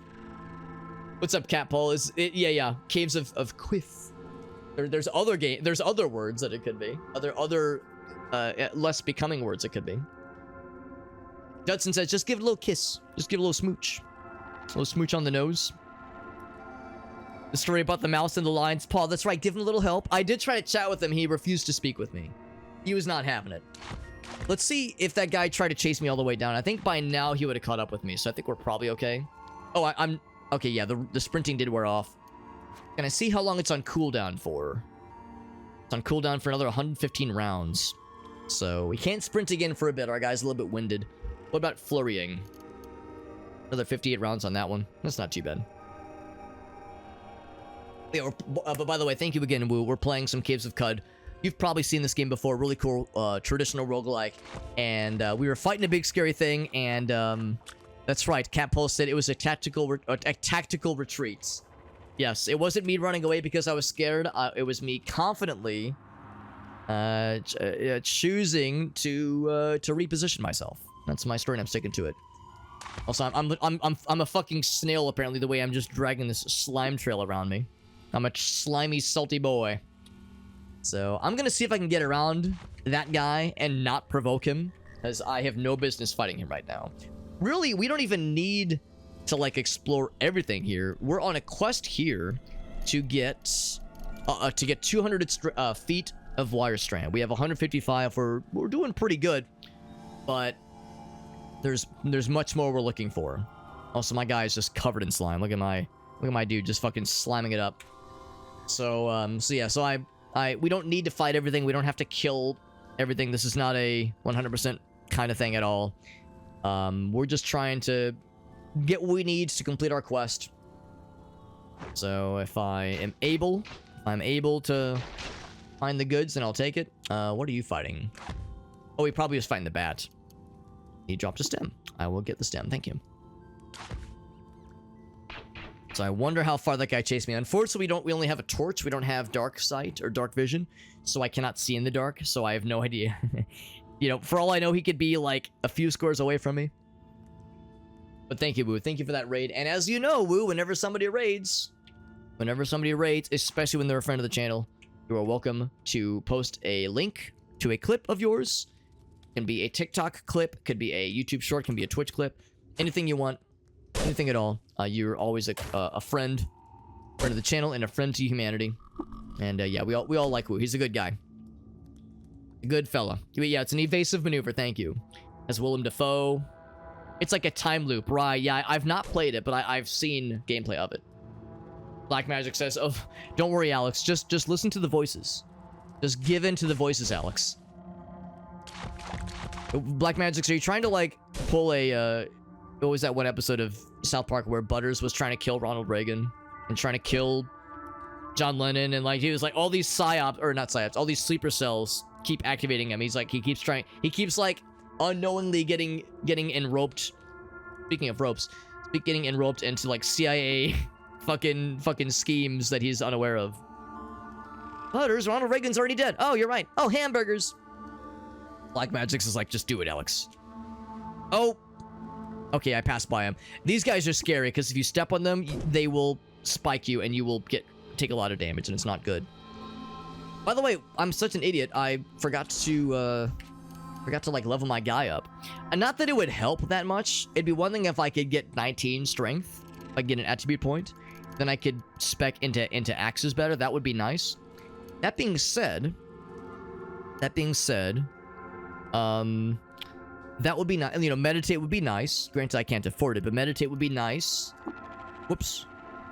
What's up, Cat Paul? Yeah. Caves of Quiff. There's other words that it could be. Other less becoming words it could be. Judson says, just give it a little kiss. Just give it a little smooch. A little smooch on the nose. The story about the mouse and the lions. Paul, that's right. Give him a little help. I did try to chat with him. He refused to speak with me. He was not having it. Let's see if that guy tried to chase me all the way down. I think by now he would have caught up with me. So I think we're probably okay. Oh, I'm... Okay, yeah, the sprinting did wear off. Can I see how long it's on cooldown for? It's on cooldown for another 115 rounds. So we can't sprint again for a bit. Our guy's a little bit winded. What about flurrying? Another 58 rounds on that one. That's not too bad. Yeah, but by the way, thank you again, Woo. We're playing some Caves of Cud. You've probably seen this game before. Really cool, traditional roguelike. And we were fighting a big scary thing, and that's right. Cat Pulse said it was a tactical retreat. Yes, it wasn't me running away because I was scared. It was me confidently choosing to reposition myself. That's my story, and I'm sticking to it. Also, I'm a fucking snail apparently. The way I'm just dragging this slime trail around me. I'm a slimy, salty boy. So I'm gonna see if I can get around that guy and not provoke him, as I have no business fighting him right now. Really, we don't even need to like explore everything here. We're on a quest here to get 200 feet of wire strand. We have 155. We're doing pretty good, but there's much more we're looking for. Also, my guy is just covered in slime. Look at my dude just fucking sliming it up. So yeah, so we don't need to fight everything. We don't have to kill everything. This is not a 100% kind of thing at all. We're just trying to get what we need to complete our quest. So if I am able, if I'm able to find the goods, then I'll take it. What are you fighting? Oh, he probably was fighting the bat. He dropped a stem. I will get the stem. Thank you. So I wonder how far that guy chased me. Unfortunately, we only have a torch. We don't have dark sight or dark vision, so I cannot see in the dark. So I have no idea. You know, for all I know, he could be like a few squares away from me. But thank you, Woo. Thank you for that raid. And as you know, Woo, whenever somebody raids, especially when they're a friend of the channel, you are welcome to post a link to a clip of yours. It can be a TikTok clip, could be a YouTube short, can be a Twitch clip, anything you want. Anything at all. You're always a friend of the channel and a friend to humanity. And yeah, we all like Woo. He's a good guy. A good fella. Yeah, it's an evasive maneuver. Thank you. As Willem Dafoe. It's like a time loop, right? Yeah, I've not played it, but I've seen gameplay of it. Black Magic says, "Oh, don't worry, Alex. Just listen to the voices. Just give in to the voices, Alex." Black Magic, are you trying to like pull a what was that one episode of South Park where Butters was trying to kill Ronald Reagan and trying to kill John Lennon, and like he was like all these psyops, or not psyops, all these sleeper cells keep activating him. He keeps like unknowingly getting enroped. Speaking of ropes, getting enroped into like CIA fucking schemes that he's unaware of. Butters, Ronald Reagan's already dead. Oh, you're right. Oh, hamburgers. Black Magic's is like, just do it, Alex. Oh. Okay, I passed by him. These guys are scary because if you step on them, they will spike you and you will take a lot of damage, and it's not good. By the way, I'm such an idiot. I forgot to like level my guy up. And not that it would help that much. It'd be one thing if I could get 19 strength, like get an attribute point, then I could spec into axes better. That would be nice. That being said, that would be nice. You know, meditate would be nice. Granted, I can't afford it, but meditate would be nice. Whoops.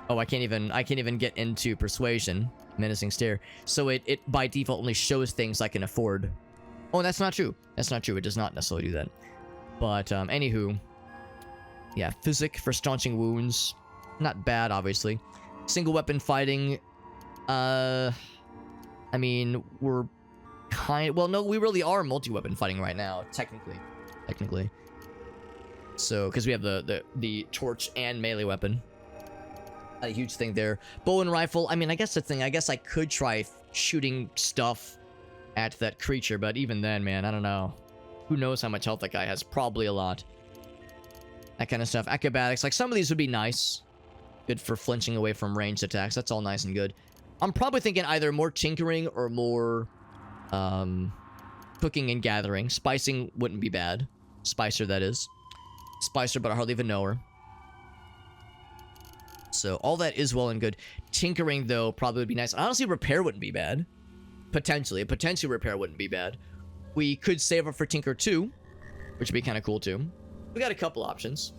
Oh, I can't even get into persuasion. Menacing stare. So it by default only shows things I can afford. Oh, that's not true. That's not true. It does not necessarily do that. But anywho, yeah, physic for staunching wounds, not bad, obviously. Single weapon fighting. I mean, we're well, no, we really are multi-weapon fighting right now, technically. So, because we have the torch and melee weapon. A huge thing there. Bow and rifle. I mean, I guess the thing. I guess I could try shooting stuff at that creature, but even then, man, I don't know. Who knows how much health that guy has? Probably a lot. That kind of stuff. Acrobatics. Like, some of these would be nice. Good for flinching away from ranged attacks. That's all nice and good. I'm probably thinking either more tinkering or more cooking and gathering. Spicing wouldn't be bad. Spicer, that is. Spicer, but I hardly even know her. So all that is well and good. Tinkering, though, probably would be nice. Honestly, repair wouldn't be bad. Potentially. Potentially repair wouldn't be bad. We could save up for Tinker 2, which would be kind of cool, too. We got a couple options.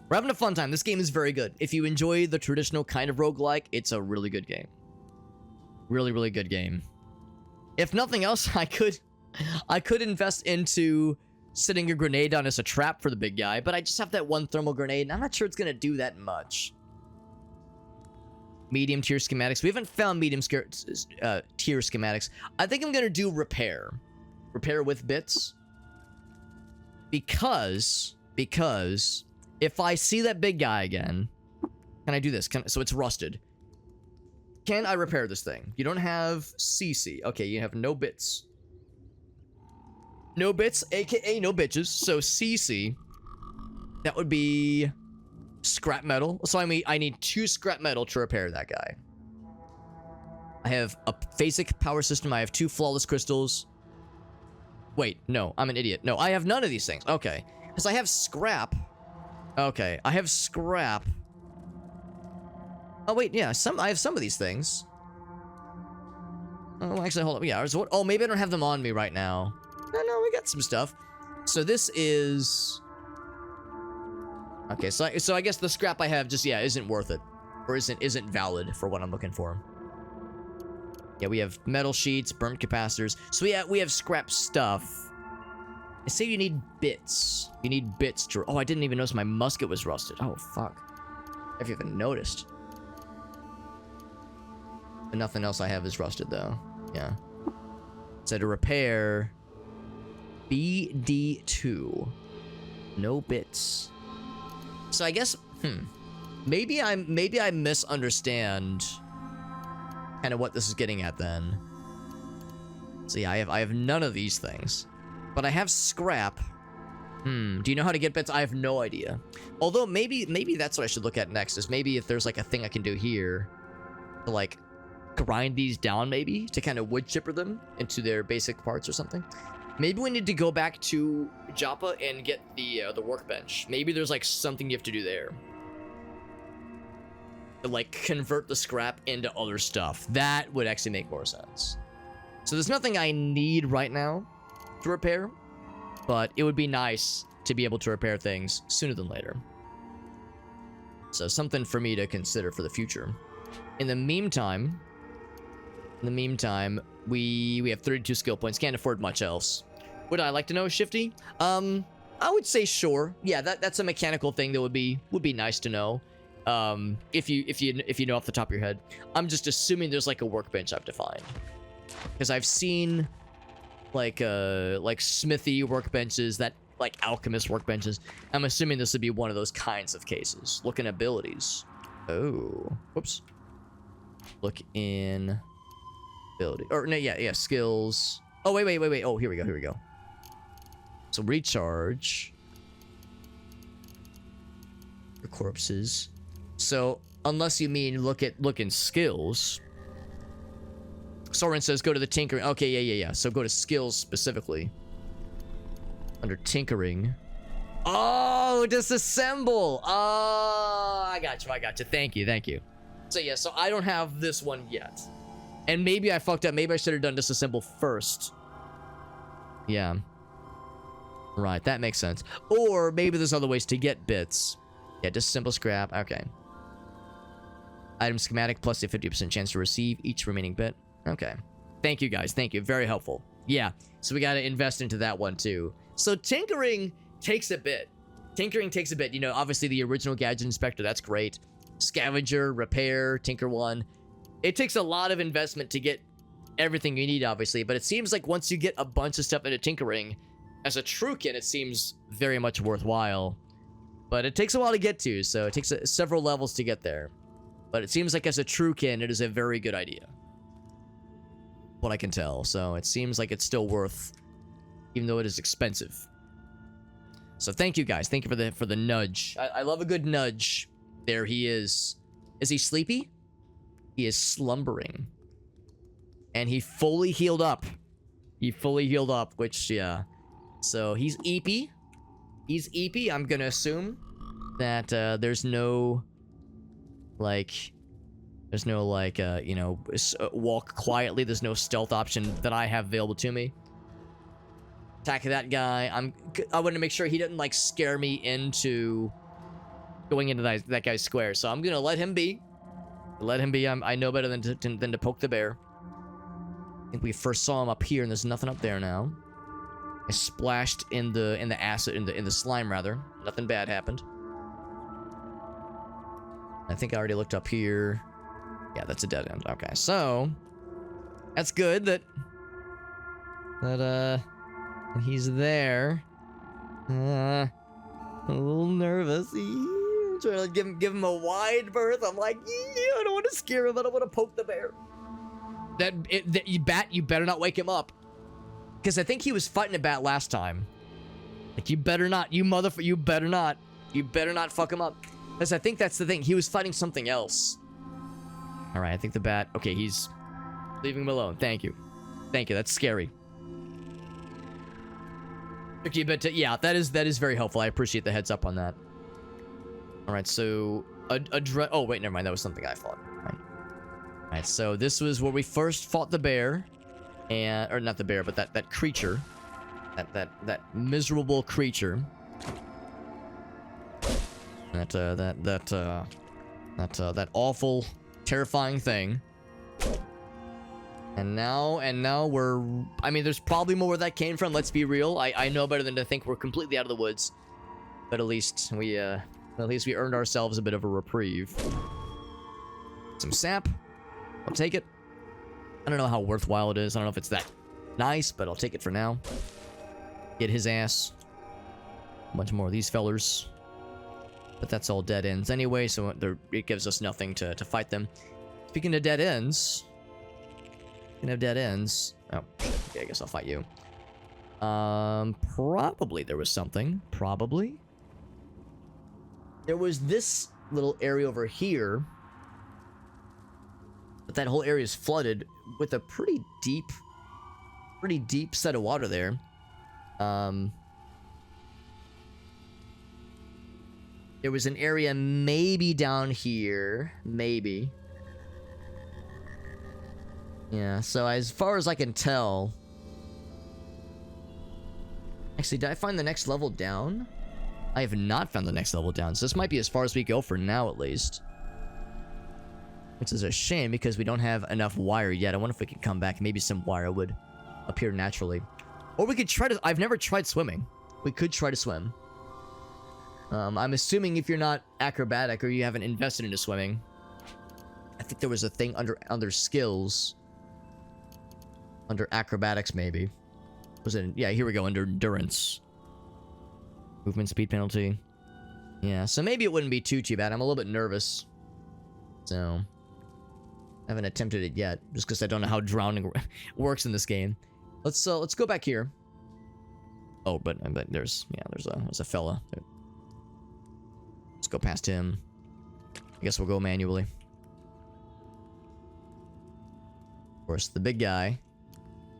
We're having a fun time. This game is very good. If you enjoy the traditional kind of roguelike, it's a really good game. Really, really good game. If nothing else, I could invest into setting a grenade on as a trap for the big guy, but I just have that one thermal grenade, and I'm not sure it's going to do that much. Medium tier schematics. We haven't found medium tier schematics. I think I'm going to do repair. Repair with bits. Because if I see that big guy again, can I do this? So it's rusted. Can I repair this thing? You don't have CC. Okay, you have no bits. No bits, aka no bitches. So CC, that would be scrap metal. So I need 2 scrap metal to repair that guy. I have a phasic power system. I have 2 flawless crystals. Wait, no, I'm an idiot. No, I have none of these things. Okay, because I have scrap. Okay, I have scrap. Oh wait, yeah, I have some of these things. Oh, actually, hold on. Yeah, oh, maybe I don't have them on me right now. No, we got some stuff. So this is... Okay, so I guess the scrap I have just, yeah, isn't worth it. Or isn't valid for what I'm looking for. Yeah, we have metal sheets, burnt capacitors. So we have scrap stuff. I say you need bits. You need bits to... Oh, I didn't even notice my musket was rusted. Oh, fuck. I've even noticed. But nothing else I have is rusted, though. Yeah. So to repair... BD2. No bits. So I guess... Maybe I misunderstand kind of what this is getting at, then. So yeah, I have none of these things. But I have scrap. Do you know how to get bits? I have no idea. Although maybe that's what I should look at next, is maybe if there's like a thing I can do here to like grind these down, maybe to kind of wood chipper them into their basic parts or something. Maybe we need to go back to Joppa and get the workbench. Maybe there's like something you have to do there. To like convert the scrap into other stuff. That would actually make more sense. So there's nothing I need right now to repair, but it would be nice to be able to repair things sooner than later. So something for me to consider for the future. In the meantime, we have 32 skill points. Can't afford much else. Would I like to know, Shifty? I would say sure. Yeah, that's a mechanical thing that would be nice to know. If you know off the top of your head. I'm just assuming there's like a workbench I've defined. Because I've seen like smithy workbenches, that like alchemist workbenches. I'm assuming this would be one of those kinds of cases. Look in abilities. Oh, whoops. Look in ability, or no, yeah, skills. Oh, wait. Oh, here we go. So recharge your corpses. So unless you mean look in skills. Soren says go to the tinkering. Okay, yeah. So go to skills specifically. Under tinkering. Oh, disassemble. Oh, I got you. Thank you. So yeah, so I don't have this one yet. And maybe I fucked up. Maybe I should have done disassemble first. Yeah. Right, that makes sense. Or maybe there's other ways to get bits. Yeah, disassemble scrap. Okay. Item schematic plus a 50% chance to receive each remaining bit. Okay. Thank you, guys. Thank you. Very helpful. Yeah, so we got to invest into that one, too. So tinkering takes a bit. You know, obviously the original Gadget Inspector, that's great. Scavenger, repair, Tinker 1. It takes a lot of investment to get everything you need, obviously. But it seems like once you get a bunch of stuff into tinkering, as a Truekin, it seems very much worthwhile. But it takes a while to get to, so it takes several levels to get there. But it seems like as a Truekin, it is a very good idea. What I can tell. So it seems like it's still worth, even though it is expensive. So thank you, guys. Thank you for the nudge. I love a good nudge. There he is. Is he sleepy? He is slumbering. And he fully healed up. Which, yeah. So he's eepy. I'm gonna assume that there's no, you know, walk quietly. There's no stealth option that I have available to me. Attack that guy. I want to make sure he didn't, like, scare me into going into that guy's square. So I'm gonna let him be. I know better than to poke the bear. I think we first saw him up here, and there's nothing up there now. I splashed in the acid, in the slime rather. Nothing bad happened. I think I already looked up here. Yeah, that's a dead end. Okay, so that's good that he's there. A little nervous. I'm trying to give him a wide berth. I'm like, I don't want to scare him. I don't want to poke the bear. You better not wake him up. Because I think he was fighting a bat last time. Like, you better not. You better not. You better not fuck him up. Because I think that's the thing. He was fighting something else. Alright, I think the bat... Okay, he's leaving him alone. Thank you. That's scary. Okay, but yeah, that is very helpful. I appreciate the heads up on that. Alright, so... Oh, wait, never mind. That was something I fought. Alright, so this was where we first fought the bear. Or not the bear, but that creature. That miserable creature. That awful, terrifying thing. And now we're... I mean, there's probably more where that came from, let's be real. I know better than to think we're completely out of the woods. But at least we earned ourselves a bit of a reprieve. Some sap. I'll take it. I don't know how worthwhile it is. I don't know if it's that nice, but I'll take it for now. Get his ass. A bunch more of these fellers. But that's all dead ends anyway, so it gives us nothing to fight them. Speaking of dead ends... Speaking of dead ends... Oh, okay, I guess I'll fight you. Probably there was something. Probably. There was this little area over here. But that whole area is flooded with a pretty deep set of water there. There was an area maybe down here. Maybe. Yeah, so as far as I can tell... Actually, did I find the next level down? I have not found the next level down, so this might be as far as we go for now, at least. Which is a shame, because we don't have enough wire yet. I wonder if we can come back. Maybe some wire would appear naturally. Or we could try to... I've never tried swimming. We could try to swim. I'm assuming if you're not acrobatic or you haven't invested into swimming. I think there was a thing under skills. Under acrobatics, maybe. Was it? Yeah, here we go. Under endurance. Movement speed penalty. Yeah, so maybe it wouldn't be too bad. I'm a little bit nervous. So... I haven't attempted it yet, just because I don't know how drowning works in this game. Let's go back here. Oh, but there's a fella. Let's go past him. I guess we'll go manually. Of course, the big guy.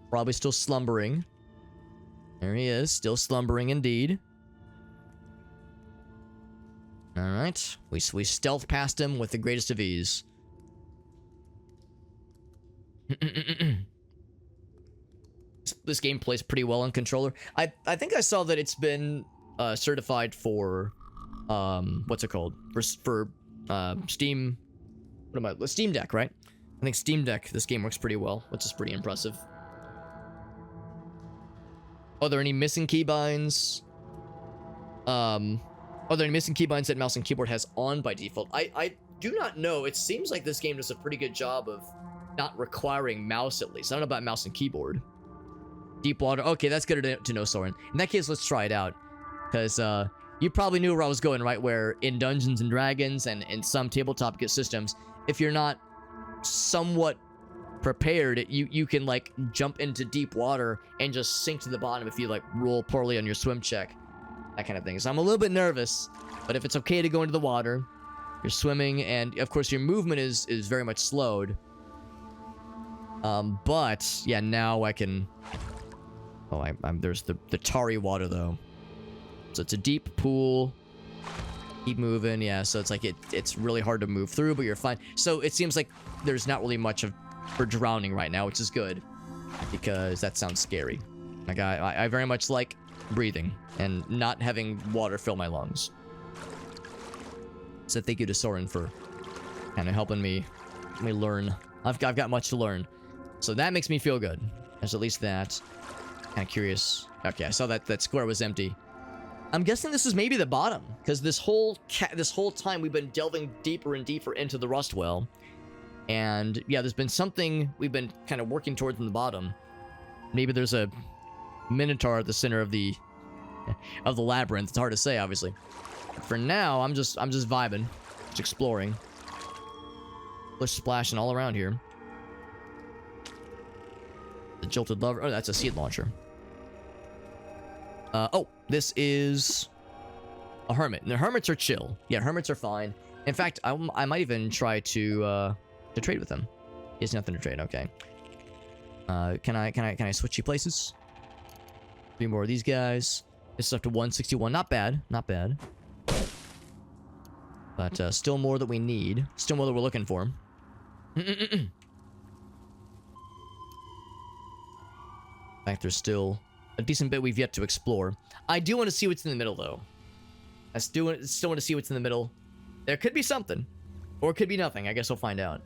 Probably still slumbering. There he is, still slumbering indeed. Alright. We stealth past him with the greatest of ease. This game plays pretty well on controller. I think I saw that it's been certified for what's it called? For Steam. What am I? Steam Deck, right? I think Steam Deck. This game works pretty well, which is pretty impressive. Are there any missing keybinds? Are there any missing keybinds that mouse and keyboard has on by default? I do not know. It seems like this game does a pretty good job of not requiring mouse, at least. I don't know about mouse and keyboard. Deep water. Okay, that's good to know, Soren. In that case, let's try it out. Because you probably knew where I was going, right? Where in Dungeons and Dragons and in some tabletop systems, if you're not somewhat prepared, you can like jump into deep water and just sink to the bottom if you like roll poorly on your swim check. That kind of thing. So I'm a little bit nervous, but if it's okay to go into the water, you're swimming, and of course your movement is very much slowed. But yeah, now I can. Oh, there's the tarry water though, so it's a deep pool. Keep moving, yeah. So it's like it's really hard to move through, but you're fine. So it seems like there's not really much for drowning right now, which is good, because that sounds scary. Like I very much like breathing and not having water fill my lungs. So thank you to Soren for kind of helping me learn. I've got much to learn. So that makes me feel good. There's at least that. Kind of curious. Okay, I saw that square was empty. I'm guessing this is maybe the bottom, because this whole time we've been delving deeper and deeper into the Rustwell, and yeah, there's been something we've been kind of working towards in the bottom. Maybe there's a minotaur at the center of the labyrinth. It's hard to say, obviously. But for now, I'm just vibing, just exploring. Splish splashing all around here. The jilted lover. Oh, that's a seed launcher. Oh, this is a hermit. And the hermits are chill. Yeah, hermits are fine. In fact, I might even try to trade with him. He has nothing to trade. Okay. Can I switch you places? 3 more of these guys. This is up to 161. Not bad. Not bad. But still more that we need. Still more that we're looking for. In fact, there's still a decent bit we've yet to explore. I do want to see what's in the middle, though. I still want to see what's in the middle. There could be something. Or it could be nothing. I guess we'll find out.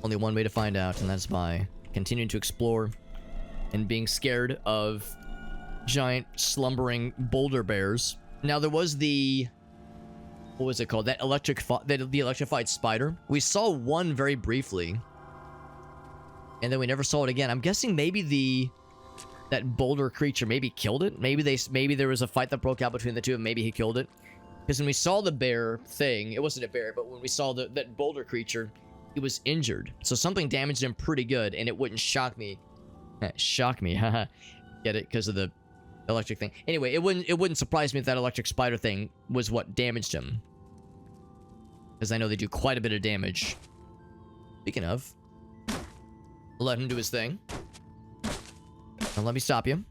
Only one way to find out, and that's by continuing to explore and being scared of giant slumbering boulder bears. Now, there was the what was it called? That the electrified spider. We saw one very briefly, and then we never saw it again. I'm guessing maybe that boulder creature maybe killed it. Maybe there was a fight that broke out between the two, and maybe he killed it. Because when we saw the bear thing, it wasn't a bear, but when we saw that boulder creature, he was injured. So something damaged him pretty good, and it wouldn't shock me. Shock me, haha. Get it? Because of the electric thing. Anyway, it wouldn't surprise me if that electric spider thing was what damaged him. Because I know they do quite a bit of damage. Speaking of, let him do his thing. Don't let me stop you.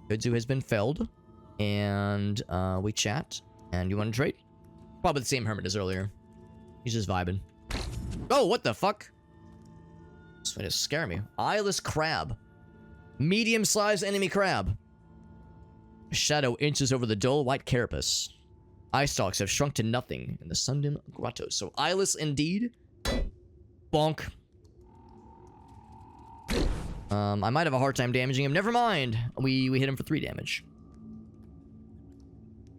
Kudzu has been felled. And we chat. And you want to trade? Probably the same hermit as earlier. He's just vibing. Oh, what the fuck? This one is scaring me. Eyeless crab. Medium-sized enemy crab. Shadow inches over the dull white carapace. Eye stalks have shrunk to nothing in the Sundim grottos. So eyeless indeed. Bonk. I might have a hard time damaging him. Never mind. We hit him for 3 damage.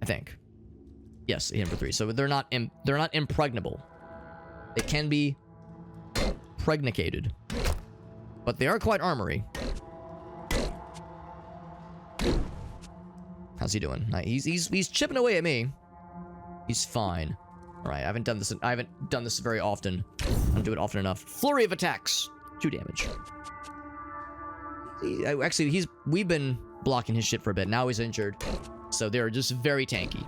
I think. Yes, hit him for 3. So they're not impregnable. They can be pregnicated, but they are quite armory. How's he doing? He's chipping away at me. He's fine. All right, I haven't done this very often. I don't do it often enough. Flurry of attacks. 2 damage. Actually, we've been blocking his shit for a bit. Now he's injured, so they're just very tanky.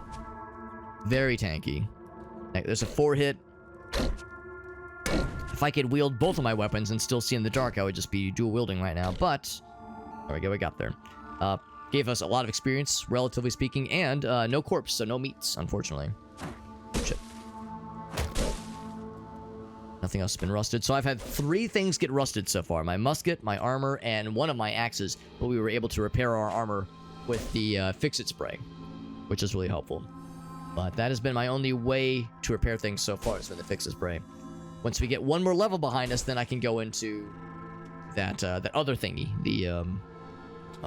Very tanky. There's a 4-hit. If I could wield both of my weapons and still see in the dark, I would just be dual wielding right now. But there we go, we got there. Gave us a lot of experience, relatively speaking, and no corpse, so no meats, unfortunately. Shit. Nothing else has been rusted. So I've had 3 things get rusted so far. My musket, my armor, and one of my axes. But we were able to repair our armor with the fix-it spray, which is really helpful. But that has been my only way to repair things so far, has been the fix-it spray. Once we get one more level behind us, then I can go into that other thingy. The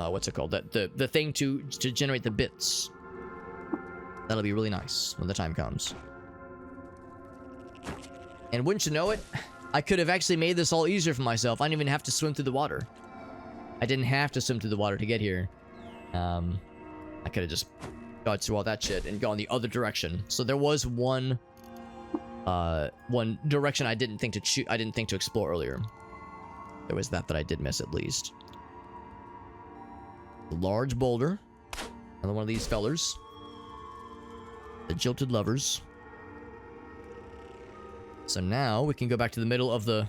what's it called? The thing to generate the bits. That'll be really nice when the time comes. And wouldn't you know it, I could have actually made this all easier for myself. I didn't even have to swim through the water. I didn't have to swim through the water to get here. I could have just got through all that shit and gone the other direction. So there was one direction I didn't think to explore earlier. There was that I did miss at least. A large boulder. Another one of these fellers. The jilted lovers. So now we can go back to the middle of the,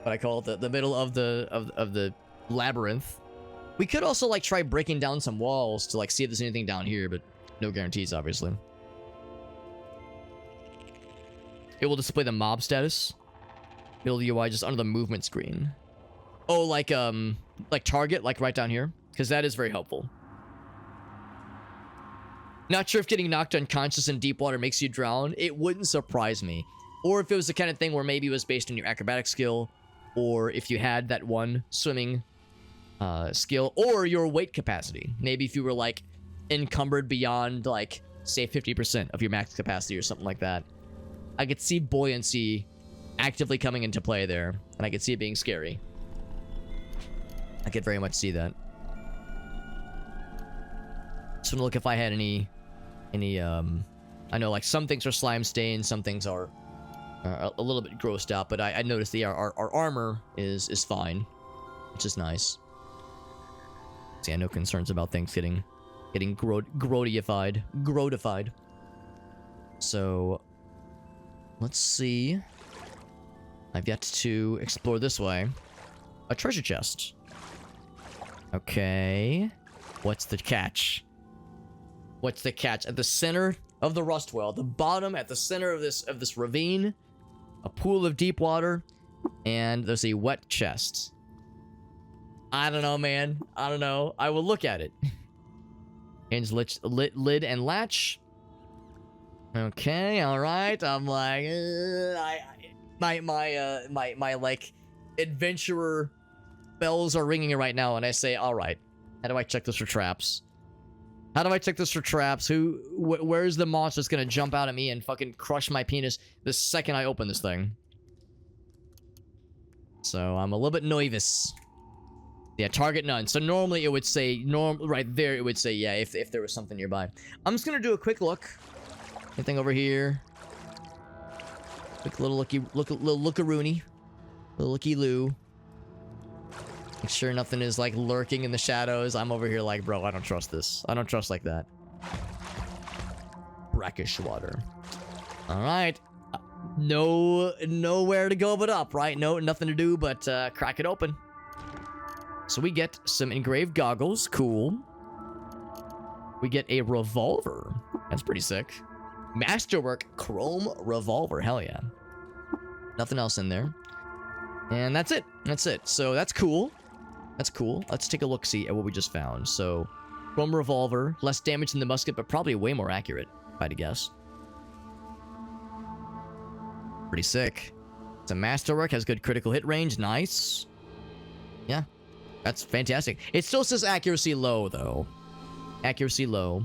what I call the middle of the labyrinth. We could also like try breaking down some walls to like see if there's anything down here, but no guarantees, obviously. It will display the mob status. Build UI just under the movement screen. Oh, like target, like right down here, because that is very helpful. Not sure if getting knocked unconscious in deep water makes you drown. It wouldn't surprise me. Or if it was the kind of thing where maybe it was based on your acrobatic skill, or if you had that one swimming skill, or your weight capacity. Maybe if you were like encumbered beyond like say 50% of your max capacity or something like that. I could see buoyancy actively coming into play there, and I could see it being scary. I could very much see that. Just want to look if I had any I know like some things are slime stained, some things are a little bit grossed out, but I noticed our armor is fine, which is nice. See, I no concerns about things getting grodified. So let's see. I've yet to explore this way. A treasure chest. Okay. What's the catch? What's the catch? At the center of the Rustwell, the bottom at the center of this ravine, a pool of deep water, and there's a wet chest. I don't know, man. I don't know. I will look at it. Hinge lid and latch. Okay, all right. I'm like, my like adventurer bells are ringing right now, and I say, all right. How do I check this for traps? How do I check this for traps? Where's the monster that's gonna jump out at me and fucking crush my penis the second I open this thing? So I'm a little bit nervous. Yeah, target none. So normally it would say, right there it would say, yeah, if there was something nearby. I'm just gonna do a quick look. Anything over here? Quick little lookaroonie. Little looky-loo. Make sure nothing is like lurking in the shadows. I'm over here like, bro, I don't trust this. I don't trust like that. Brackish water. All right. Nowhere to go but up, right? No, nothing to do but crack it open. So we get some engraved goggles. Cool. We get a revolver. That's pretty sick. Masterwork chrome revolver. Hell yeah. Nothing else in there. And that's it. That's it. So that's cool. That's cool. Let's take a look-see at what we just found. So, chrome revolver. Less damage than the musket, but probably way more accurate, if I had to guess. Pretty sick. It's a masterwork. Has good critical hit range. Nice. Yeah. That's fantastic. It still says accuracy low, though. Accuracy low.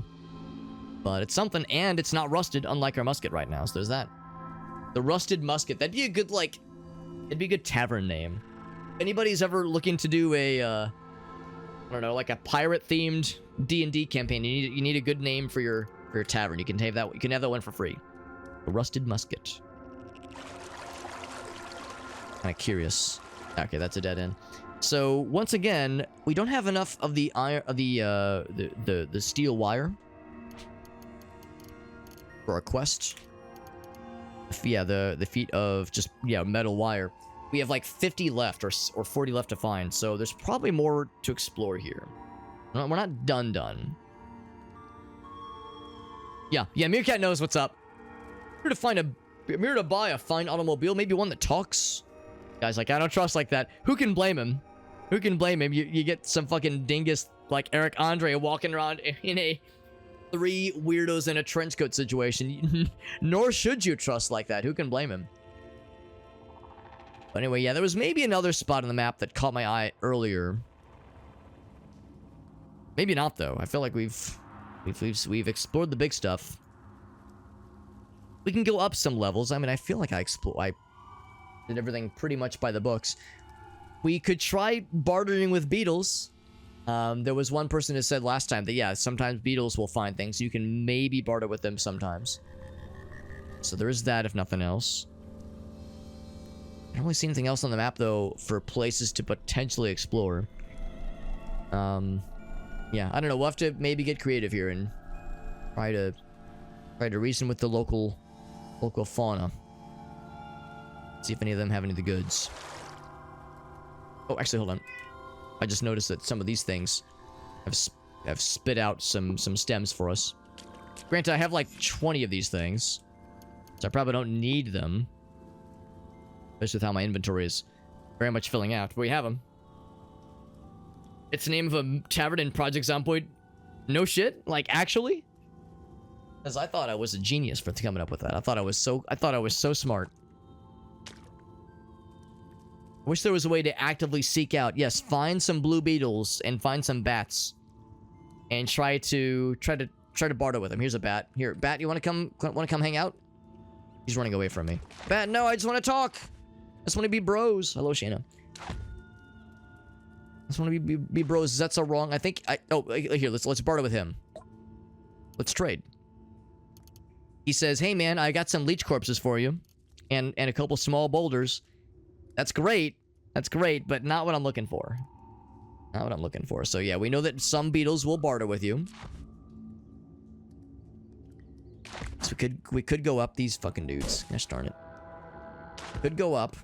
But it's something, and it's not rusted, unlike our musket right now. So there's that. The rusted musket. That'd be a good, like... It'd be a good tavern name. If anybody's ever looking to do a, I don't know, like a pirate-themed D&D campaign, you need a good name for your tavern. You can have that. You can have that one for free. The rusted musket. Kind of curious. Okay, that's a dead end. So once again, we don't have enough of the iron, the steel wire for our quest. Yeah, the feet of just, yeah, metal wire. We have like 50 left or 40 left to find, so there's probably more to explore here. We're not done. Yeah, Meerkat knows what's up. I'm here to buy a fine automobile, maybe one that talks. Guy's like, I don't trust like that. Who can blame him? Who can blame him? You get some fucking dingus like Eric Andre walking around in a 3 weirdos in a trench coat situation. Nor should you trust like that. Who can blame him? But anyway, yeah, there was maybe another spot on the map that caught my eye earlier. Maybe not, though. I feel like we've explored the big stuff. We can go up some levels. I mean, I feel like I did everything pretty much by the books. We could try bartering with beetles. There was one person who said last time that, yeah, sometimes beetles will find things. You can maybe barter with them sometimes. So there is that, if nothing else. I don't really see anything else on the map, though, for places to potentially explore. Yeah, I don't know. We'll have to maybe get creative here and try to reason with the local fauna. See if any of them have any of the goods. Oh, actually, hold on. I just noticed that some of these things have spit out some stems for us. Granted, I have like 20 of these things, so I probably don't need them. Especially with how my inventory is very much filling out. But we have them. It's the name of a tavern in Project Zomboid. No shit? Like, actually? Because I thought I was a genius for coming up with that. I thought I was so smart. I wish there was a way to actively seek out. Yes, find some blue beetles and find some bats. And try to barter with them. Here's a bat. Here, bat, you want to come hang out? He's running away from me. Bat, no, I just want to talk. I just want to be bros. Hello, Shayna. I just want to be bros. Is that so wrong? I think here, let's barter with him. Let's trade. He says, "Hey man, I got some leech corpses for you and a couple small boulders." That's great. That's great, but not what I'm looking for. Not what I'm looking for. So yeah, we know that some beetles will barter with you. So we could go up these fucking dudes. Gosh darn it. Could go up.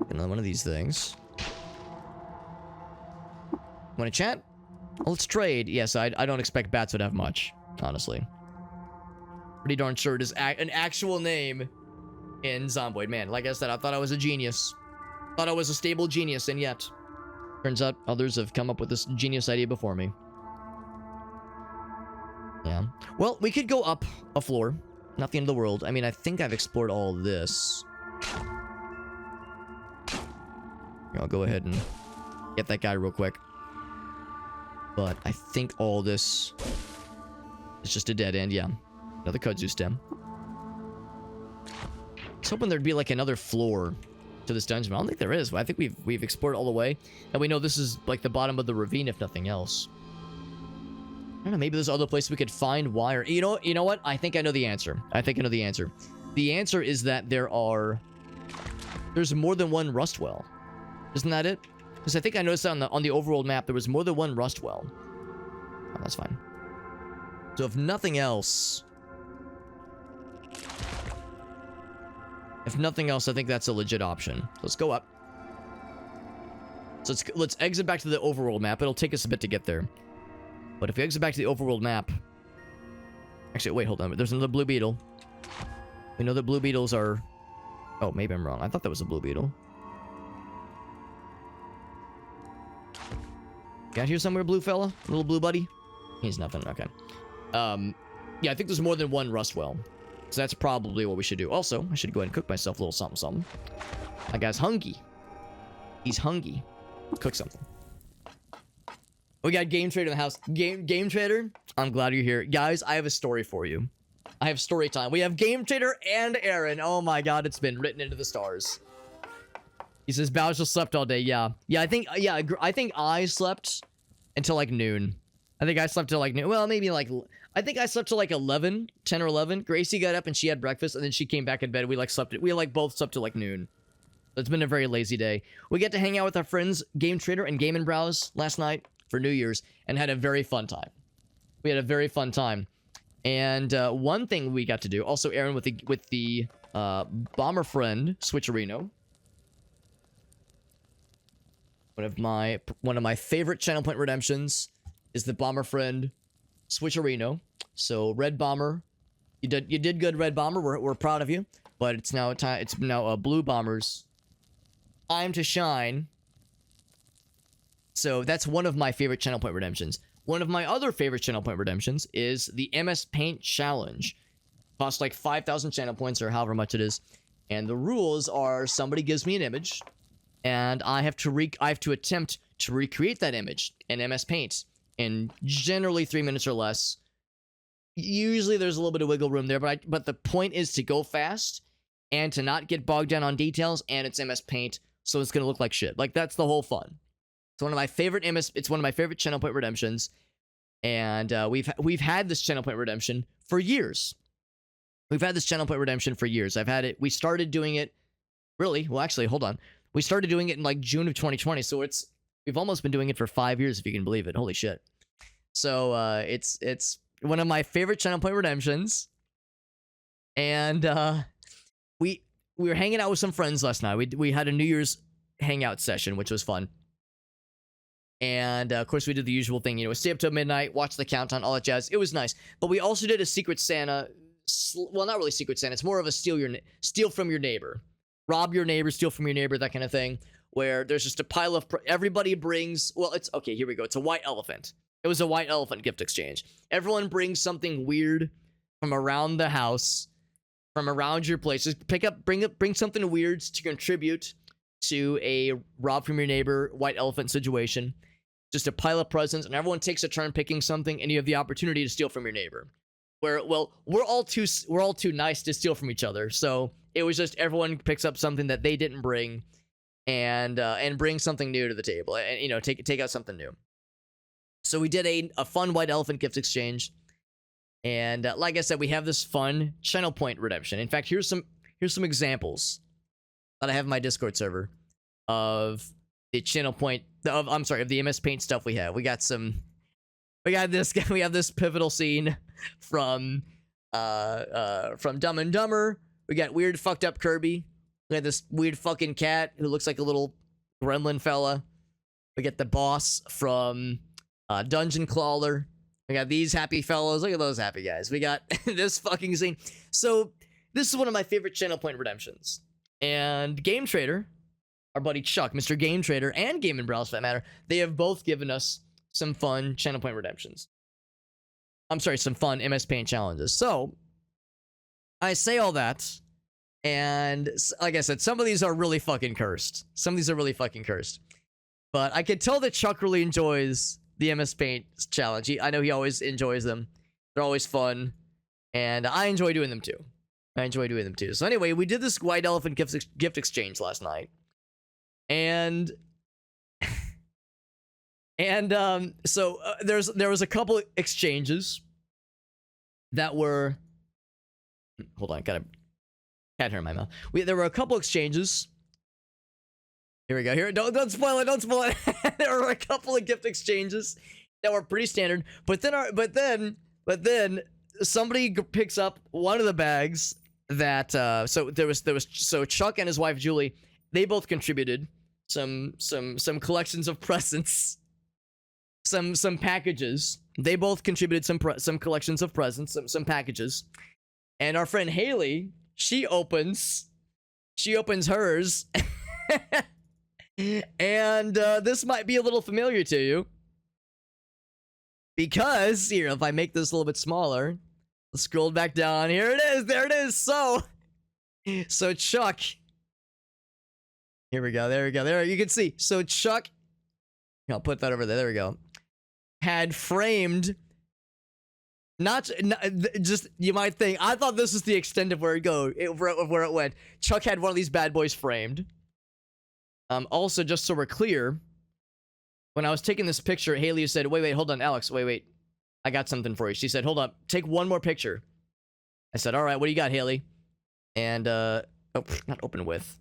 Another one of these things. Want to chat? Well, let's trade. Yes, I don't expect bats would have much, honestly. Pretty darn sure it is an actual name in Zomboid. Man, like I said, I thought I was a genius. Thought I was a stable genius, and yet turns out others have come up with this genius idea before me. Yeah. Well, we could go up a floor. Not the end of the world. I mean, I think I've explored all this. Here, I'll go ahead and get that guy real quick. But I think all this is just a dead end, yeah. Another kudzu stem. I was hoping there'd be like another floor to this dungeon, but I don't think there is. I think we've explored all the way, and we know this is like the bottom of the ravine, if nothing else. I don't know, maybe there's other places we could find wire. You know what? I think I know the answer. The answer is that there's more than one Rustwell. Isn't that it? Because I think I noticed that on the overworld map, there was more than one Rustwell. Oh, that's fine. So if nothing else... I think that's a legit option. Let's go up. So let's exit back to the overworld map. It'll take us a bit to get there. But if we exit back to the overworld map... Actually, wait, hold on. There's another blue beetle. We know that blue beetles are... Oh, maybe I'm wrong. I thought that was a blue beetle. Got here somewhere, blue fella? Little blue buddy? He's nothing. Okay. Yeah, I think there's more than one Rustwell. So that's probably what we should do. Also, I should go ahead and cook myself a little something, something. That guy's hungry. He's hungry. Cook something. We got Game Trader in the house. Game Trader, I'm glad you're here. Guys, I have a story for you. I have story time. We have Game Trader and Aaron. Oh my god, it's been written into the stars. He says, Bowser slept all day. Yeah. I think I slept until like noon. I think I slept till like noon. Well, maybe like... I think I slept till like 11, 10 or 11. Gracie got up and she had breakfast, and then she came back in bed. We both slept till like noon. It's been a very lazy day. We get to hang out with our friends, Game Trader and Game & Browse last night for New Year's, and had a very fun time. We had a very fun time. And one thing we got to do, also Aaron with the bomber friend, Switcherino. One of my favorite channel point redemptions is the bomber friend Switcherino. So Red Bomber, you did good, Red Bomber. We're proud of you. But it's now Blue Bomber's time to shine. So that's one of my favorite channel point redemptions. One of my other favorite channel point redemptions is the MS Paint Challenge. Costs like 5,000 channel points or however much it is. And the rules are somebody gives me an image, and I have to attempt to recreate that image in MS Paint in generally 3 minutes or less. Usually there's a little bit of wiggle room there, but the point is to go fast and to not get bogged down on details, and it's MS Paint, so it's gonna look like shit. Like, that's the whole fun. It's one of my favorite channel point redemptions, and we've had this channel point redemption for years. We started doing it, really, well actually, hold on. We started doing it in like June of 2020, so we've almost been doing it for 5 years, if you can believe it. Holy shit. So, it's one of my favorite channel point redemptions. And, we were hanging out with some friends last night. We had a New Year's hangout session, which was fun. And, of course, we did the usual thing, stay up till midnight, watch the countdown, all that jazz. It was nice. But we also did a Secret Santa, well, not really Secret Santa. It's more of a steal from your neighbor. Rob your neighbor, steal from your neighbor, that kind of thing. Where there's just a pile of... Everybody brings... Well, it's... Okay, here we go. It's a white elephant. It was a white elephant gift exchange. Everyone brings something weird from around the house, from around your place. Just bring something weird to contribute to a rob from your neighbor white elephant situation. Just a pile of presents, and everyone takes a turn picking something, and you have the opportunity to steal from your neighbor. Where, well, we're all too nice to steal from each other, so it was just everyone picks up something that they didn't bring, and bring something new to the table, and take out something new. So we did a fun white elephant gift exchange, and like I said, we have this fun channel point redemption. In fact, here's some examples that I have in my Discord server of the channel point of the MS Paint stuff we have. We have this pivotal scene from Dumb and Dumber. We got weird fucked up Kirby. We got this weird fucking cat who looks like a little gremlin fella. We get the boss from Dungeon Crawler. We got these happy fellows. Look at those happy guys. We got this fucking scene. So this is one of my favorite channel point redemptions. And Game Trader, our buddy Chuck, Mr. Game Trader, and Game & Browse for that matter, they have both given us some fun channel point redemptions. Some fun MS Paint challenges. So I say all that, and like I said, some of these are really fucking cursed. But I could tell that Chuck really enjoys the MS Paint challenge. I know he always enjoys them. They're always fun, and I enjoy doing them too. So anyway, we did this white elephant gift exchange last night, and so there was a couple exchanges that were. Hold on, got a cat hair in my mouth. There were a couple exchanges. Here we go. Here, don't spoil it. Don't spoil it. There were a couple of gift exchanges that were pretty standard, but then somebody picks up one of the bags that so there was so Chuck and his wife Julie, they both contributed some collections of presents, some packages. They both contributed some collections of presents, some packages. And our friend Haley, she opens hers. And this might be a little familiar to you. Because, here, if I make this a little bit smaller, let's scroll back down. Here it is. There it is. So Chuck. Here we go. There we go. There you can see. So Chuck, I'll put that over there. There we go. Had framed. Not just, you might think, I thought this was the extent of where it went. Chuck had one of these bad boys framed. Also, just so we're clear, when I was taking this picture, Haley said, wait, hold on, Alex, wait. I got something for you. She said, hold up, take one more picture. I said, all right, what do you got, Haley? And, not open with.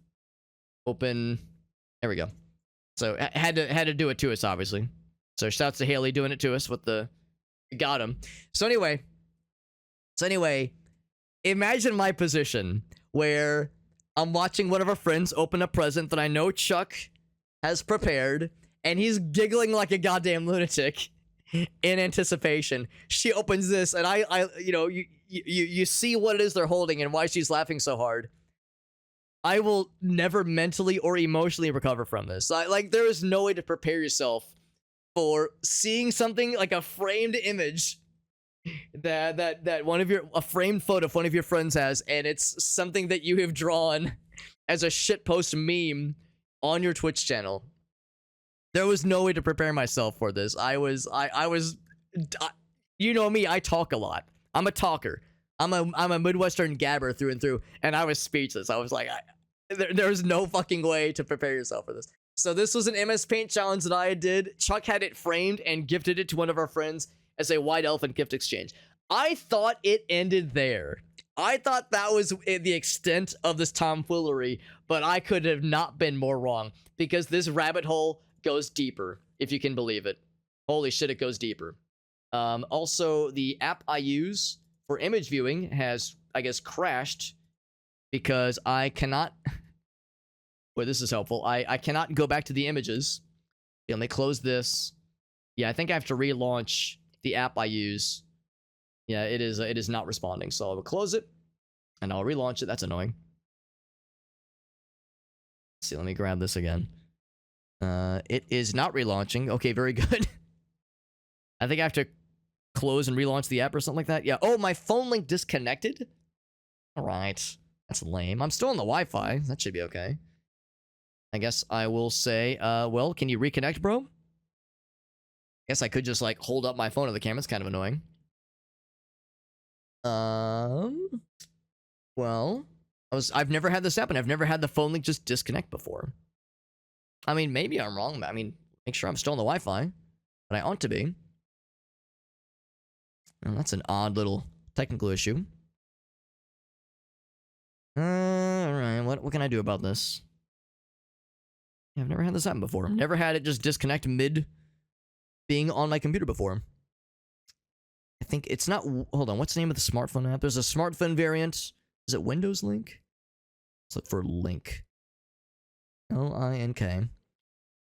Open, there we go. So, had to do it to us, obviously. So, shouts to Haley doing it to us with the, got him. So anyway, imagine my position where I'm watching one of our friends open a present that I know Chuck has prepared, and he's giggling like a goddamn lunatic in anticipation. She opens this, and I you see what it is they're holding and why she's laughing so hard. I will never mentally or emotionally recover from this. Like, there is no way to prepare yourself for seeing something like a framed image that a framed photo of one of your friends has, and it's something that you have drawn as a shitpost meme on your Twitch channel. There was no way to prepare myself for this. I was you know me, I talk a lot. I'm a talker. I'm a Midwestern gabber through and through, and I was speechless. I was like, there's no fucking way to prepare yourself for this. So this was an MS Paint challenge that I did. Chuck had it framed and gifted it to one of our friends as a white elephant gift exchange. I thought it ended there. I thought that was the extent of this tomfoolery, but I could have not been more wrong, because this rabbit hole goes deeper, if you can believe it. Holy shit, it goes deeper. Also, the app I use for image viewing has, I guess, crashed because I cannot... Boy, this is helpful. I cannot go back to the images. Let me close this. Yeah, I think I have to relaunch the app I use. Yeah, it is not responding. So I'll close it, and I'll relaunch it. That's annoying. Let's see, let me grab this again. It is not relaunching. Okay, very good. I think I have to close and relaunch the app or something like that. Yeah. Oh, my phone link disconnected? All right. That's lame. I'm still on the Wi-Fi. That should be okay. I guess I will say, well, can you reconnect, bro? Guess I could just, like, hold up my phone to the camera. It's kind of annoying. Well, I've never had this happen. I've never had the phone link just disconnect before. I mean, maybe I'm wrong. I mean, make sure I'm still on the Wi-Fi. But I ought to be. Well, that's an odd little technical issue. Alright, what can I do about this? Yeah, I've never had this happen before. Never had it just disconnect mid being on my computer before. I think it's not... Hold on, what's the name of the smartphone app? There's a smartphone variant. Is it Windows Link? Let's look for Link. L-I-N-K.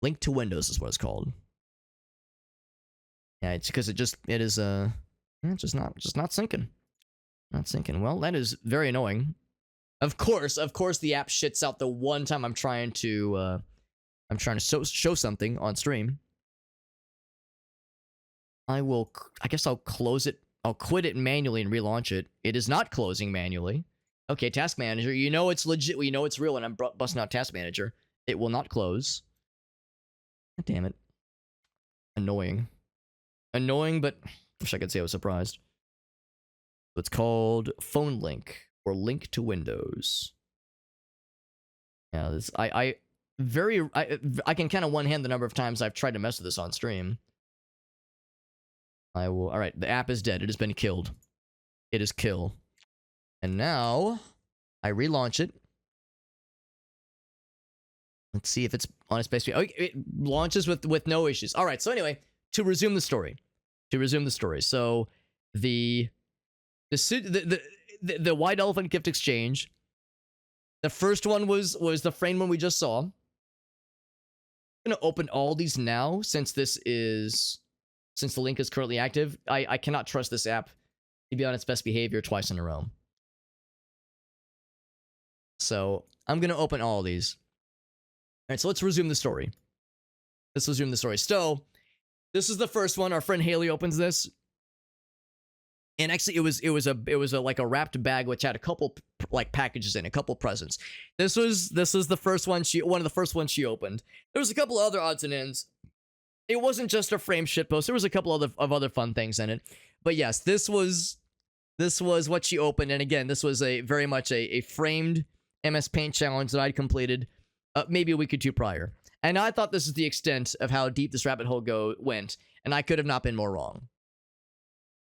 Link to Windows is what it's called. Yeah, it's because it's just not syncing. Not syncing. Well, that is very annoying. Of course, the app shits out the one time I'm trying to show something on stream. I guess I'll close it. I'll quit it manually and relaunch it. It is not closing manually. Okay, Task Manager, you know it's legit. You know it's real when I'm busting out Task Manager. It will not close. God damn it. Annoying. Annoying, but wish I could say I was surprised. It's called Phone Link or Link to Windows. Yeah, this I can kind of one hand the number of times I've tried to mess with this on stream. I will. All right, the app is dead. It has been killed. It is kill. And now I relaunch it. Let's see if it's on its base. Oh, it launches with no issues. All right. So anyway, to resume the story. So the White Elephant Gift Exchange. The first one was the framed one we just saw. I'm gonna open all these now since the link is currently active. I cannot trust this app to be on its best behavior twice in a row. So I'm gonna open all of these. All right, so let's resume the story. So this is the first one. Our friend Haley opens this. And actually, it was a like a wrapped bag which had a couple like packages in, a couple presents. This was the first one one of the first ones she opened. There was a couple other odds and ends. It wasn't just a frame shitpost. There was a couple other fun things in it. But yes, this was what she opened. And again, this was very much a framed MS Paint challenge that I'd completed maybe a week or two prior. And I thought this is the extent of how deep this rabbit hole went, and I could have not been more wrong.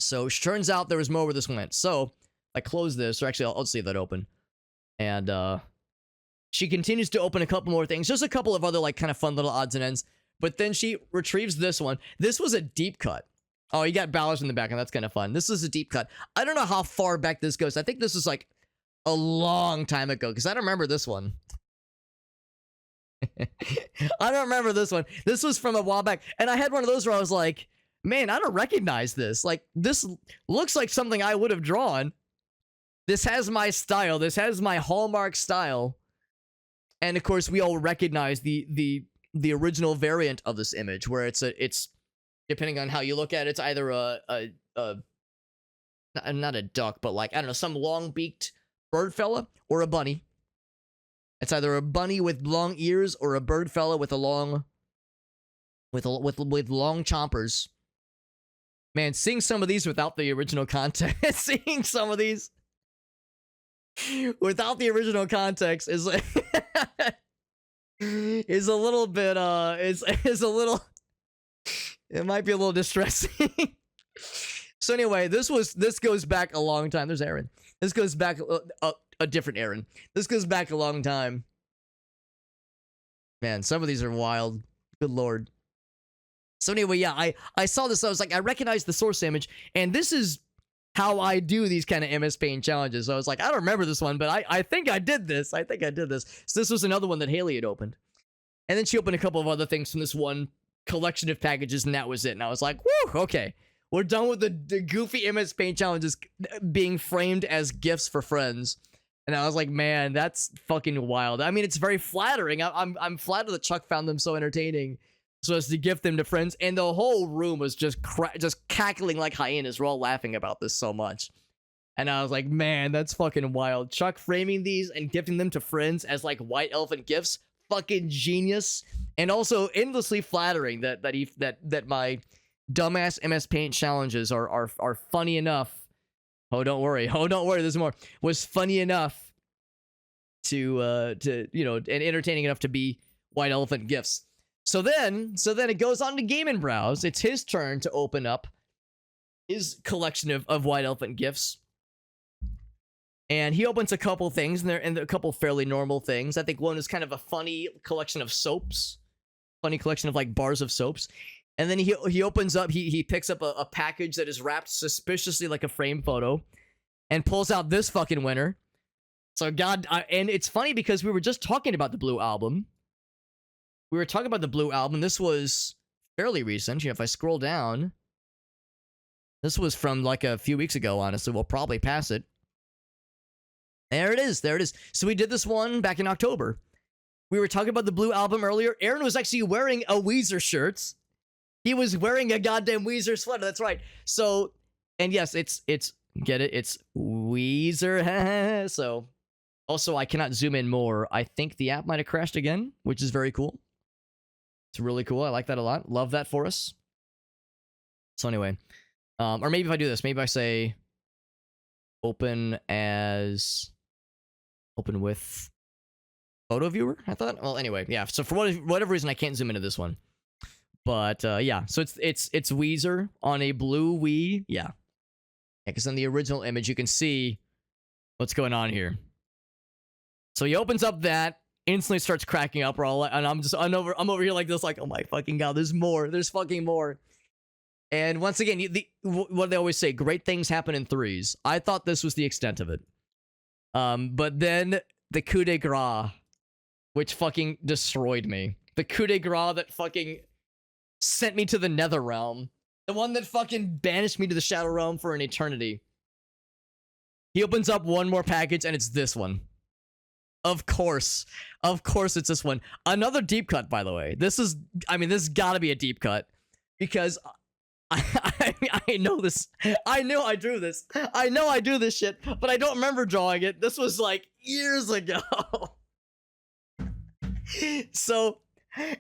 So turns out there was more where this went. So I close this, or actually I'll just leave that open. And she continues to open a couple more things, just a couple of other like kind of fun little odds and ends. But then she retrieves this one. This was a deep cut. Oh, you got ballards in the back, and that's kind of fun. This is a deep cut. I don't know how far back this goes. I think this is like a long time ago, because I don't remember this one. I don't remember this one. This was from a while back, and I had one of those where I was like, man, I don't recognize this. Like, this looks like something I would have drawn. This has my style. This has my hallmark style. And of course, we all recognize the original variant of this image, where it's depending on how you look at it, it's either not a duck, but like, I don't know, some long-beaked bird fella or a bunny. It's either a bunny with long ears or a bird fella with long chompers. Man, seeing some of these without the original context, seeing some of these without the original context is is a little bit is a little, it might be a little distressing. So anyway, this goes back a long time. There's Aaron. This goes back a different Aaron. This goes back a long time. Man, some of these are wild. Good lord. So anyway, yeah, I saw this. I was like, I recognize the source image, and this is how I do these kind of MS Paint challenges. So I was like, I don't remember this one, but I think I did this. So this was another one that Haley had opened. And then she opened a couple of other things from this one collection of packages, and that was it. And I was like, whew, okay. We're done with the goofy MS Paint challenges being framed as gifts for friends. And I was like, man, that's fucking wild. I mean, it's very flattering. I'm flattered that Chuck found them so entertaining, so as to gift them to friends. And the whole room was just cackling like hyenas. We're all laughing about this so much. And I was like, man, that's fucking wild. Chuck framing these and gifting them to friends as like white elephant gifts. Fucking genius. And also endlessly flattering that my dumbass MS Paint challenges are funny enough. Oh, don't worry. There's more. Was funny enough to you know, and entertaining enough to be white elephant gifts. So then it goes on to Game and Browse. It's his turn to open up his collection of white elephant gifts. And he opens a couple things, and a couple fairly normal things. I think one is kind of a funny collection of soaps. Funny collection of like bars of soaps. And then he opens up, he picks up a package that is wrapped suspiciously like a frame photo and pulls out this fucking winner. So and it's funny because we were just talking about the Blue Album. This was fairly recent. You know, if I scroll down, this was from like a few weeks ago, honestly. We'll probably pass it. There it is. So we did this one back in October. We were talking about the Blue Album earlier. Aaron was actually wearing a Weezer shirt. He was wearing a goddamn Weezer sweater. That's right. So, and yes, it's get it? It's Weezer. So, also, I cannot zoom in more. I think the app might have crashed again, which is very cool. It's really cool. I like that a lot. Love that for us. So anyway, or maybe if I do this, maybe I say open with photo viewer. I thought. Well, anyway, yeah. So for whatever reason, I can't zoom into this one. But yeah. So it's Weezer on a blue Wii. Yeah. Because in the original image, you can see what's going on here. So he opens up that, instantly starts cracking up, and I'm over here like this, like, oh my fucking god, there's more, there's fucking more. And once again, what they always say, great things happen in threes. I thought this was the extent of it. But then the coup de grace, which fucking destroyed me. The coup de grace that fucking sent me to the nether realm. The one that fucking banished me to the shadow realm for an eternity. He opens up one more package and it's this one. Of course it's this one. Another deep cut, by the way. This gotta be a deep cut. Because I know this. I know I drew this. I know I do this shit, but I don't remember drawing it. This was like years ago. So,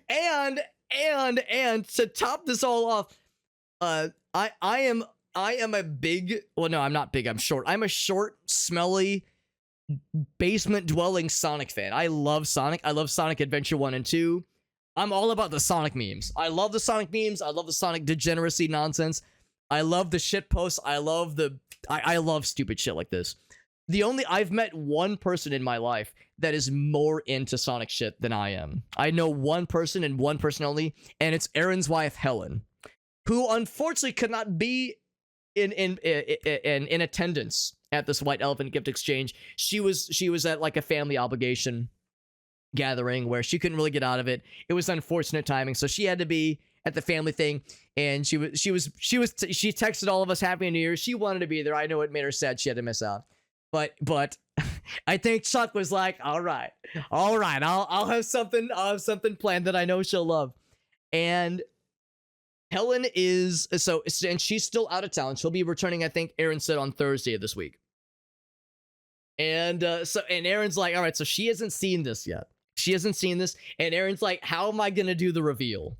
and to top this all off, I am a big, well, no, I'm not big, I'm short. I'm a short, smelly, basement-dwelling Sonic fan. I love Sonic. I love Sonic Adventure 1 and 2. I'm all about the Sonic memes. I love the Sonic memes. I love the Sonic degeneracy nonsense. I love the shit posts. I love stupid shit like this. I've met one person in my life that is more into Sonic shit than I am. I know one person and one person only, and it's Aaron's wife, Helen, who unfortunately could not be in attendance at this White Elephant gift exchange. She was at like a family obligation gathering where she couldn't really get out of it. It was unfortunate timing, so she had to be at the family thing, and she texted all of us Happy New Year. She wanted to be there. I know it made her sad she had to miss out, but I think Chuck was like, all right, I'll have something planned that I know she'll love. And Helen is, and she's still out of town. She'll be returning, I think Aaron said, on Thursday of this week. And and Aaron's like, all right, so she hasn't seen this yet. She hasn't seen this, and Aaron's like, how am I gonna do the reveal?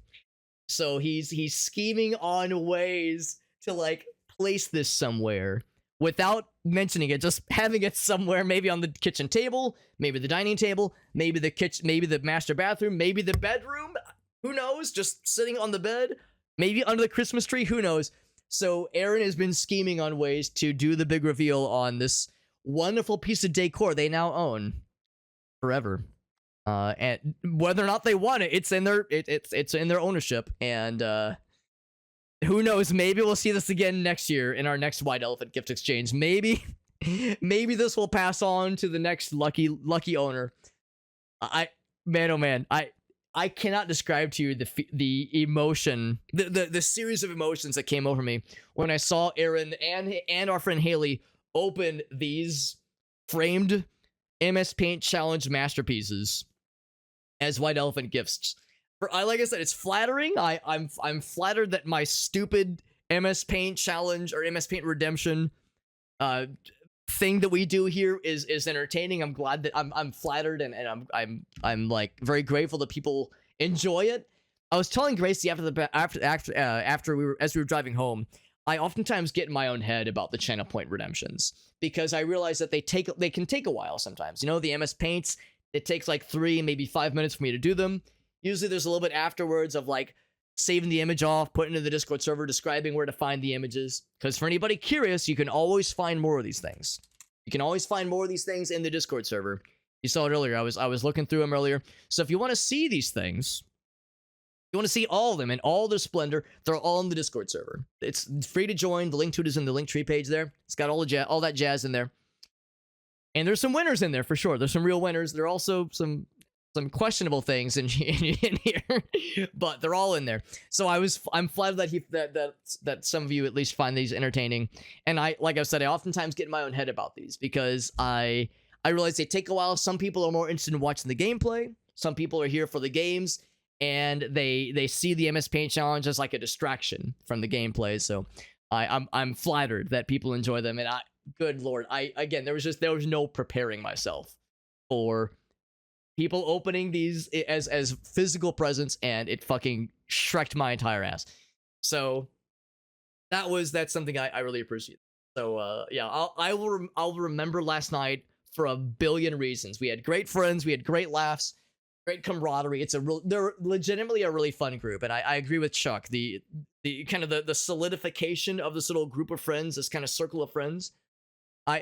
So he's scheming on ways to like place this somewhere without mentioning it, just having it somewhere, maybe on the kitchen table, maybe the dining table, maybe the kitchen, maybe the master bathroom, maybe the bedroom. Who knows? Just sitting on the bed, maybe under the Christmas tree. Who knows? So Aaron has been scheming on ways to do the big reveal on this wonderful piece of decor they now own forever. And whether or not they want it, it's in their ownership. And who knows? Maybe we'll see this again next year in our next White Elephant gift exchange. Maybe this will pass on to the next lucky owner. I cannot describe to you the emotion, the series of emotions that came over me when I saw Aaron and our friend Haley open these framed MS Paint Challenge masterpieces as White Elephant gifts. Like I said, it's flattering. I'm flattered that my stupid MS Paint Challenge or MS Paint Redemption thing that we do here is entertaining. I'm glad that I'm flattered, and I'm like very grateful that people enjoy it. I was telling Gracie after we were driving home, I oftentimes get in my own head about the channel point redemptions because I realize that they can take a while sometimes. You know, the MS Paints, it takes like 3, maybe 5 minutes for me to do them. Usually there's a little bit afterwards of like saving the image off, putting it in the Discord server, describing where to find the images. Because for anybody curious, you can always find more of these things. You can always find more of these things in the Discord server. You saw it earlier. I was looking through them earlier. So if you want to see these things, you want to see all of them in all their splendor, they're all in the Discord server. It's free to join. The link to it is in the Linktree page there. It's got all that jazz in there. And there's some winners in there for sure. There's some real winners. There are also some questionable things in here, but they're all in there. So I'm flattered that some of you at least find these entertaining. And like I said, I oftentimes get in my own head about these because I realize they take a while. Some people are more interested in watching the gameplay. Some people are here for the games, and they see the MS Paint Challenge as like a distraction from the gameplay. So I'm flattered that people enjoy them. And good Lord, there was no preparing myself for people opening these as physical presents, and it fucking shreked my entire ass. So that's something I really appreciate. So yeah, I'll remember last night for a billion reasons. We had great friends, we had great laughs, great camaraderie. They're legitimately a really fun group, and I agree with Chuck. The kind of the solidification of this little group of friends, this kind of circle of friends,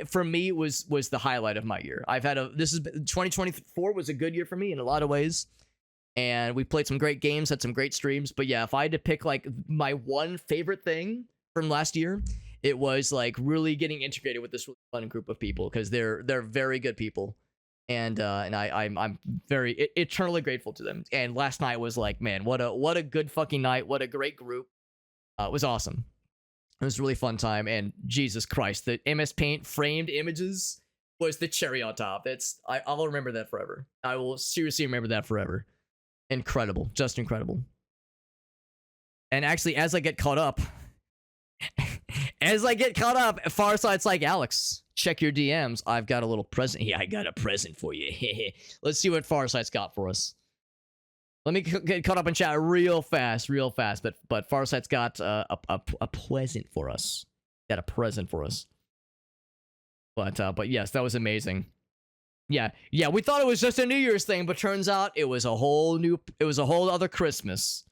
for me was the highlight of my year. 2024 was a good year for me in a lot of ways, and we played some great games, had some great streams. But yeah, if I had to pick like my one favorite thing from last year, it was like really getting integrated with this really fun group of people, because they're very good people, and I'm very eternally grateful to them. And last night was like, man, what a good fucking night, what a great group. It was awesome. It was a really fun time, and Jesus Christ, the MS Paint framed images was the cherry on top. I'll remember that forever. I will seriously remember that forever. Incredible, just incredible. And actually, as I get caught up, Farsight's like, Alex, check your DMs. I've got a little present. Yeah, I got a present for you. Let's see what Farsight's got for us. Let me get caught up in chat real fast. But Farsight's got a present for us. Got a present for us. But yes, that was amazing. Yeah, we thought it was just a New Year's thing, but turns out it was a whole other Christmas.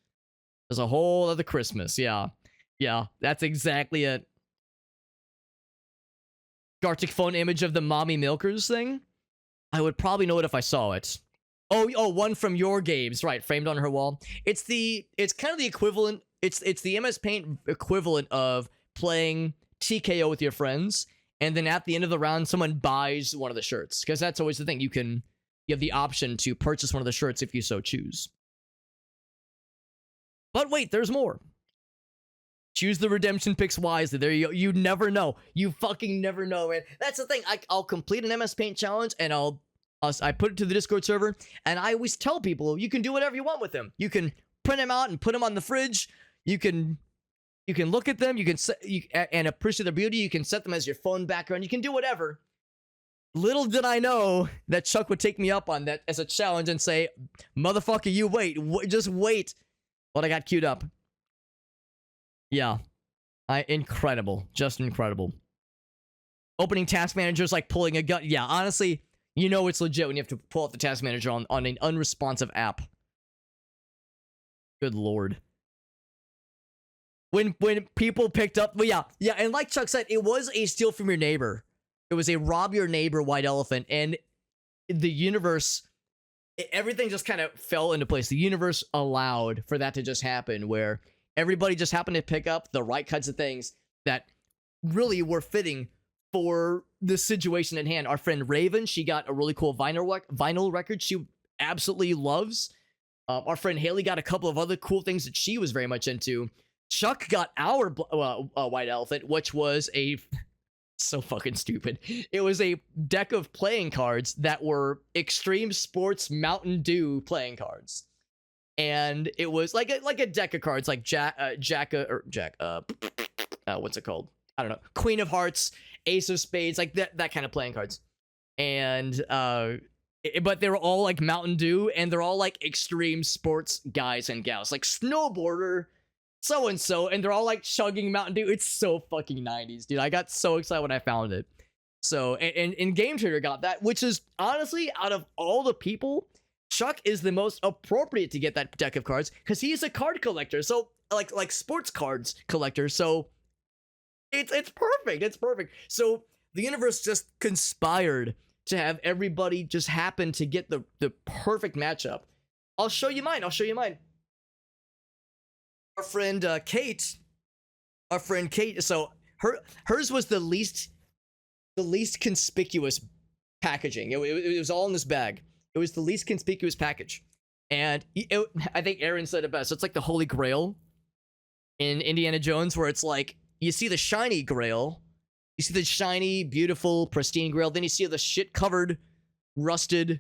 It was a whole other Christmas. Yeah, that's exactly it. Gartic phone image of the mommy milkers thing. I would probably know it if I saw it. Oh, one from your games, right? Framed on her wall. It's kind of the equivalent. It's the MS Paint equivalent of playing TKO with your friends, and then at the end of the round, someone buys one of the shirts, because that's always the thing. You have the option to purchase one of the shirts if you so choose. But wait, there's more. Choose the redemption picks wisely. There you go. You never know. You fucking never know, man. That's the thing. I'll complete an MS Paint challenge, and I put it to the Discord server, and I always tell people, you can do whatever you want with them. You can print them out and put them on the fridge. You can look at them. You can and appreciate their beauty. You can set them as your phone background. You can do whatever. Little did I know that Chuck would take me up on that as a challenge and say, motherfucker, you wait. Just wait. What I got queued up. Yeah. Incredible. Just incredible. Opening task managers like pulling a gun. Yeah, honestly, you know it's legit when you have to pull out the task manager on an unresponsive app. Good lord. When people picked up... Well, yeah, and like Chuck said, it was a steal from your neighbor. It was a rob your neighbor white elephant, and the universe... Everything just kind of fell into place. The universe allowed for that to just happen, where everybody just happened to pick up the right kinds of things that really were fitting for the situation at hand. Our friend Raven, she got a really cool vinyl record she absolutely loves. Our friend Haley got a couple of other cool things that she was very much into. Chuck got our white elephant, which was so fucking stupid. It was a deck of playing cards that were Extreme Sports Mountain Dew playing cards. And it was like a deck of cards, like what's it called? I don't know. Queen of Hearts, Ace of Spades, like that kind of playing cards. And but they were all like Mountain Dew, and they're all like extreme sports guys and gals, like snowboarder, so and so, and they're all like chugging Mountain Dew. It's so fucking 90s, dude. I got so excited when I found it. So and Game Trader got that, which is honestly, out of all the people, Chuck is the most appropriate to get that deck of cards, because he is a card collector. So like sports cards collector. So it's perfect. It's perfect. So the universe just conspired to have everybody just happen to get the perfect matchup. I'll show you mine. Our friend Kate. So hers was the least conspicuous packaging. It was all in this bag. It was the least conspicuous package, and I think Aaron said it best. It's like the Holy Grail in Indiana Jones, where it's like you see the shiny Grail, you see the shiny, beautiful, pristine Grail, then you see the shit-covered, rusted,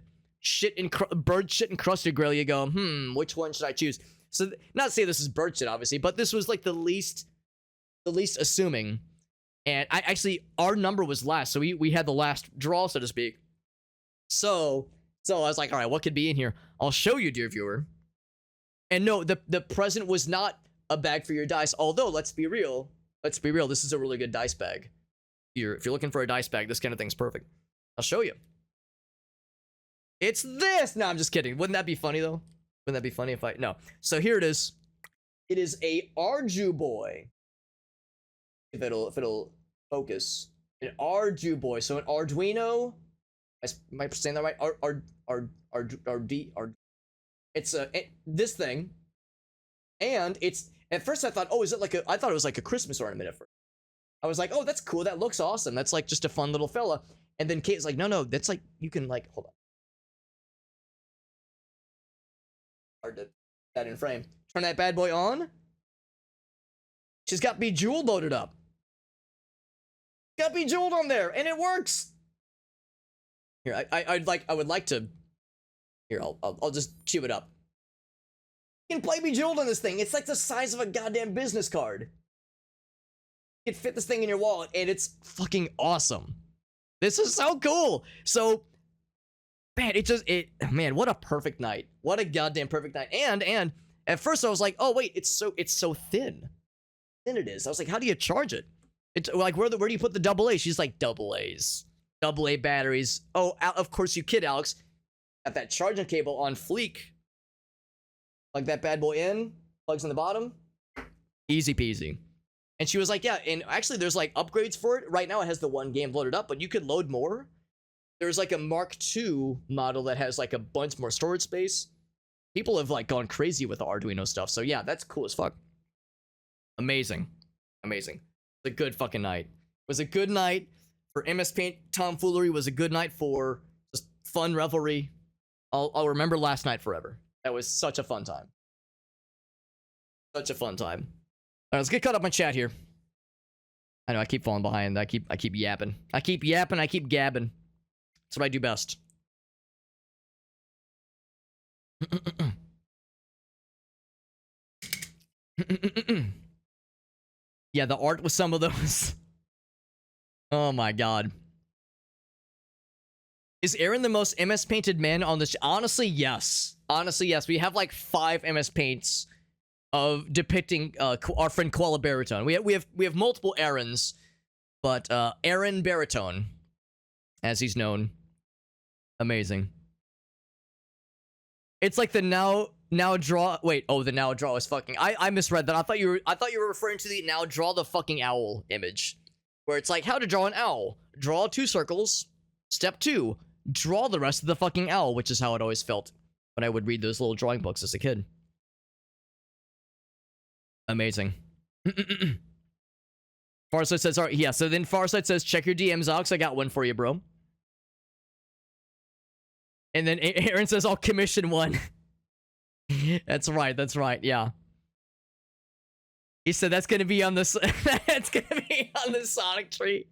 bird shit encrusted Grail. You go, which one should I choose? So, not to say this is bird shit, obviously, but this was like the least assuming. And our number was last, so we had the last draw, so to speak. So I was like, all right, what could be in here? I'll show you, dear viewer. And no, the present was not a bag for your dice, although, let's be real, Let's be real. This is a really good dice bag. If you're looking for a dice bag, this kind of thing's perfect. I'll show you. It's this. No, I'm just kidding. Wouldn't that be funny though? Wouldn't that be funny if I... No. So here it is. It is a Arju boy. If it'll focus. An Arju boy. So an Arduino. Am I saying that right? It's this thing. And it's... At first I thought, oh, is it like a... I thought it was like a Christmas ornament at first. I was like, oh, that's cool. That looks awesome. That's like just a fun little fella. And then Kate's like, no, that's like... You can like... Hold on. Hard to... That in frame. Turn that bad boy on. She's got Bejeweled loaded up. Got Bejeweled on there, and it works. Here, I would like to. Here, I'll just cue it up. You can play Bejeweled on this thing. It's like the size of a goddamn business card. You can fit this thing in your wallet, and it's fucking awesome. This is so cool. So, man, man, what a perfect night. What a goddamn perfect night. And at first I was like, oh wait, it's so thin. Thin it is. I was like, how do you charge it? It's like, where do you put the AA? She's like, AA's. AA batteries. Oh, of course you kid, Alex. Got that charging cable on fleek. Plug that bad boy in. Plugs in the bottom. Easy peasy. And she was like, yeah, and actually there's like upgrades for it. Right now it has the one game loaded up, but you could load more. There's like a Mark II model that has like a bunch more storage space. People have like gone crazy with the Arduino stuff. So yeah, that's cool as fuck. Amazing. Amazing. It was a good fucking night. It was a good night for MS Paint tomfoolery. It was a good night for just fun revelry. I'll remember last night forever. That was such a fun time. Such a fun time. All right, let's get caught up on chat here. I know I keep falling behind. I keep yapping. I keep gabbing. That's what I do best. Yeah, the art with some of those. Oh my god. Is Aaron the most MS painted man on this? Honestly, yes. Honestly, yes. We have like 5 MS paints of depicting our friend Koala Baritone. We have multiple Aarons, but Aaron Baritone, as he's known. Amazing. It's like the now draw. Wait, oh, the now draw is fucking. I misread that. I thought you were referring to the now draw the fucking owl image, where it's like how to draw an owl. Draw 2 circles. Step 2, draw the rest of the fucking owl, which is how it always felt when I would read those little drawing books as a kid. Amazing. Farsight says, all right, yeah. So then Farsight says, check your DMs, Alex. I got one for you, bro. And then Aaron says, I'll commission one. That's right, yeah. He said that's gonna be on the that's gonna be on the Sonic tree.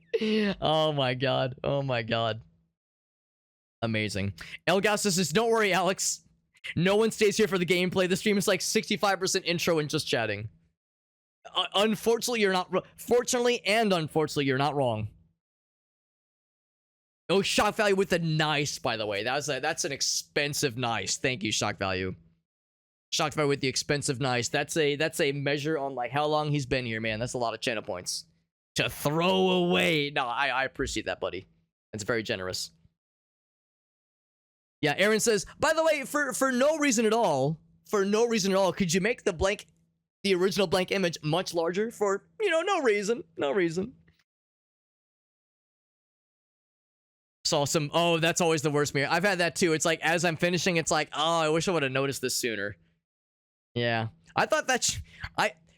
Oh my god. Amazing. Elgas says, don't worry, Alex. No one stays here for the gameplay. The stream is like 65% intro and just chatting. Unfortunately, you're not. Fortunately and unfortunately, you're not wrong. Oh, shock value with the nice, by the way. That's an expensive nice. Thank you, shock value. Shock value with the expensive nice. That's a measure on like how long he's been here, man. That's a lot of channel points to throw away. No, I appreciate that, buddy. That's very generous. Yeah, Aaron says, by the way, for no reason at all, could you make the original blank image much larger for, no reason. Saw some, oh, that's always the worst mirror. I've had that too. It's like, as I'm finishing, it's like, oh, I wish I would have noticed this sooner. Yeah. I thought that,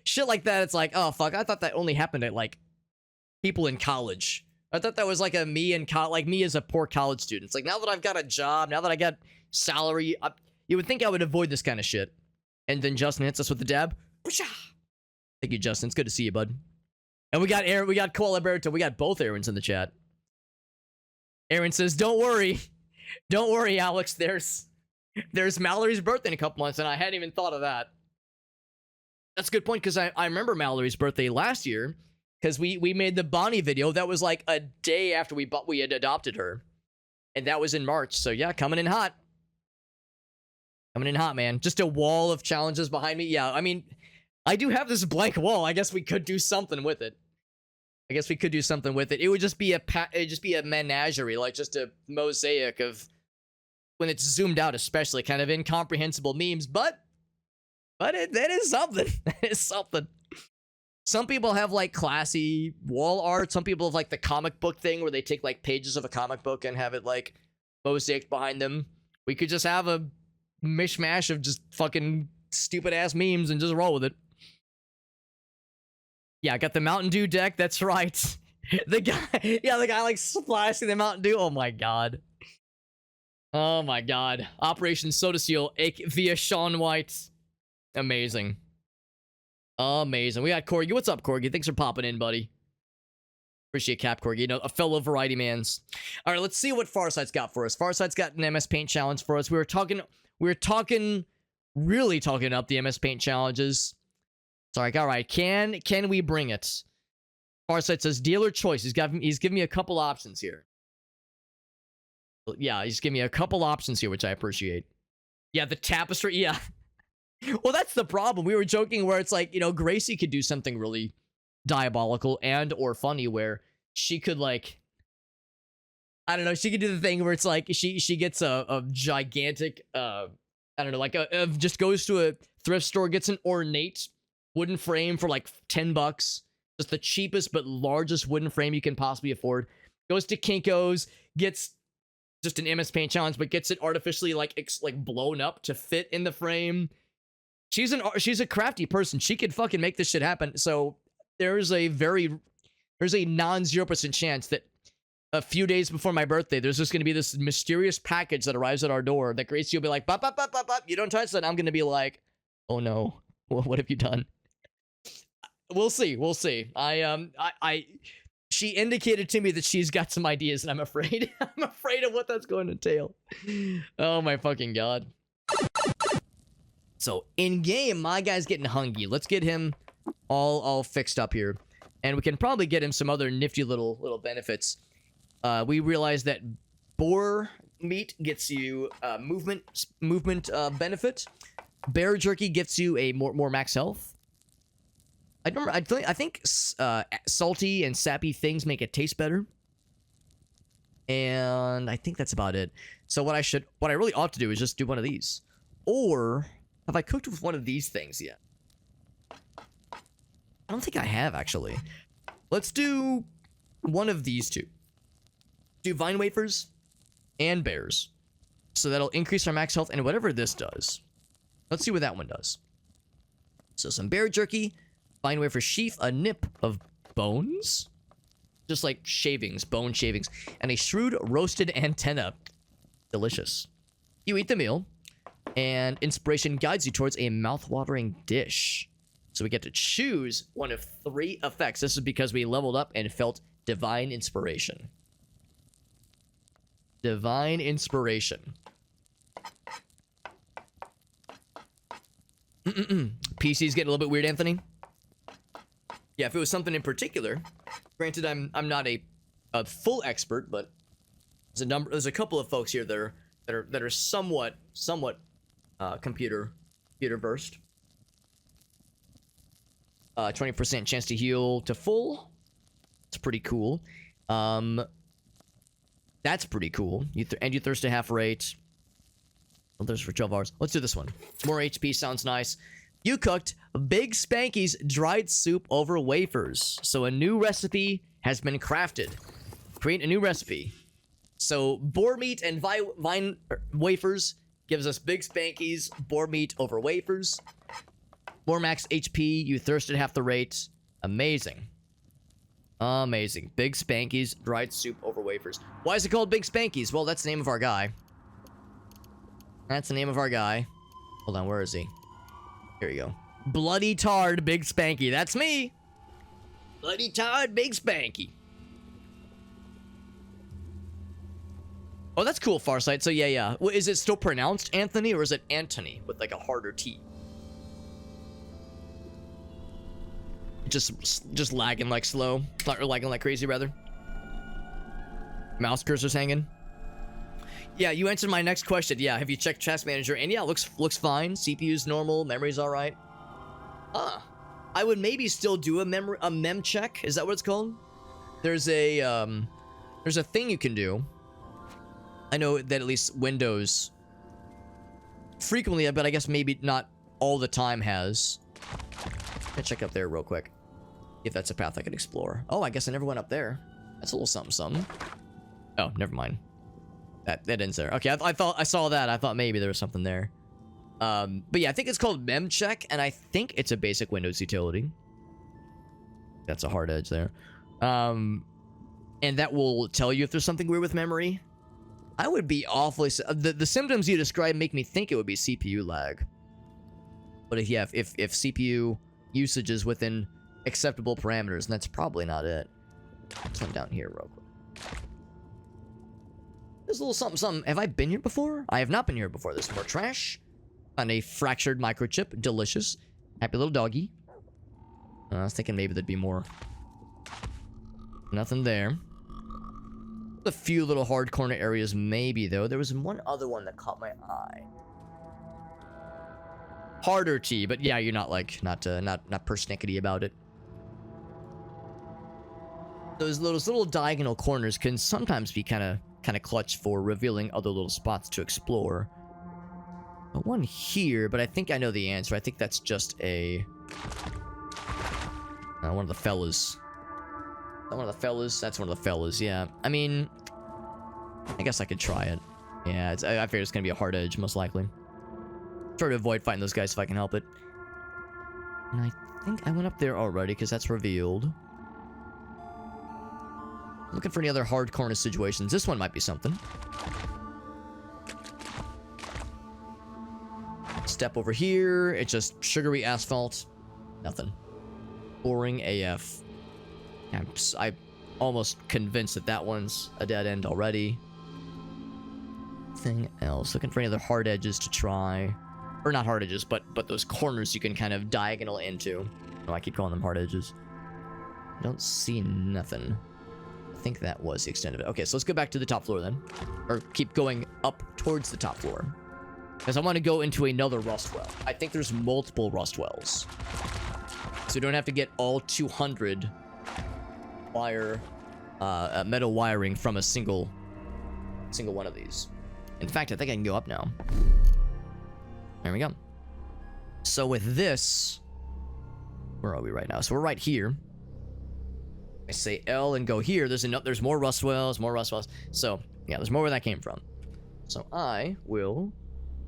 shit like that, it's like, oh, fuck, I thought that only happened at, like, people in college. I thought that was, like, me as a poor college student. It's like, now that I've got a job, now that I got salary, you would think I would avoid this kind of shit. And then Justin hits us with the dab. Thank you, Justin. It's good to see you, bud. And we got Aaron, we got Koala Berto, we got both Aarons in the chat. Aaron says, don't worry, Alex, there's Mallory's birthday in a couple months, and I hadn't even thought of that. That's a good point, because I remember Mallory's birthday last year, because we made the Bonnie video. That was like a day after we had adopted her, and that was in March. So yeah, coming in hot, man. Just a wall of challenges behind me. Yeah, I mean, I do have this blank wall. I guess we could do something with it. I guess we could do something with it. It would just be a menagerie, like just a mosaic of, when it's zoomed out especially, kind of incomprehensible memes, but that is something. That is something. Some people have like classy wall art. Some people have like the comic book thing where they take like pages of a comic book and have it like mosaiced behind them. We could just have a mishmash of just fucking stupid ass memes and just roll with it. Yeah, I got the Mountain Dew deck. That's right. The guy like splashing the Mountain Dew. Oh my god. Oh my god. Operation Soda Seal via Shaun White. Amazing. Amazing. We got Corgi. What's up, Corgi? Thanks for popping in, buddy. Appreciate Cap Corgi. You know, a fellow variety mans. All right, let's see what Farsight's got for us. Farsight's got an MS Paint challenge for us. We were really talking up the MS Paint challenges. Sorry, all right. Can we bring it? Farsight says dealer choice. He's giving me a couple options here. Yeah, he's giving me a couple options here, which I appreciate. Yeah, the tapestry. Yeah. Well, that's the problem. We were joking where it's like, you know, Gracie could do something really diabolical and or funny where she could like, I don't know, she could do the thing where it's like she gets a gigantic I don't know, like just goes to a thrift store, gets an ornate wooden frame for like $10, just the cheapest but largest wooden frame you can possibly afford. Goes to Kinko's, gets just an MS Paint challenge, but gets it artificially like blown up to fit in the frame. She's a crafty person. She could fucking make this shit happen. So there's a non-0% chance that a few days before my birthday, there's just going to be this mysterious package that arrives at our door that Gracie will be like, bop, bop, bop, bop, bop. You don't touch that. I'm going to be like, oh no, what have you done? We'll see. We'll see. She indicated to me that she's got some ideas, and I'm afraid. I'm afraid of what that's going to entail. Oh my fucking god. So in game, my guy's getting hungry. Let's get him all fixed up here, and we can probably get him some other nifty little benefits. We realize that boar meat gets you movement benefit. Bear jerky gets you a more max health. I think salty and sappy things make it taste better. And I think that's about it. So what I really ought to do is just do one of these. Or have I cooked with one of these things yet? I don't think I have, actually. Let's do one of these two. Do vine wafers and bears. So that'll increase our max health and whatever this does. Let's see what that one does. So some bear jerky, vine wafer sheath, a nip of bones. Just like shavings, bone shavings. And a shrewd roasted antenna. Delicious. You eat the meal, and inspiration guides you towards a mouth-watering dish. So we get to choose one of 3 effects. This is because we leveled up and felt divine inspiration. Divine inspiration. PC's getting a little bit weird, Anthony. Yeah, if it was something in particular, granted, I'm not a full expert, but there's a couple of folks here that are somewhat computer versed. 20% chance to heal to full. It's pretty cool. That's pretty cool. You thirst at half rate. Well, thirst for 12 hours. Let's do this one. More HP sounds nice. You cooked Big Spanky's dried soup over wafers. So a new recipe has been crafted. Create a new recipe. So boar meat and vine wafers gives us Big Spanky's boar meat over wafers. More max HP. You thirsted half the rate. Amazing. Amazing. Big Spanky's dried soup over wafers. Why is it called Big Spanky's? Well, that's the name of our guy. That's the name of our guy. Hold on, where is he? Here you go. Bloody Tard Big Spanky. That's me. Bloody Tard Big Spanky. Oh, that's cool, Farsight. So yeah. Well, is it still pronounced Anthony or is it Antony with like a harder T? Just lagging like slow. Or lagging like crazy, rather. Mouse cursor's hanging. Yeah, you answered my next question. Yeah, have you checked Task Manager? And yeah, looks fine. CPU's normal. Memory's alright. I would maybe still do a mem check. Is that what it's called? there's a thing you can do. I know that at least Windows frequently, but I guess maybe not all the time has. Let's check up there real quick. If that's a path I could explore. Oh, I guess I never went up there. That's a little something something. Oh, never mind. That ends there. Okay, I thought I saw that. I thought maybe there was something there. But yeah, I think it's called memcheck, and I think it's a basic Windows utility. That's a hard edge there. And that will tell you if there's something weird with memory. I would be awfully... The symptoms you describe make me think it would be CPU lag. But if CPU usage is within acceptable parameters, and that's probably not it. Let's come down here real quick. There's a little something, something. Have I been here before? I have not been here before. There's more trash. On a fractured microchip. Delicious. Happy little doggy. I was thinking maybe there'd be more. Nothing there. A few little hard corner areas maybe, though. There was one other one that caught my eye. Harder T, but yeah, you're not like, not persnickety about it. Those little diagonal corners can sometimes be kind of clutch for revealing other little spots to explore. But one here, but I think I know the answer. I think that's just a... one of the fellas. One of the fellas? That's one of the fellas, yeah. I mean, I guess I could try it. Yeah, I figure it's going to be a hard edge, most likely. Try to avoid fighting those guys if I can help it. And I think I went up there already, because that's revealed. Looking for any other hard corner situations. This one might be something. Step over here. It's just sugary asphalt. Nothing. Boring AF. I'm almost convinced that that one's a dead end already. Thing else. Looking for any other hard edges to try. Or not hard edges, but those corners you can kind of diagonal into. Oh, I keep calling them hard edges. I don't see nothing. I think that was the extent of it. Okay, so let's go back to the top floor then. Or keep going up towards the top floor. Because I want to go into another Rustwell. I think there's multiple Rustwells. So you don't have to get all 200 wire, metal wiring from a single one of these. In fact, I think I can go up now. There we go. So with this, where are we right now? So we're right here. I say L and go here. There's more Rustwells, more Rustwells. So yeah, there's more where that came from. So I will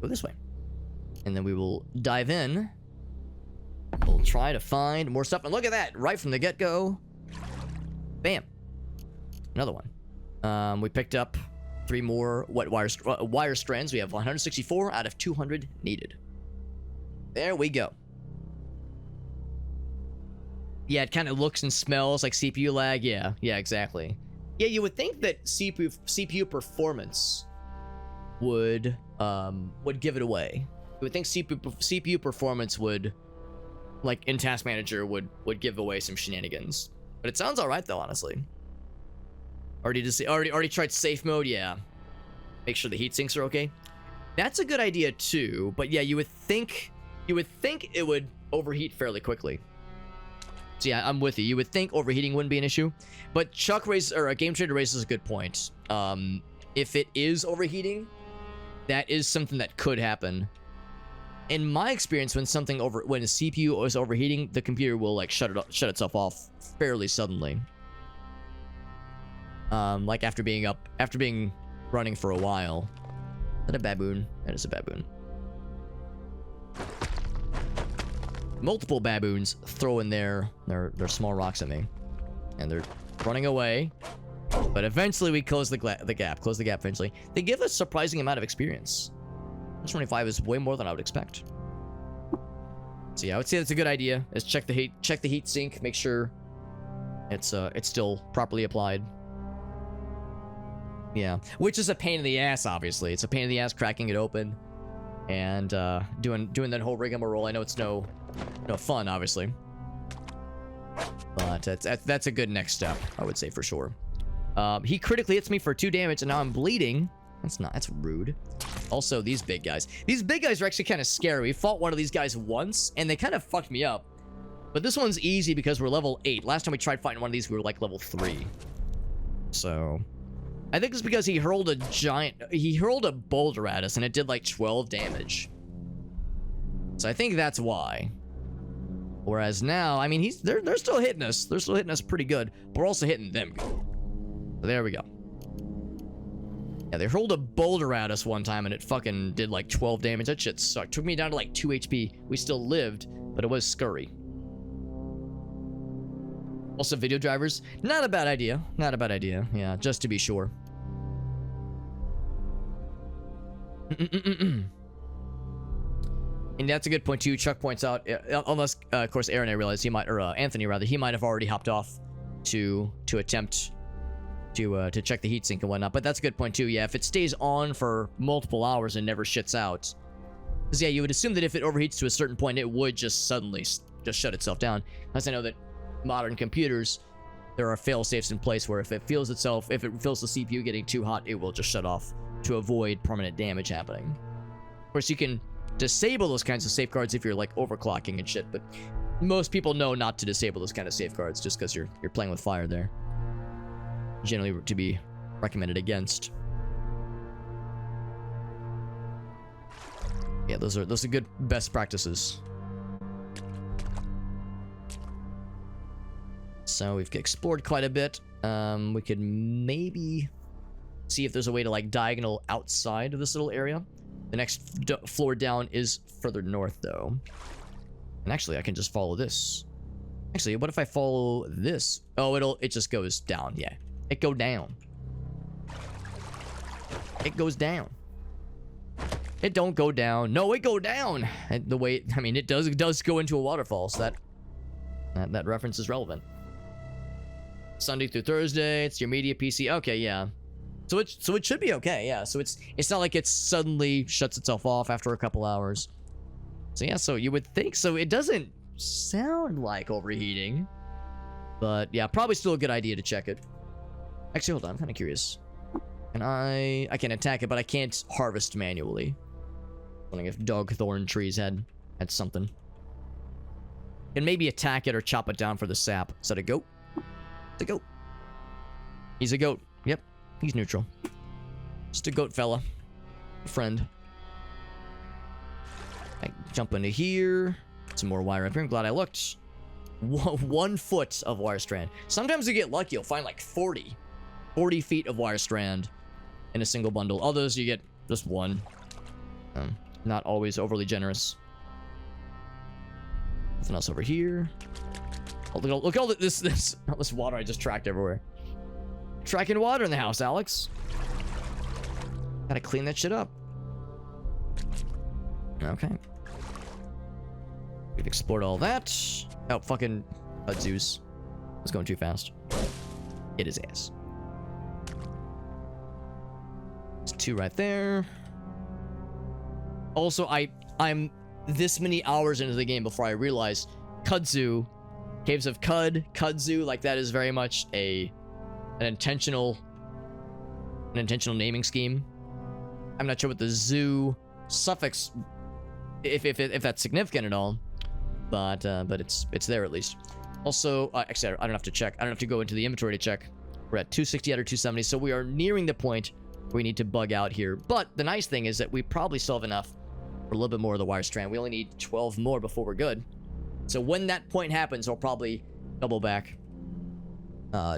go this way, and then we will dive in. We'll try to find more stuff. And look at that, right from the get-go. Bam. Another one. We picked up 3 more wet wire strands. We have 164 out of 200 needed. There we go. Yeah, it kind of looks and smells like CPU lag. Yeah, exactly. Yeah, you would think that CPU performance would give it away. You would think CPU performance would, like in Task Manager, would give away some shenanigans. But it sounds all right though, honestly. Already tried safe mode. Yeah. Make sure the heat sinks are okay. That's a good idea too. But yeah, you would think it would overheat fairly quickly. So yeah, I'm with you. You would think overheating wouldn't be an issue, but Chuck raises, or Game Trader raises a good point. If it is overheating, that is something that could happen. In my experience, when a CPU is overheating, the computer will like shut itself off fairly suddenly. Like after being running for a while. Is that a baboon? That is a baboon. Multiple baboons throwing their small rocks at me, and they're running away. But eventually we close the gap. Close the gap eventually. They give us a surprising amount of experience. 25 is way more than I would expect. So yeah, I would say that's a good idea. Is check the heat sink, make sure it's still properly applied. Yeah, which is a pain in the ass. Obviously, it's a pain in the ass cracking it open and doing that whole rigmarole. I know it's no fun, obviously, but that's a good next step, I would say, for sure. He critically hits me for 2 damage, and now I'm bleeding. That's rude. Also, these big guys are actually kind of scary. We fought one of these guys once, and they kind of fucked me up. But this one's easy because we're level 8. Last time we tried fighting one of these, we were like level 3. So I think it's because he hurled a boulder at us and it did like 12 damage. So I think that's why. Whereas now, I mean, they're still hitting us. They're still hitting us pretty good. But we're also hitting them good. So there we go. Yeah, they hurled a boulder at us one time and it fucking did like 12 damage. That shit sucked. Took me down to like 2 HP. We still lived, but it was scurry. Also, video drivers. Not a bad idea. Not a bad idea. Yeah, just to be sure. And that's a good point too. Chuck points out, unless of course Aaron, I realize he might, or Anthony rather, he might have already hopped off to attempt to check the heatsink and whatnot. But that's a good point too. Yeah, if it stays on for multiple hours and never shits out, because yeah, you would assume that if it overheats to a certain point, it would just suddenly just shut itself down. As I know that modern computers, there are fail safes in place where if it feels the CPU getting too hot, it will just shut off to avoid permanent damage happening. Of course, you can disable those kinds of safeguards if you're like overclocking and shit, but most people know not to disable those kind of safeguards just because you're playing with fire there. Generally to be recommended against. Yeah, those are good best practices. So we've explored quite a bit. We could maybe see if there's a way to like diagonal outside of this little area. The next floor down is further north though. And actually I can just follow this. Actually, what if I follow this? Oh, it just goes down. Yeah, it go down. It goes down. It don't go down. No, it go down. And the way, I mean, it does go into a waterfall, so that reference is relevant. Sunday through Thursday, it's your media PC. Okay, yeah. So it should be okay, yeah. So it's not like it suddenly shuts itself off after a couple hours. So yeah, so you would think so. It doesn't sound like overheating, but yeah, probably still a good idea to check it. Actually, hold on, I'm kind of curious. And I can attack it, but I can't harvest manually. Wondering if dog thorn trees had something. And maybe attack it or chop it down for the sap. Is that a goat? It's a goat. He's a goat. Yep, he's neutral. Just a goat fella. A friend. I jump into here. Some more wire up here. I'm glad I looked. 1 foot of wire strand. Sometimes you get lucky. You'll find like 40 feet of wire strand in a single bundle. Others you get just one. Not always overly generous. Nothing else over here. Oh, look at all this water I just tracked everywhere. Tracking water in the house, Alex. Gotta clean that shit up. Okay. We've explored all that. Oh, fucking Zeus. It's going too fast. Hit his ass. There's 2 right there. Also, I'm this many hours into the game before I realized Kudzu, Caves of Kudzu, like that is very much an intentional naming scheme. I'm not sure what the zoo suffix, if that's significant at all, but it's there at least. Also, actually, I don't have to check. I don't have to go into the inventory to check. We're at 260 out of 270, so we are nearing the point where we need to bug out here. But the nice thing is that we probably still have enough for a little bit more of the wire strand. We only need 12 more before we're good. So when that point happens, I'll probably double back,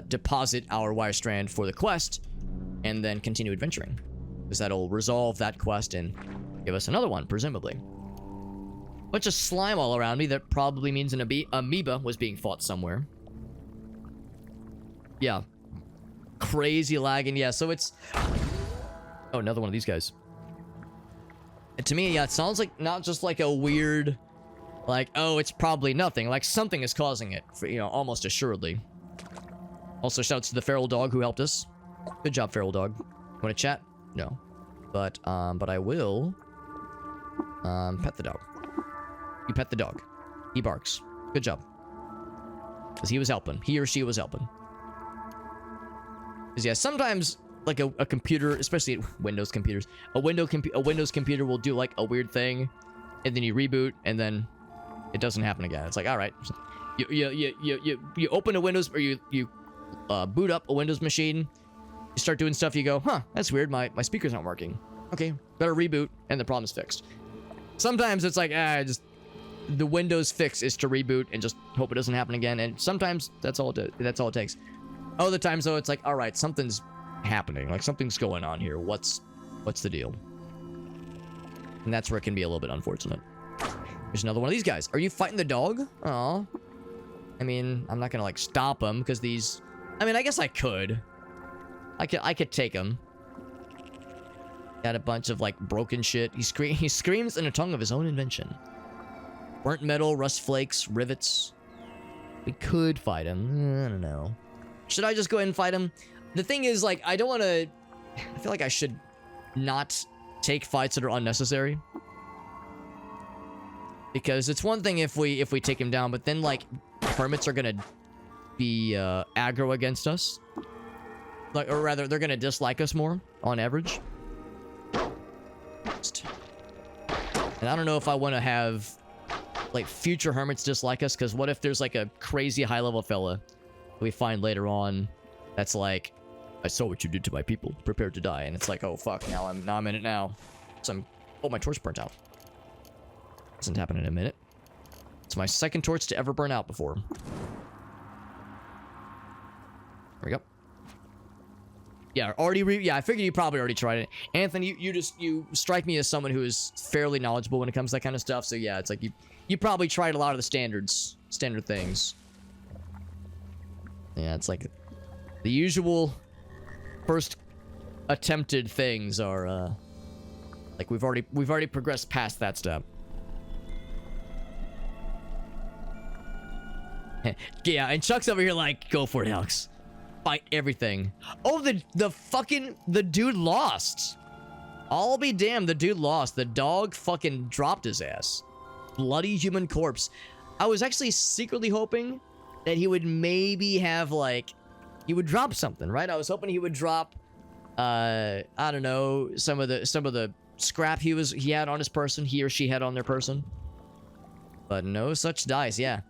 deposit our wire strand for the quest, and then continue adventuring. Because that'll resolve that quest and give us another one, presumably. Bunch of slime all around me. That probably means an amoeba was being fought somewhere. Yeah. Crazy lagging. Yeah, so it's... Oh, another one of these guys. And to me, yeah, it sounds like not just like a weird... Like, oh, it's probably nothing. Like, something is causing it, for, you know, almost assuredly. Also, shouts to the feral dog who helped us. Good job, feral dog. Want to chat? No. But I will... pet the dog. You pet the dog. He barks. Good job. Because he was helping. He or she was helping. Because, yeah, sometimes, like, a computer, especially Windows computers, a Windows computer will do, like, a weird thing, and then you reboot, and then it doesn't happen again. It's like, alright. You open a Windows, or you boot up a Windows machine. You start doing stuff. You go, huh? That's weird. My speaker's not working. Okay, better reboot, and the problem's fixed. Sometimes it's like, just the Windows fix is to reboot and just hope it doesn't happen again. And sometimes that's all it takes. Other times though, it's like, all right, something's happening. Like something's going on here. What's the deal? And that's where it can be a little bit unfortunate. There's another one of these guys. Are you fighting the dog? Aw. I mean, I'm not gonna like stop him because these. I mean, I guess I could. I could take him. Got a bunch of like broken shit. He screams in a tongue of his own invention. Burnt metal, rust flakes, rivets. We could fight him. I don't know. Should I just go ahead and fight him? The thing is, like, I don't want to. I feel like I should not take fights that are unnecessary. Because it's one thing if we take him down, but then like hermits are gonna be aggro against us. Like, or rather, they're gonna dislike us more on average. And I don't know if I want to have like future hermits dislike us, because what if there's like a crazy high level fella we find later on that's like, I saw what you did to my people, prepare to die, and it's like, oh fuck, now I'm in it now. So oh, my torch burnt out. Doesn't happen in a minute. It's my second torch to ever burn out before. There we go. Yeah, I figured you probably already tried it. Anthony, you strike me as someone who is fairly knowledgeable when it comes to that kind of stuff. So yeah, it's like you probably tried a lot of the standard things. Yeah, it's like the usual first attempted things are like we've already progressed past that step. Yeah, and Chuck's over here like, go for it, Alex. Fight everything. Oh, the dude lost. I'll be damned, the dude lost. The dog fucking dropped his ass. Bloody human corpse. I was actually secretly hoping that he would maybe have like, he would drop something, right? I was hoping he would drop, I don't know, some of the scrap he had on his person, he or she had on their person. But no such dice, yeah.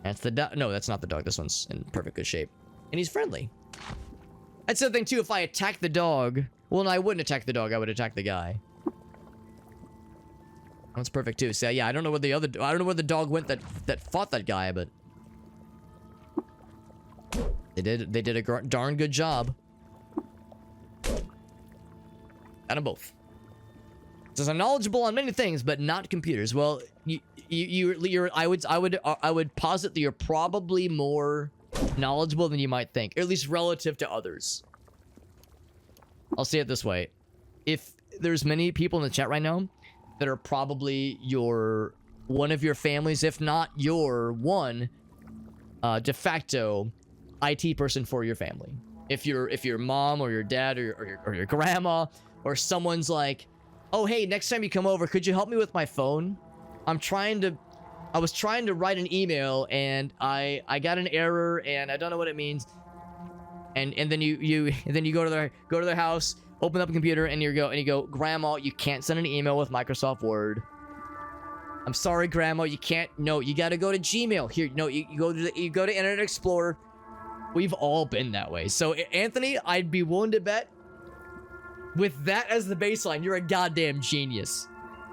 That's the dog. No, that's not the dog. This one's in perfect good shape. And he's friendly. That's the thing too, if I attack the dog, well, no, I wouldn't attack the dog, I would attack the guy. That's perfect too. So yeah, I don't know where the dog went that fought that guy, but they did a darn good job. Got them both. Says I'm knowledgeable on many things, but not computers. Well, I would posit that you're probably more knowledgeable than you might think, or at least relative to others. I'll say it this way: if there's many people in the chat right now that are probably one of your families, if not your one de facto IT person for your family. If your mom or your dad or your grandma or someone's like, oh hey, next time you come over, could you help me with my phone? I was trying to write an email and I got an error and I don't know what it means. And then you go to their house, open up a computer, and you go, Grandma, you can't send an email with Microsoft Word. I'm sorry, Grandma, you can't. No, you gotta go to Gmail. Here, no, you go to Internet Explorer. We've all been that way. So Anthony, I'd be willing to bet, with that as the baseline, you're a goddamn genius.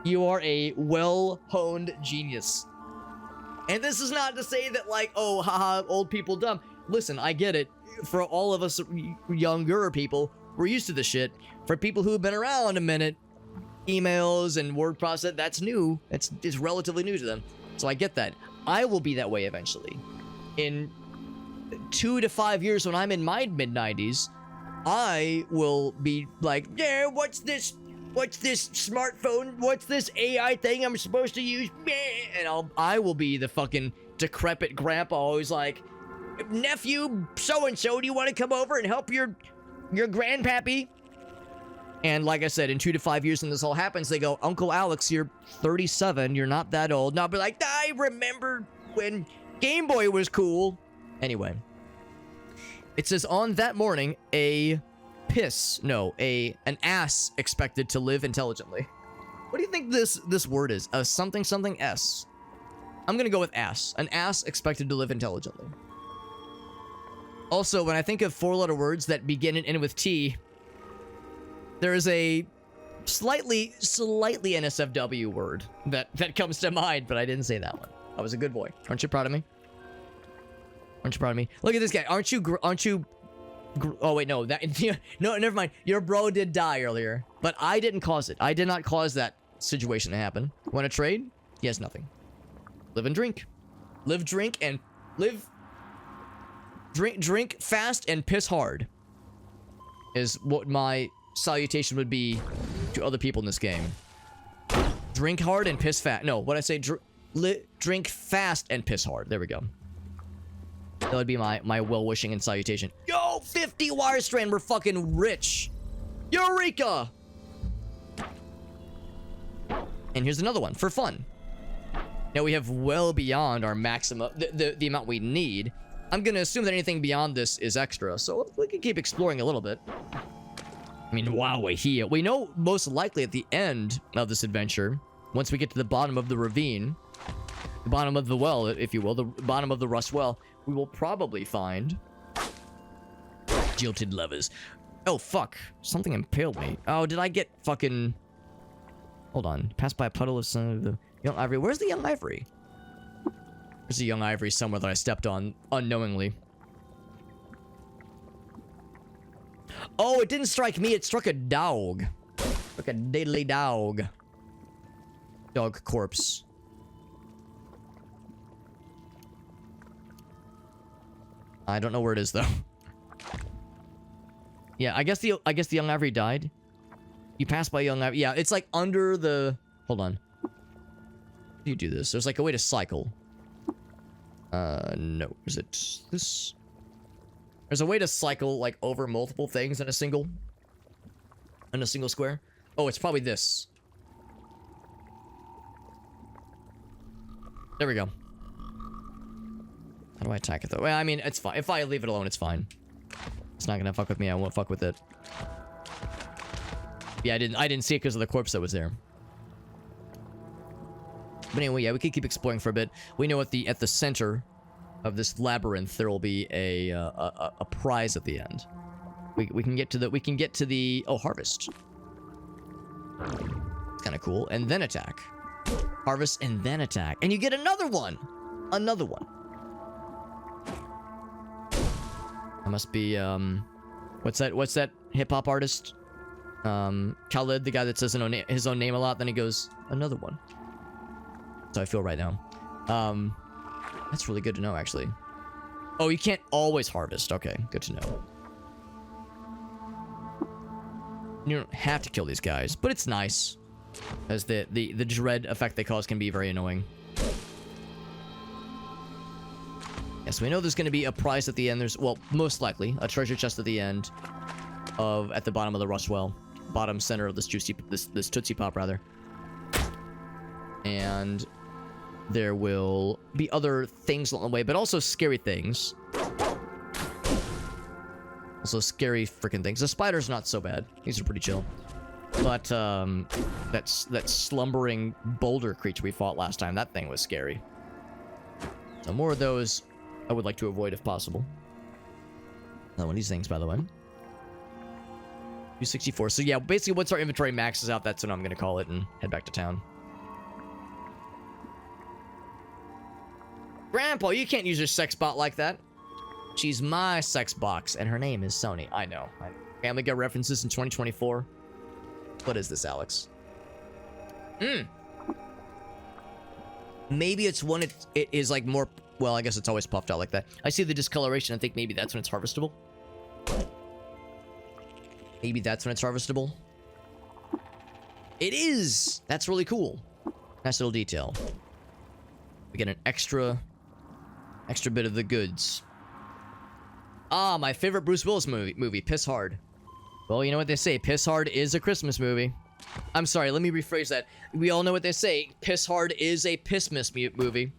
You are a well-honed genius. And this is not to say that like, oh, haha, old people dumb. Listen, I get it. For all of us younger people, we're used to this shit. For people who have been around a minute, emails and word process, that's new. It's relatively new to them. So I get that. I will be that way eventually. In 2 to 5 years, when I'm in my mid-90s, I will be like, yeah, what's this smartphone? What's this AI thing I'm supposed to use? And I will be the fucking decrepit grandpa always like, nephew so-and-so, do you want to come over and help your grandpappy? And like I said, in 2 to 5 years when this all happens, they go, Uncle Alex, you're 37, you're not that old. And I'll be like, I remember when Game Boy was cool. Anyway, it says on that morning, an ass expected to live intelligently. What do you think this word is? A something s. I'm gonna go with ass. An ass expected to live intelligently. Also, when I think of 4-letter words that begin and end with T, there is a slightly NSFW word that comes to mind, but I didn't say that one. I was a good boy. Aren't you proud of me? Aren't you proud of me? Look at this guy. Aren't you? Oh wait, no. No, never mind. Your bro did die earlier, but I didn't cause it. I did not cause that situation to happen. Want to trade? He has nothing. Live and drink. Live, drink, and live. Drink fast and piss hard. Is what my salutation would be to other people in this game. Drink hard and piss fast. No, what I say, drink fast and piss hard. There we go. That would be my well-wishing and salutation. Yo, 50 wire strand, we're fucking rich. Eureka! And here's another one, for fun. Now we have well beyond our maximum, the amount we need. I'm gonna assume that anything beyond this is extra, so we can keep exploring a little bit. I mean, wow, we're here. We know most likely at the end of this adventure, once we get to the bottom of the ravine, the bottom of the well, if you will, the bottom of the Rustwell, we will probably find jilted levers. Oh, fuck. Something impaled me. Oh, did I get fucking... Hold on. Passed by a puddle of the young ivory. Where's the young ivory? There's a young ivory somewhere that I stepped on unknowingly. Oh, it didn't strike me. It struck a dog. Struck a diddly dog. Dog corpse. I don't know where it is though. Yeah, I guess the young ivory died. You pass by young ivory. Yeah, it's like under the. Hold on. How do you do this? There's like a way to cycle. No. Is it this? There's a way to cycle like over multiple things in a single square. Oh, it's probably this. There we go. How do I attack it though? Well, I mean, it's fine. If I leave it alone, it's fine. It's not gonna fuck with me. I won't fuck with it. Yeah, I didn't see it because of the corpse that was there. But anyway, yeah, we could keep exploring for a bit. We know at the center of this labyrinth there will be a prize at the end. We can get to the harvest. It's kind of cool. And then attack. Harvest and then attack. And you get another one. Another one. That must be what's that hip hop artist? Khalid, the guy that says his own name a lot, then he goes, another one. That's how I feel right now. That's really good to know, actually. Oh, you can't always harvest. Okay, good to know. You don't have to kill these guys, but it's nice. As the dread effect they cause can be very annoying. Yes, we know there's going to be a prize at the end. There's, well, most likely, a treasure chest at the end at the bottom of the Rustwell. Bottom center of this this Tootsie Pop, rather. And there will be other things along the way, but also scary things. Also scary freaking things. The spider's not so bad. These are pretty chill. But that slumbering boulder creature we fought last time, that thing was scary. So more of those I would like to avoid if possible. Another one of these things, by the way. 264. So yeah, basically once our inventory maxes out, that's what I'm going to call it and head back to town. Grandpa, you can't use your sex bot like that. She's my sex box, and her name is Sony. I know. Family Guy references in 2024. What is this, Alex? Maybe it's when it is like more... Well, I guess it's always puffed out like that. I see the discoloration. I think maybe that's when it's harvestable. Maybe that's when it's harvestable. It is! That's really cool. Nice little detail. We get an extra bit of the goods. Ah, my favorite Bruce Willis movie, Piss Hard. Well, you know what they say, Piss Hard is a Christmas movie. I'm sorry, let me rephrase that. We all know what they say, Piss Hard is a Pissmas movie.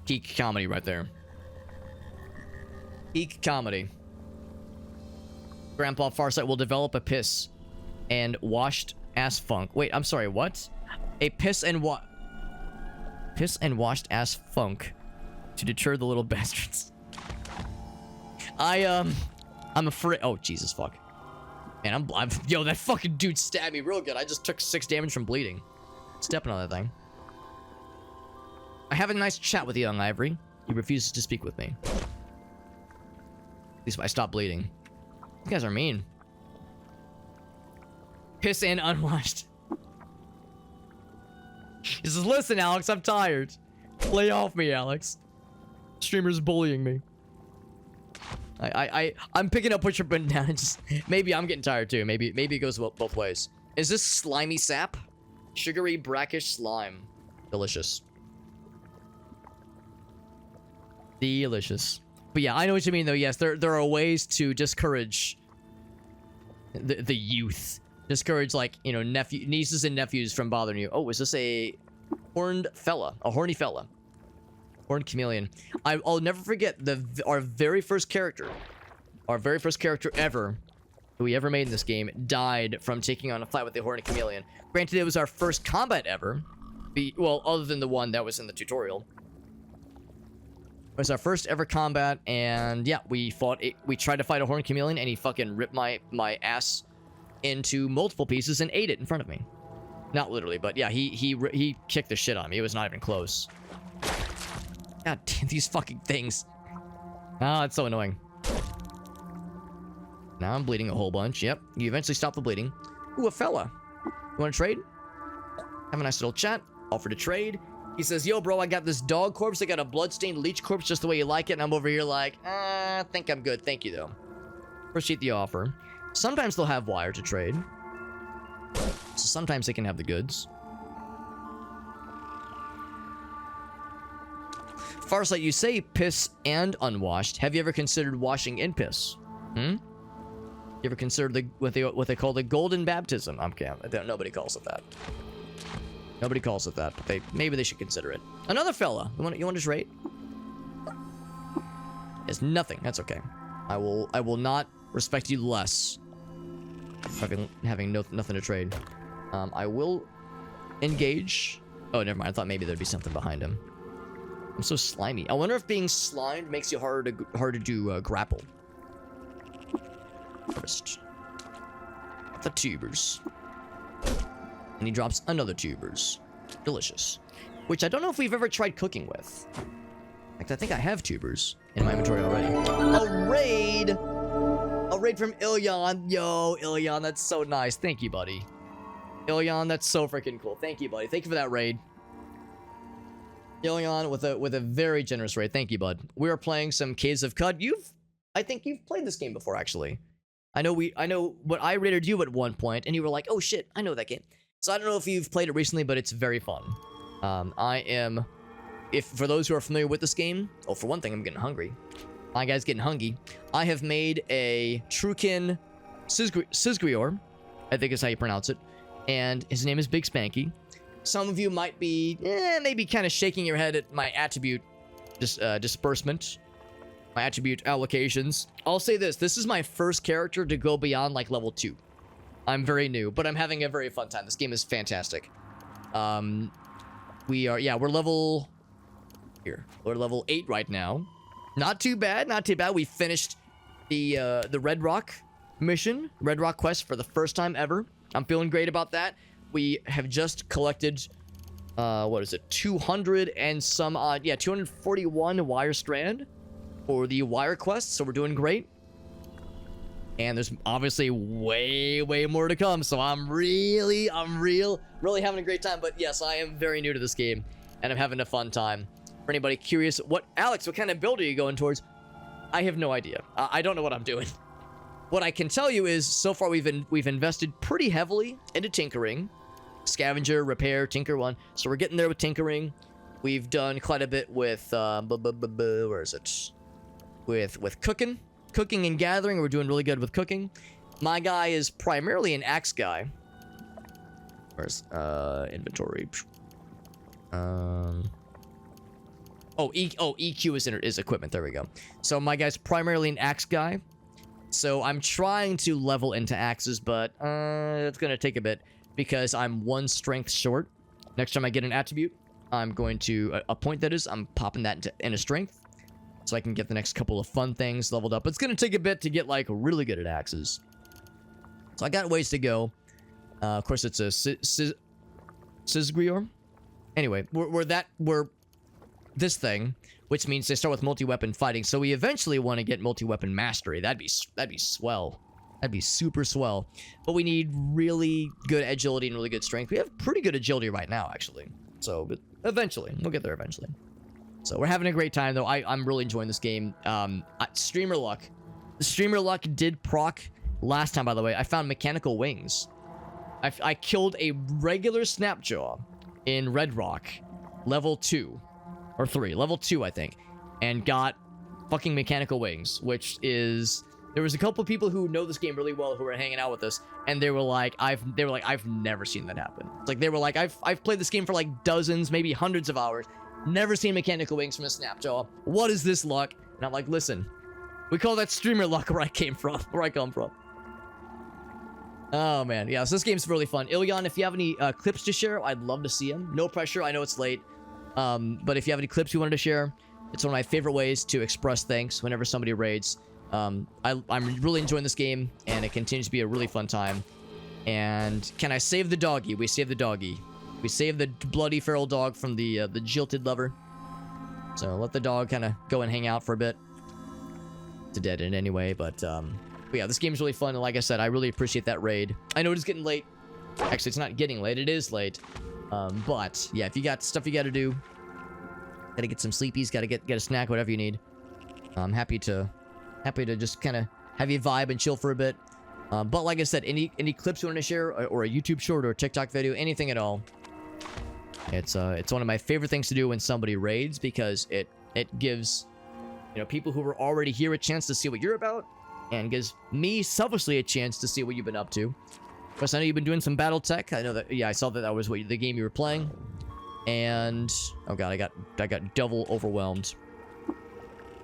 Peak comedy right there. Peak comedy. Grandpa Farsight will develop a piss and washed ass funk. Wait, I'm sorry, what? A piss and washed ass funk to deter the little bastards. I'm afraid. Oh Jesus fuck. Man, yo, that fucking dude stabbed me real good. I just took 6 damage from bleeding. Stepping on that thing. I have a nice chat with the young Ivory. He refuses to speak with me. At least I stopped bleeding. You guys are mean. Piss and unwashed. He says, listen, Alex, I'm tired. Lay off me, Alex. Streamer's bullying me. I'm picking up what you're putting down. Just, maybe I'm getting tired too. Maybe it goes both ways. Is this slimy sap? Sugary, brackish slime. Delicious. Delicious. But yeah, I know what you mean though. Yes, there are ways to discourage the youth. Discourage, like, you know, nieces and nephews from bothering you. Oh, is this a horned fella? A horny fella. Horned chameleon. I'll never forget our very first character. Our very first character ever that we ever made in this game died from taking on a fight with the horned chameleon. Granted, it was our first combat ever. Well, other than the one that was in the tutorial. It was our first ever combat, and yeah, we tried to fight a horned chameleon, and he fucking ripped my ass into multiple pieces and ate it in front of me. Not literally, but yeah, he kicked the shit on me. It was not even close. God damn, these fucking things. Oh, it's so annoying. Now I'm bleeding a whole bunch. Yep, you eventually stop the bleeding. Ooh, a fella. You want to trade? Have a nice little chat. Offer to trade. He says, yo, bro, I got this dog corpse. I got a bloodstained leech corpse just the way you like it. And I'm over here like, I think I'm good. Thank you, though. Appreciate the offer. Sometimes they'll have wire to trade. So sometimes they can have the goods. Farsight, you say piss and unwashed. Have you ever considered washing in piss? You ever considered what they call the golden baptism? Nobody calls it that. Nobody calls it that, but maybe they should consider it. Another fella. You want to trade? It's nothing. That's okay. I will not respect you less. Having nothing to trade. I will engage. Oh, never mind. I thought maybe there'd be something behind him. I'm so slimy. I wonder if being slimed makes you harder to do grapple. First, the tubers, and he drops another tubers. Delicious. Which I don't know if we've ever tried cooking with. In fact, I think I have tubers in my inventory already. A raid! A raid from Ilyan. Yo, Ilyan, that's so nice. Thank you, buddy. Ilyan, that's so freaking cool. Thank you, buddy. Thank you for that raid. Ilyan with a very generous raid. Thank you, bud. We are playing some Caves of Cud. I think you've played this game before, actually. I know what I rated you at one point, and you were like, oh shit, I know that game. So I don't know if you've played it recently, but it's very fun. For those who are familiar with this game, oh, for one thing, I'm getting hungry. My guy's getting hungry. I have made a Truekin Syzygyrior, I think is how you pronounce it, and his name is Big Spanky. Some of you might be maybe kind of shaking your head at my attribute disbursement, my attribute allocations. I'll say this is my first character to go beyond like level 2. I'm very new, but I'm having a very fun time. This game is fantastic. We're level 8 right now. Not too bad, not too bad. We finished the Red Rock mission, Red Rock quest for the first time ever. I'm feeling great about that. We have just collected, 200 and some odd, 241 wire strand for the wire quest, so we're doing great. And there's obviously way more to come, so I'm really having a great time. But yes, I am very new to this game, and I'm having a fun time. For anybody curious, Alex, what kind of build are you going towards? I have no idea. I don't know what I'm doing. What I can tell you is, so far we've invested pretty heavily into tinkering. Scavenger, repair, tinker one. So we're getting there with tinkering. We've done quite a bit with, where is it? With cooking and gathering. We're doing really good with cooking. My guy is primarily an axe guy. Where's, inventory? EQ is equipment. There we go. So my guy's primarily an axe guy. So I'm trying to level into axes, but it's gonna take a bit because I'm 1 strength short. Next time I get an attribute, I'm going to, a point that is, I'm popping that into strength. So I can get the next couple of fun things leveled up. It's going to take a bit to get, like, really good at axes. So I got ways to go. Of course, it's a Syzygyrior. Anyway, we're this thing, which means they start with multi-weapon fighting. So we eventually want to get multi-weapon mastery. That'd be swell. That'd be super swell. But we need really good agility and really good strength. We have pretty good agility right now, actually. So, but eventually. We'll get there eventually. So, we're having a great time, though. I'm really enjoying this game. Streamer luck. The streamer luck did proc last time, by the way. I found mechanical wings. I killed a regular Snapjaw in Red Rock. Level 2. Or 3. Level 2, I think. And got fucking mechanical wings, which is... There was a couple of people who know this game really well who were hanging out with us, and they were like, I've never seen that happen. It's like, they were like, I've played this game for like dozens, maybe hundreds of hours, never seen mechanical wings from a Snapjaw. What is this luck? And I'm like, listen, we call that streamer luck where I come from. Oh man, yeah, so this game's really fun. Ilyan, if you have any clips to share, I'd love to see them. No pressure, I know it's late, but if you have any clips you wanted to share, it's one of my favorite ways to express thanks whenever somebody raids. I'm really enjoying this game, and it continues to be a really fun time. And can I save the doggy? We save the doggy. We save the bloody feral dog from the jilted lover. So let the dog kind of go and hang out for a bit. It's a dead end anyway, but yeah, this game's really fun. And like I said, I really appreciate that raid. I know it is getting late. Actually, it's not getting late. It is late. But yeah, if you got stuff you got to do, gotta get some sleepies, gotta get a snack, whatever you need. I'm happy to just kind of have you vibe and chill for a bit. But like I said, any clips you want to share, or a YouTube short or a TikTok video, anything at all. It's one of my favorite things to do when somebody raids, because it gives, you know, people who are already here a chance to see what you're about, and gives me selfishly a chance to see what you've been up to. Of course, I know you've been doing some battle tech. I know that, yeah, I saw that was the game you were playing. And oh god, I got double overwhelmed.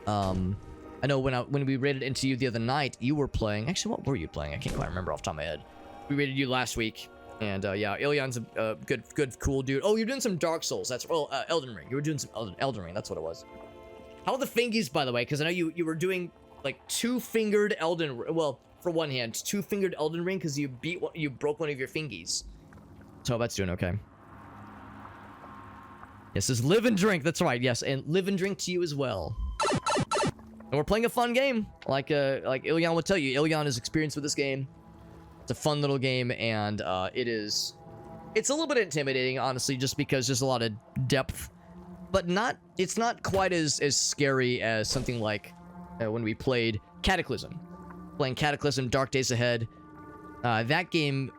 I know when we raided into you the other night, you were playing... Actually, what were you playing? I can't quite remember off the top of my head. We raided you last week. And, yeah, Ilyan's a good, cool dude. Oh, you're doing some Dark Souls. That's... Well, Elden Ring. You were doing some Elden Ring. That's what it was. How are the fingies, by the way? Because I know you were doing, like, two-fingered Elden... Well, for one hand, two-fingered Elden Ring because you broke one of your fingies. So that's doing okay. Yes, it's live and drink. That's right, yes. And live and drink to you as well. And we're playing a fun game, like Ilyan would tell you. Ilyan is experienced with this game. It's a fun little game, and it's a little bit intimidating, honestly, just because there's a lot of depth, but it's not quite as scary as something like when we played Cataclysm. Playing Cataclysm, Dark Days Ahead. That game,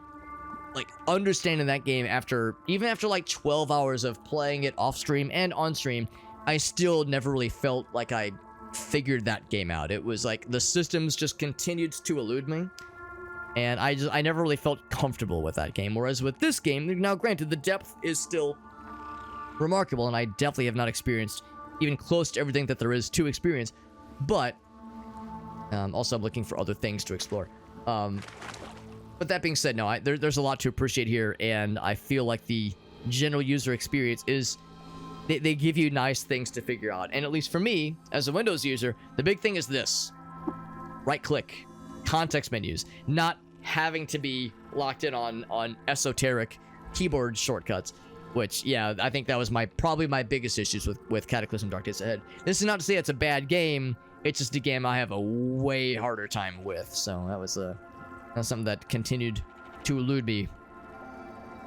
like, understanding that game even after like 12 hours of playing it off stream and on stream, I still never really felt like I figured that game out. It was like the systems just continued to elude me, and I never really felt comfortable with that game. Whereas with this game, now granted, the depth is still remarkable, and I definitely have not experienced even close to everything that there is to experience, but also I'm looking for other things to explore. But that being said, no, there's a lot to appreciate here, and I feel like the general user experience is they give you nice things to figure out. And at least for me, as a Windows user, the big thing is this. Right click. Context menus. Not having to be locked in on esoteric keyboard shortcuts. Which, yeah, I think that was probably my biggest issues with Cataclysm Dark Days Ahead. This is not to say it's a bad game. It's just a game I have a way harder time with. So that was something that continued to elude me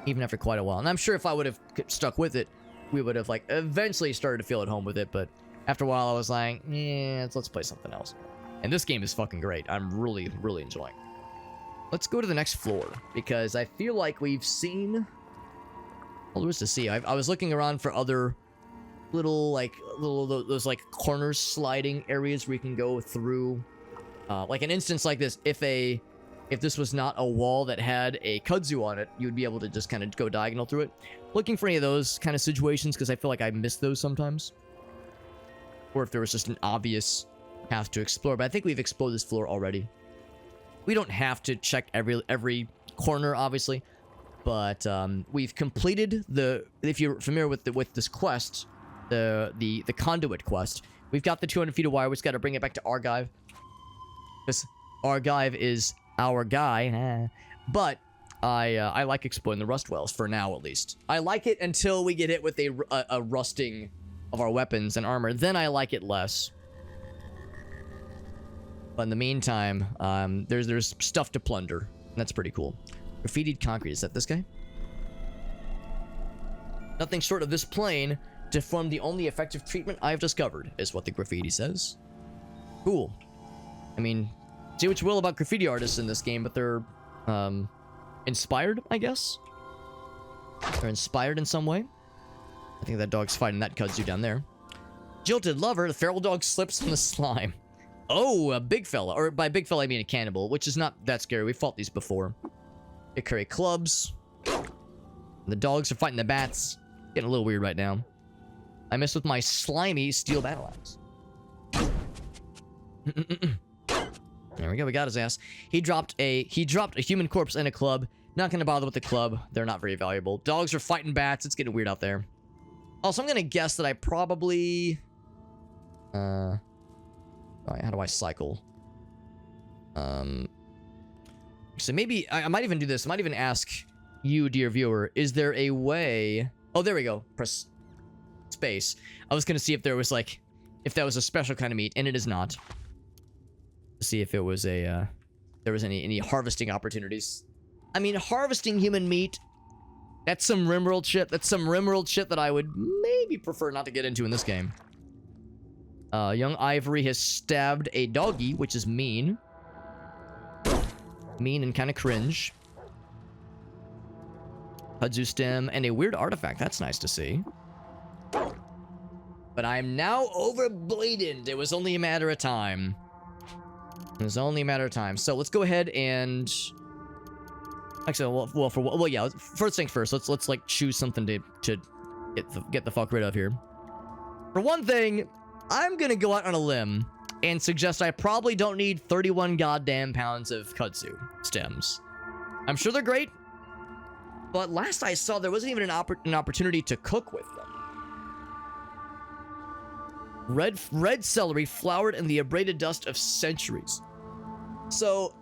even after quite a while. And I'm sure if I would have stuck with it, we would have, like, eventually started to feel at home with it, but after a while I was like, yeah, let's play something else. And this game is fucking great. I'm really, really enjoying. Let's go to the next floor, because I feel like we've seen all there is to see. I was looking around for other those like corner sliding areas where you can go through. Like an instance like this, if this was not a wall that had a kudzu on it, you would be able to just kind of go diagonal through it. Looking for any of those kind of situations, because I feel like I miss those sometimes. Or if there was just an obvious path to explore. But I think we've explored this floor already. We don't have to check every corner, obviously. But we've completed the, if you're familiar with this quest, the conduit quest, we've got the 200 feet of wire. We just got to bring it back to Argive. Because Argive is our guy. But I like exploring the Rustwells for now, at least. I like it until we get hit with a rusting of our weapons and armor. Then I like it less. But in the meantime, there's stuff to plunder. And that's pretty cool. Graffitied concrete. Is that this guy? Nothing short of this plane to form the only effective treatment I've discovered, is what the graffiti says. Cool. I mean, say what you will about graffiti artists in this game, but they're inspired, I guess. They're inspired in some way. I think that dog's fighting that kudzu down there. Jilted lover, the feral dog slips in the slime. Oh, a big fella. Or by big fella, I mean a cannibal, which is not that scary. We fought these before. They carry clubs. The dogs are fighting the bats. Getting a little weird right now. I messed with my slimy steel battle axe. There we go. We got his ass. He dropped a human corpse and a club. Not gonna bother with the club. They're not very valuable. Dogs are fighting bats. It's getting weird out there. Also, I'm gonna guess that I probably... Alright, how do I cycle? So maybe... I might even do this. I might even ask you, dear viewer, is there a way... Oh, there we go. Press space. I was gonna see if there was, like... If that was a special kind of meat, and it is not. See if it was a... there was any harvesting opportunities. I mean, harvesting human meat... That's some rimworld shit. That's some rimworld shit that I would maybe prefer not to get into in this game. Young Ivory has stabbed a doggy, which is mean. Mean and kind of cringe. Kudzu stem and a weird artifact. That's nice to see. But I'm now overbladened. It was only a matter of time. It was only a matter of time. So let's go ahead and... Actually, well, yeah. First things first. Let's like choose something to get the fuck rid of here. For one thing, I'm gonna go out on a limb and suggest I probably don't need 31 goddamn pounds of kudzu stems. I'm sure they're great, but last I saw, there wasn't even an opportunity to cook with them. Red celery flowered in the abraded dust of centuries. So,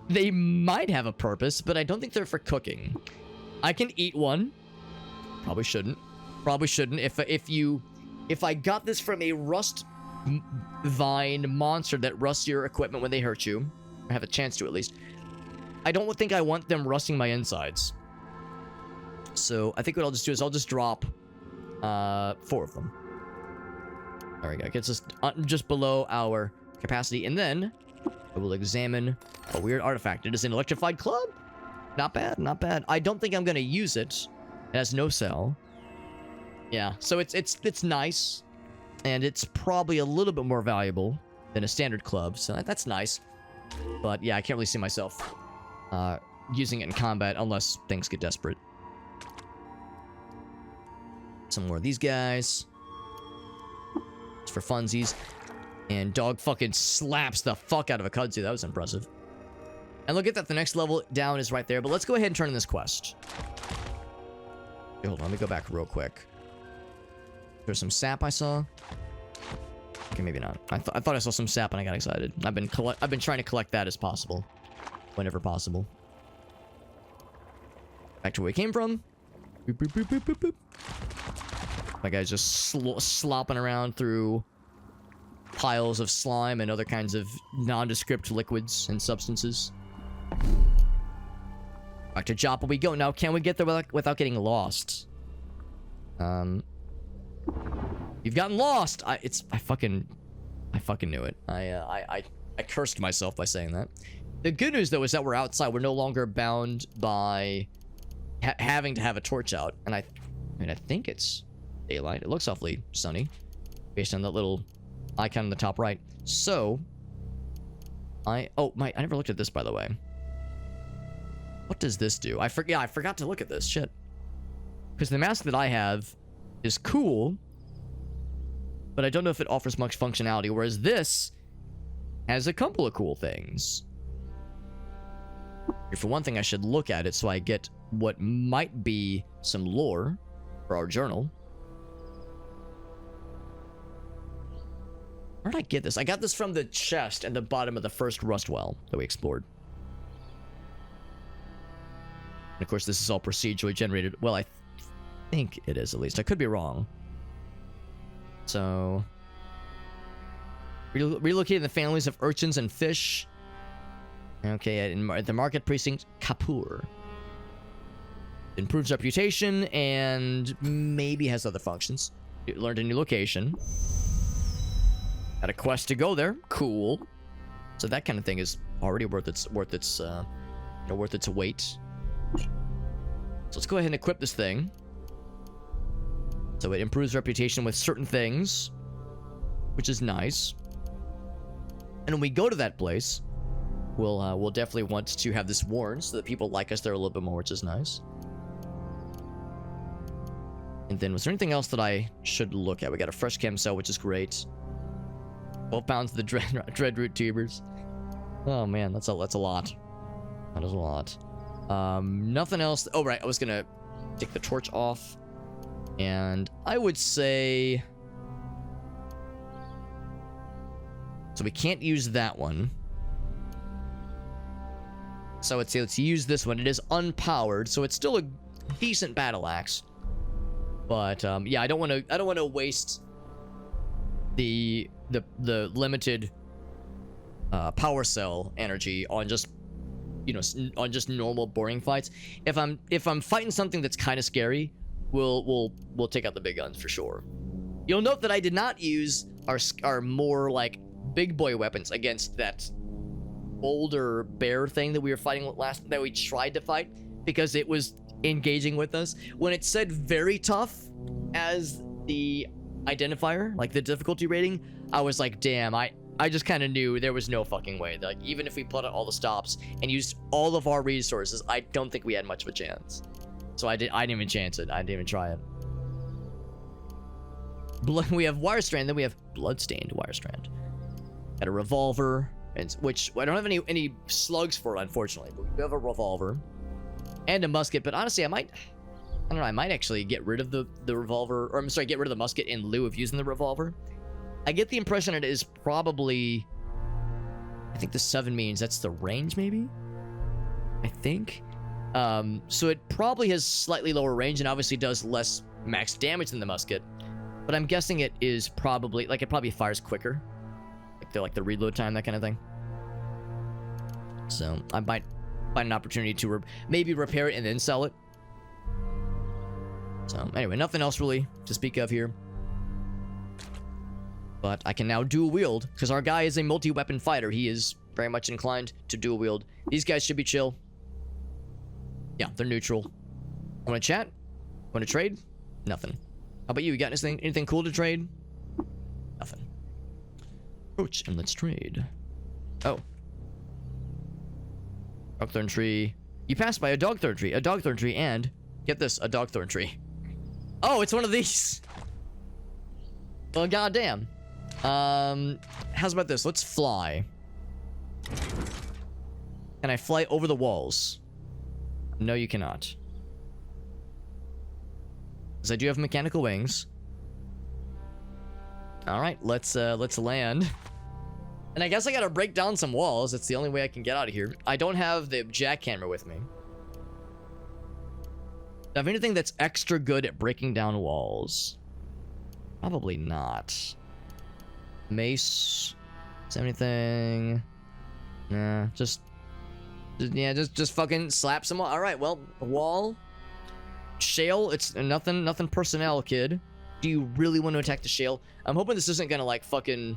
they might have a purpose, but I don't think they're for cooking. I can eat one. Probably shouldn't. Probably shouldn't. If I got this from a rust vine monster that rusts your equipment when they hurt you, or have a chance to at least, I don't think I want them rusting my insides. So I think what I'll just do is I'll just drop 4 of them. There we go. Gets us just below our capacity, and then I will examine a weird artifact. It is an electrified club. Not bad, not bad. I don't think I'm gonna use it. It has no cell. Yeah, so it's nice, and it's probably a little bit more valuable than a standard club, so that's nice. But yeah, I can't really see myself using it in combat unless things get desperate. Some more of these guys. It's for funsies. And dog fucking slaps the fuck out of a kudzu. That was impressive. And look at that. The next level down is right there. But let's go ahead and turn in this quest. Okay, hold on. Let me go back real quick. There's some sap I saw. Okay, maybe not. I thought I saw some sap and I got excited. I've been trying to collect that as possible. Whenever possible. Back to where we came from. Boop, boop, boop, boop, boop, boop. My guy's just slopping around through piles of slime and other kinds of nondescript liquids and substances. Back to Joppa we go. Now, can we get there without getting lost? You've gotten lost. I fucking knew it. I cursed myself by saying that. The good news though is that we're outside. We're no longer bound by having to have a torch out. And I think it's daylight. It looks awfully sunny based on that little icon in the top right. So, I never looked at this, by the way. What does this do? I forgot to look at this. Shit. Because the mask that I have is cool, but I don't know if it offers much functionality, whereas this has a couple of cool things. For one thing, I should look at it so I get what might be some lore for our journal. Where did I get this? I got this from the chest at the bottom of the first Rustwell that we explored. And of course, this is all procedurally generated. Well, I think it is, at least. I could be wrong. So... relocating the families of urchins and fish. Okay, at the market precinct, Kapur. Improves reputation and maybe has other functions. Learned a new location. Got a quest to go there. Cool. So that kind of thing is already worth its weight. So let's go ahead and equip this thing. So it improves reputation with certain things, which is nice. And when we go to that place, we'll definitely want to have this worn so that people like us there a little bit more, which is nice. And then was there anything else that I should look at? We got a fresh chem cell, which is great. 12 pounds of the dreadroot tubers. Oh man, that's a lot. That is a lot. Nothing else. Oh right, I was gonna take the torch off, and I would say. So we can't use that one. So let's say let's use this one. It is unpowered, so it's still a decent battle axe. But yeah, I don't want to waste the limited power cell energy on just normal boring fights. If I'm fighting something that's kind of scary, we'll take out the big guns for sure. You'll note that I did not use our more like big boy weapons against that older bear thing that we were fighting that we tried to fight, because it was engaging with us. When it said very tough as the identifier, like the difficulty rating, I was like, damn, I just kind of knew there was no fucking way. Like, even if we put out all the stops and used all of our resources, I don't think we had much of a chance. So I didn't even chance it. I didn't even try it. We have wire strand, then we have bloodstained wire strand. Got a revolver, which I don't have any slugs for, unfortunately, but we have a revolver and a musket. But honestly, I don't know, I might actually get rid of the revolver, or I'm sorry, get rid of the musket in lieu of using the revolver. I get the impression it is probably, I think the 7 means that's the range, maybe? I think. So it probably has slightly lower range and obviously does less max damage than the musket. But I'm guessing it is probably, like, it probably fires quicker. Like the reload time, that kind of thing. So I might find an opportunity to maybe repair it and then sell it. So anyway, nothing else really to speak of here. But I can now dual wield, because our guy is a multi-weapon fighter. He is very much inclined to dual wield. These guys should be chill. Yeah, they're neutral. Want to chat? Want to trade? Nothing. How about you? You got anything cool to trade? Nothing. Approach and let's trade. Oh. Dogthorn tree. You passed by a dogthorn tree. A dogthorn tree and, get this, a dogthorn tree. Oh, it's one of these. Well, goddamn. How's about this? Let's fly. Can I fly over the walls? No, you cannot. Because I do have mechanical wings. Alright, let's land. And I guess I gotta break down some walls. It's the only way I can get out of here. I don't have the jackhammer with me. Do I have anything that's extra good at breaking down walls? Probably not. Mace. Is there anything? Nah, just fucking slap some wall. Alright, well, wall. Shale, it's nothing personnel, kid. Do you really want to attack the shale? I'm hoping this isn't gonna, like, fucking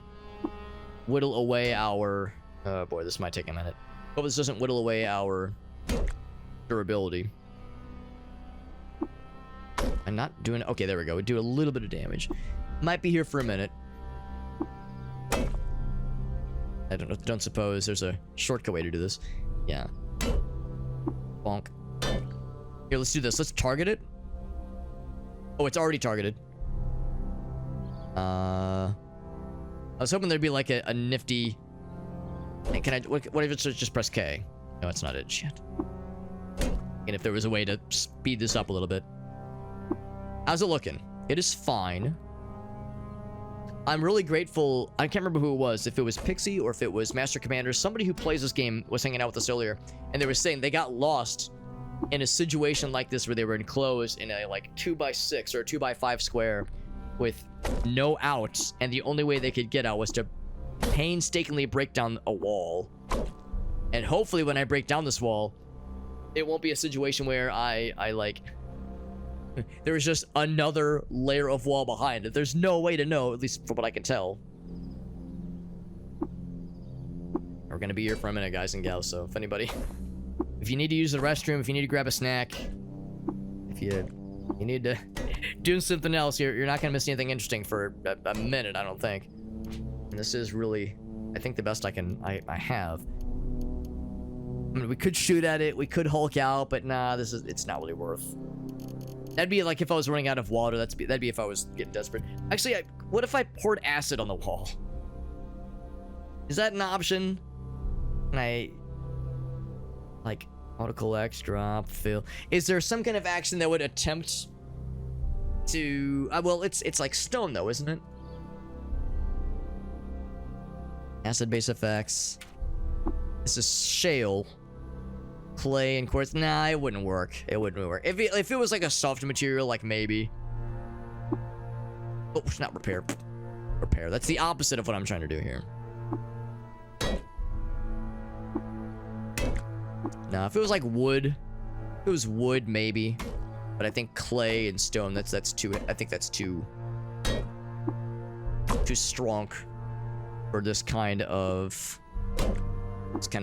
whittle away our... Oh boy, this might take a minute. Hope this doesn't whittle away our durability. I'm not doing... Okay, there we go. We do a little bit of damage. Might be here for a minute. I don't suppose there's a shortcut way to do this. Yeah. Bonk. Here, let's do this. Let's target it. Oh, it's already targeted. I was hoping there'd be like a nifty... Can I... What if it's just press K? No, it's not it. Shit. And if there was a way to speed this up a little bit. How's it looking? It is fine. I'm really grateful. I can't remember who it was. If it was Pixie or if it was Master Commander. Somebody who plays this game was hanging out with us earlier. And they were saying they got lost in a situation like this where they were enclosed in a like 2x6 or a 2x5 square with no outs. And the only way they could get out was to painstakingly break down a wall. And hopefully when I break down this wall, it won't be a situation where I like... There's just another layer of wall behind it. There's no way to know, at least from what I can tell. We're gonna be here for a minute, guys and gals, so if anybody... If you need to use the restroom, if you need to grab a snack, if you need to do something else, you're not gonna miss anything interesting for a minute, I don't think. And this is really, I think, the best I have. I mean, we could shoot at it, we could Hulk out, but nah, it's not really worth. That'd be like if I was running out of water. That'd be if I was getting desperate. Actually, what if I poured acid on the wall? Is that an option? Can I, like, Particle X, drop, fill? Is there some kind of action that would attempt to... well, it's like stone, though, isn't it? Acid base effects. This is shale. Clay and quartz. Nah, it wouldn't work. It wouldn't work. If it was like a soft material, like maybe. Oh, it's not repair. Repair. That's the opposite of what I'm trying to do here. Nah, if it was like wood. If it was wood, maybe. But I think clay and stone, that's too... I think that's too strong for this kind of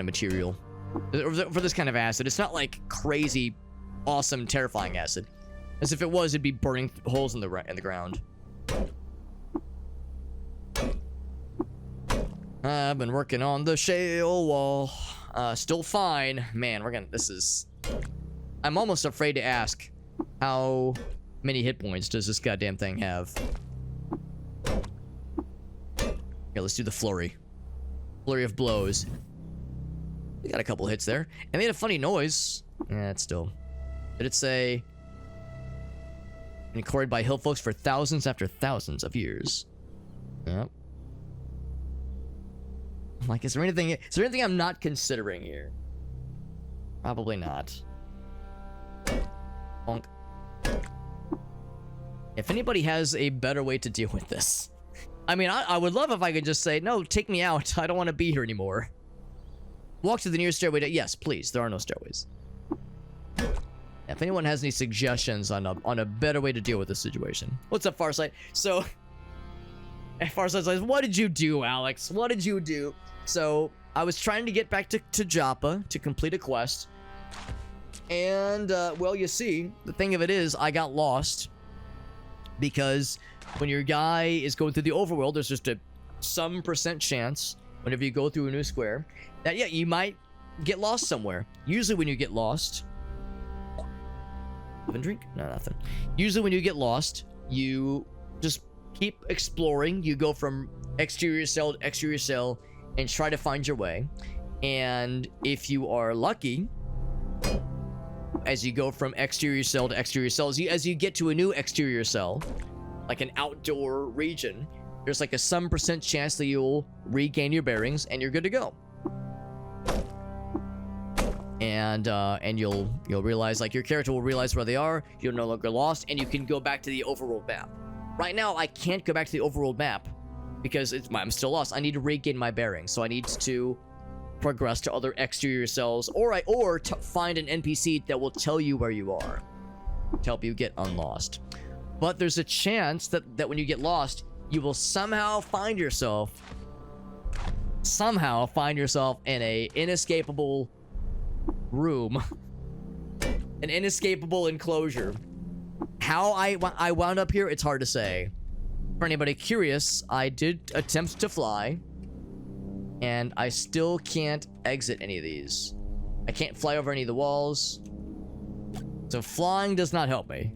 material. For this kind of acid. It's not like crazy, awesome, terrifying acid. As if it was, it'd be burning holes in the ground. I've been working on the shale wall. Still fine. Man, I'm almost afraid to ask how many hit points does this goddamn thing have. Here, let's do the flurry. Flurry of blows. We got a couple hits there. It made a funny noise. Yeah, it's still... Did it say... Recorded by hill folks for thousands after thousands of years. Yep. I'm like, is there anything I'm not considering here? Probably not. Bonk. If anybody has a better way to deal with this. I mean, I would love if I could just say, no, take me out. I don't want to be here anymore. Walk to the nearest stairway. Yes, please. There are no stairways. If anyone has any suggestions on a better way to deal with this situation. What's up, Farsight? So, Farsight's like, what did you do, Alex? What did you do? So, I was trying to get back to Joppa to complete a quest. And, well, you see, the thing of it is, I got lost. Because when your guy is going through the overworld, there's just some percent chance, whenever you go through a new square, that, yeah, you might get lost somewhere. Usually when you get lost... Have a drink? No, nothing. Usually when you get lost, you just keep exploring. You go from exterior cell to exterior cell and try to find your way. And if you are lucky, as you go from exterior cell to exterior cell, as you get to a new exterior cell, like an outdoor region, there's like some percent chance that you'll regain your bearings and you're good to go. And you'll realize, like, your character will realize where they are. You're no longer lost, and you can go back to the overworld map. Right now, I can't go back to the overworld map because I'm still lost. I need to regain my bearings, so I need to progress to other exterior cells, or find an NPC that will tell you where you are to help you get unlost. But there's a chance that when you get lost, you will somehow find yourself in a inescapable room, an inescapable enclosure. How I wound up here, it's hard to say. For anybody curious, I did attempt to fly, and I still can't exit any of these. I can't fly over any of the walls, so flying does not help me.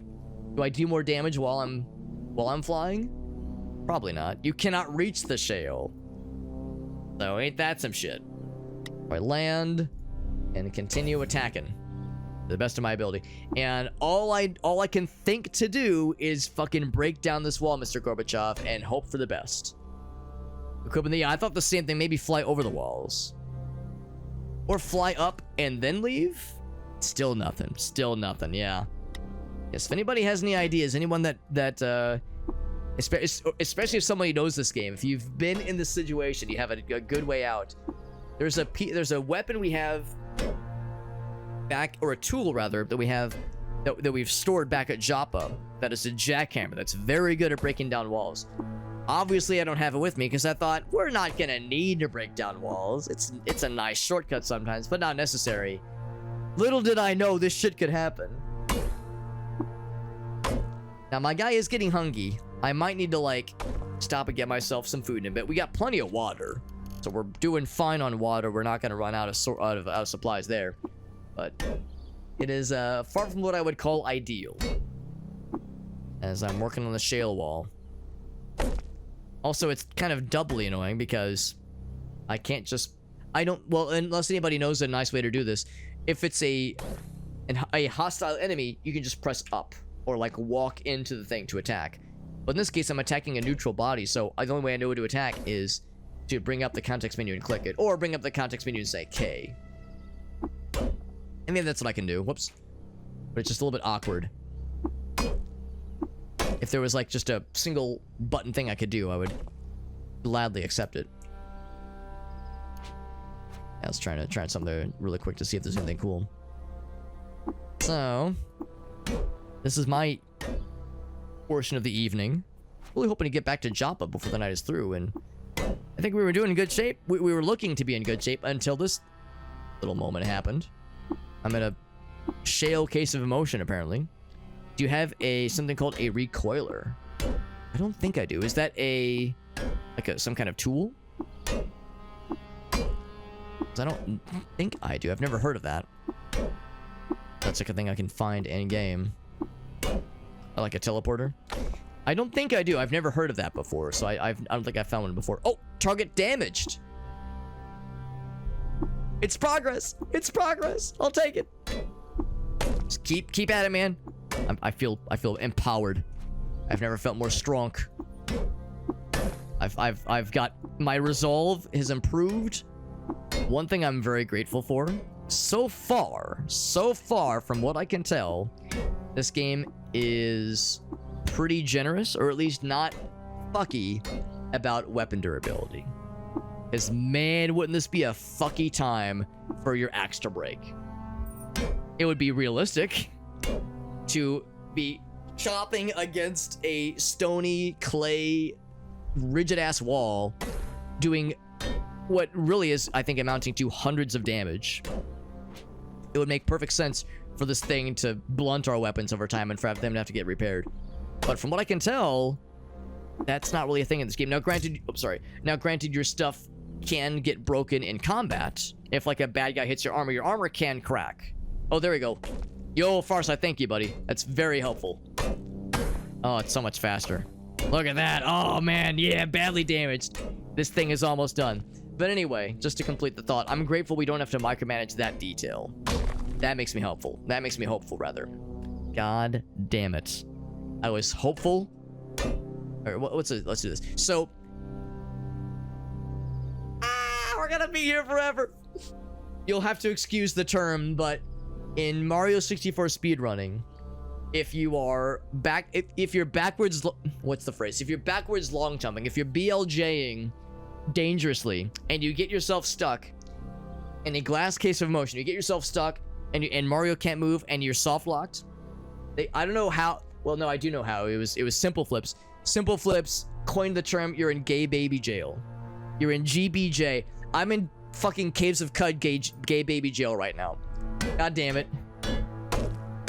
Do I do more damage while I'm flying? Probably not. You cannot reach the shale, so ain't that some shit? I land. and continue attacking to the best of my ability. And all I can think to do is fucking break down this wall, Mr. Gorbachev, and hope for the best. Equipment, yeah, I thought the same thing. Maybe fly over the walls. Or fly up and then leave? Still nothing. Still nothing, yeah. Yes, if anybody has any ideas, anyone especially if somebody knows this game, if you've been in this situation, you have a good way out. There's a weapon we have back, or a tool rather, that we have that we've stored back at Joppa. That is a jackhammer that's very good at breaking down walls. Obviously, I don't have it with me because I thought we're not gonna need to break down walls. It's a nice shortcut sometimes, but not necessary. Little did I know this shit could happen. Now my guy is getting hungry. I might need to like stop and get myself some food in a bit. We got plenty of water, so we're doing fine on water. We're not gonna run out of supplies there, but it is far from what I would call ideal. As I'm working on the shale wall. Also, it's kind of doubly annoying because I can't just... well, unless anybody knows a nice way to do this. If it's a hostile enemy, you can just press up or like walk into the thing to attack. But in this case, I'm attacking a neutral body, so the only way I know to attack is to bring up the context menu and click it, or bring up the context menu and say K. I mean, that's what I can do. Whoops. But it's just a little bit awkward. If there was like just a single button thing I could do, I would gladly accept it. I was trying something really quick to see if there's anything cool. So, this is my portion of the evening. Really hoping to get back to Joppa before the night is through, and I think we were doing in good shape. We were looking to be in good shape until this little moment happened. I'm in a shale case of emotion, apparently. Do you have something called a recoiler? I don't think I do. Is that some kind of tool? I don't think I do. I've never heard of that. That's like a thing I can find in game. Like a teleporter. I don't think I do. I've never heard of that before, so I don't think I found one before. Oh, target damaged. It's progress. It's progress. I'll take it. Just keep at it, man. I feel empowered. I've never felt more strong. I've got my resolve has improved. One thing I'm very grateful for, so far from what I can tell, this game is pretty generous, or at least not fucky about weapon durability. Because man, wouldn't this be a fucky time for your axe to break? It would be realistic to be chopping against a stony, clay, rigid-ass wall, doing what really is, I think, amounting to hundreds of damage. It would make perfect sense for this thing to blunt our weapons over time and for them to have to get repaired. But from what I can tell, that's not really a thing in this game. Now, granted, your stuff can get broken in combat. If, like, a bad guy hits your armor can crack. Oh, there we go. Yo, Farsight, thank you, buddy. That's very helpful. Oh, it's so much faster. Look at that. Oh, man. Yeah, badly damaged. This thing is almost done. But anyway, just to complete the thought, I'm grateful we don't have to micromanage that detail. That makes me hopeful. That makes me hopeful, rather. God damn it. I was hopeful. Alright, let's do this. So... we're gonna be here forever. You'll have to excuse the term, but in Mario 64 speedrunning, if you are if you're backwards, what's the phrase? If you're backwards long jumping, if you're BLJing dangerously, and you get yourself stuck in a glass case of motion, you get yourself stuck, and Mario can't move, and you're soft locked. I don't know how. Well, no, I do know how. It was Simple Flips. Simple Flips coined the term. You're in gay baby jail. You're in GBJ. I'm in fucking Caves of Cud gay baby jail right now. God damn it.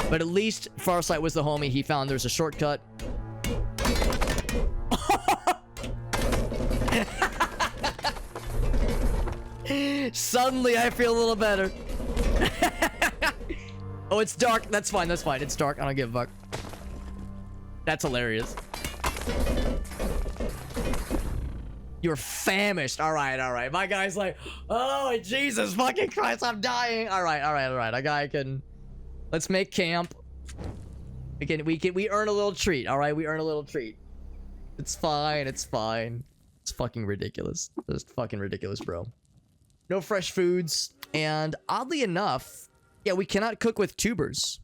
But at least Farsight was the homie. He found there's a shortcut. Suddenly, I feel a little better. Oh, it's dark. That's fine. That's fine. It's dark. I don't give a fuck. That's hilarious. You're famished. All right. My guy's like, oh, Jesus fucking Christ, I'm dying. All right. A guy can, let's make camp. We earn a little treat. All right, we earn a little treat. It's fine. It's fucking ridiculous. It's fucking ridiculous, bro. No fresh foods. And oddly enough, yeah, we cannot cook with tubers.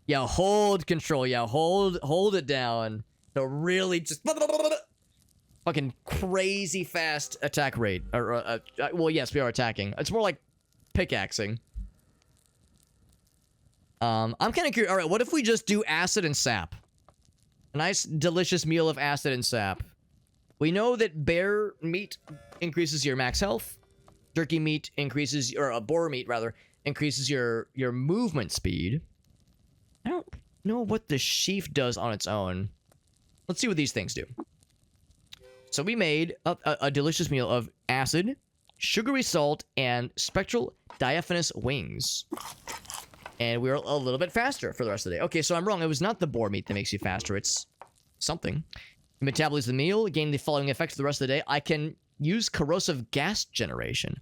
Yeah, hold control. Yeah, hold it down. So really just fucking crazy fast attack rate. Well, yes, we are attacking. It's more like pickaxing. I'm kind of curious. All right, what if we just do acid and sap? A nice, delicious meal of acid and sap. We know that bear meat increases your max health. Jerky meat increases, or boar meat rather, increases your movement speed. I don't know what the sheaf does on its own. Let's see what these things do. So we made a delicious meal of acid, sugary salt, and spectral diaphanous wings. And we're a little bit faster for the rest of the day. Okay, so I'm wrong. It was not the boar meat that makes you faster. It's something. You metabolize the meal, gain the following effects for the rest of the day. I can use corrosive gas generation.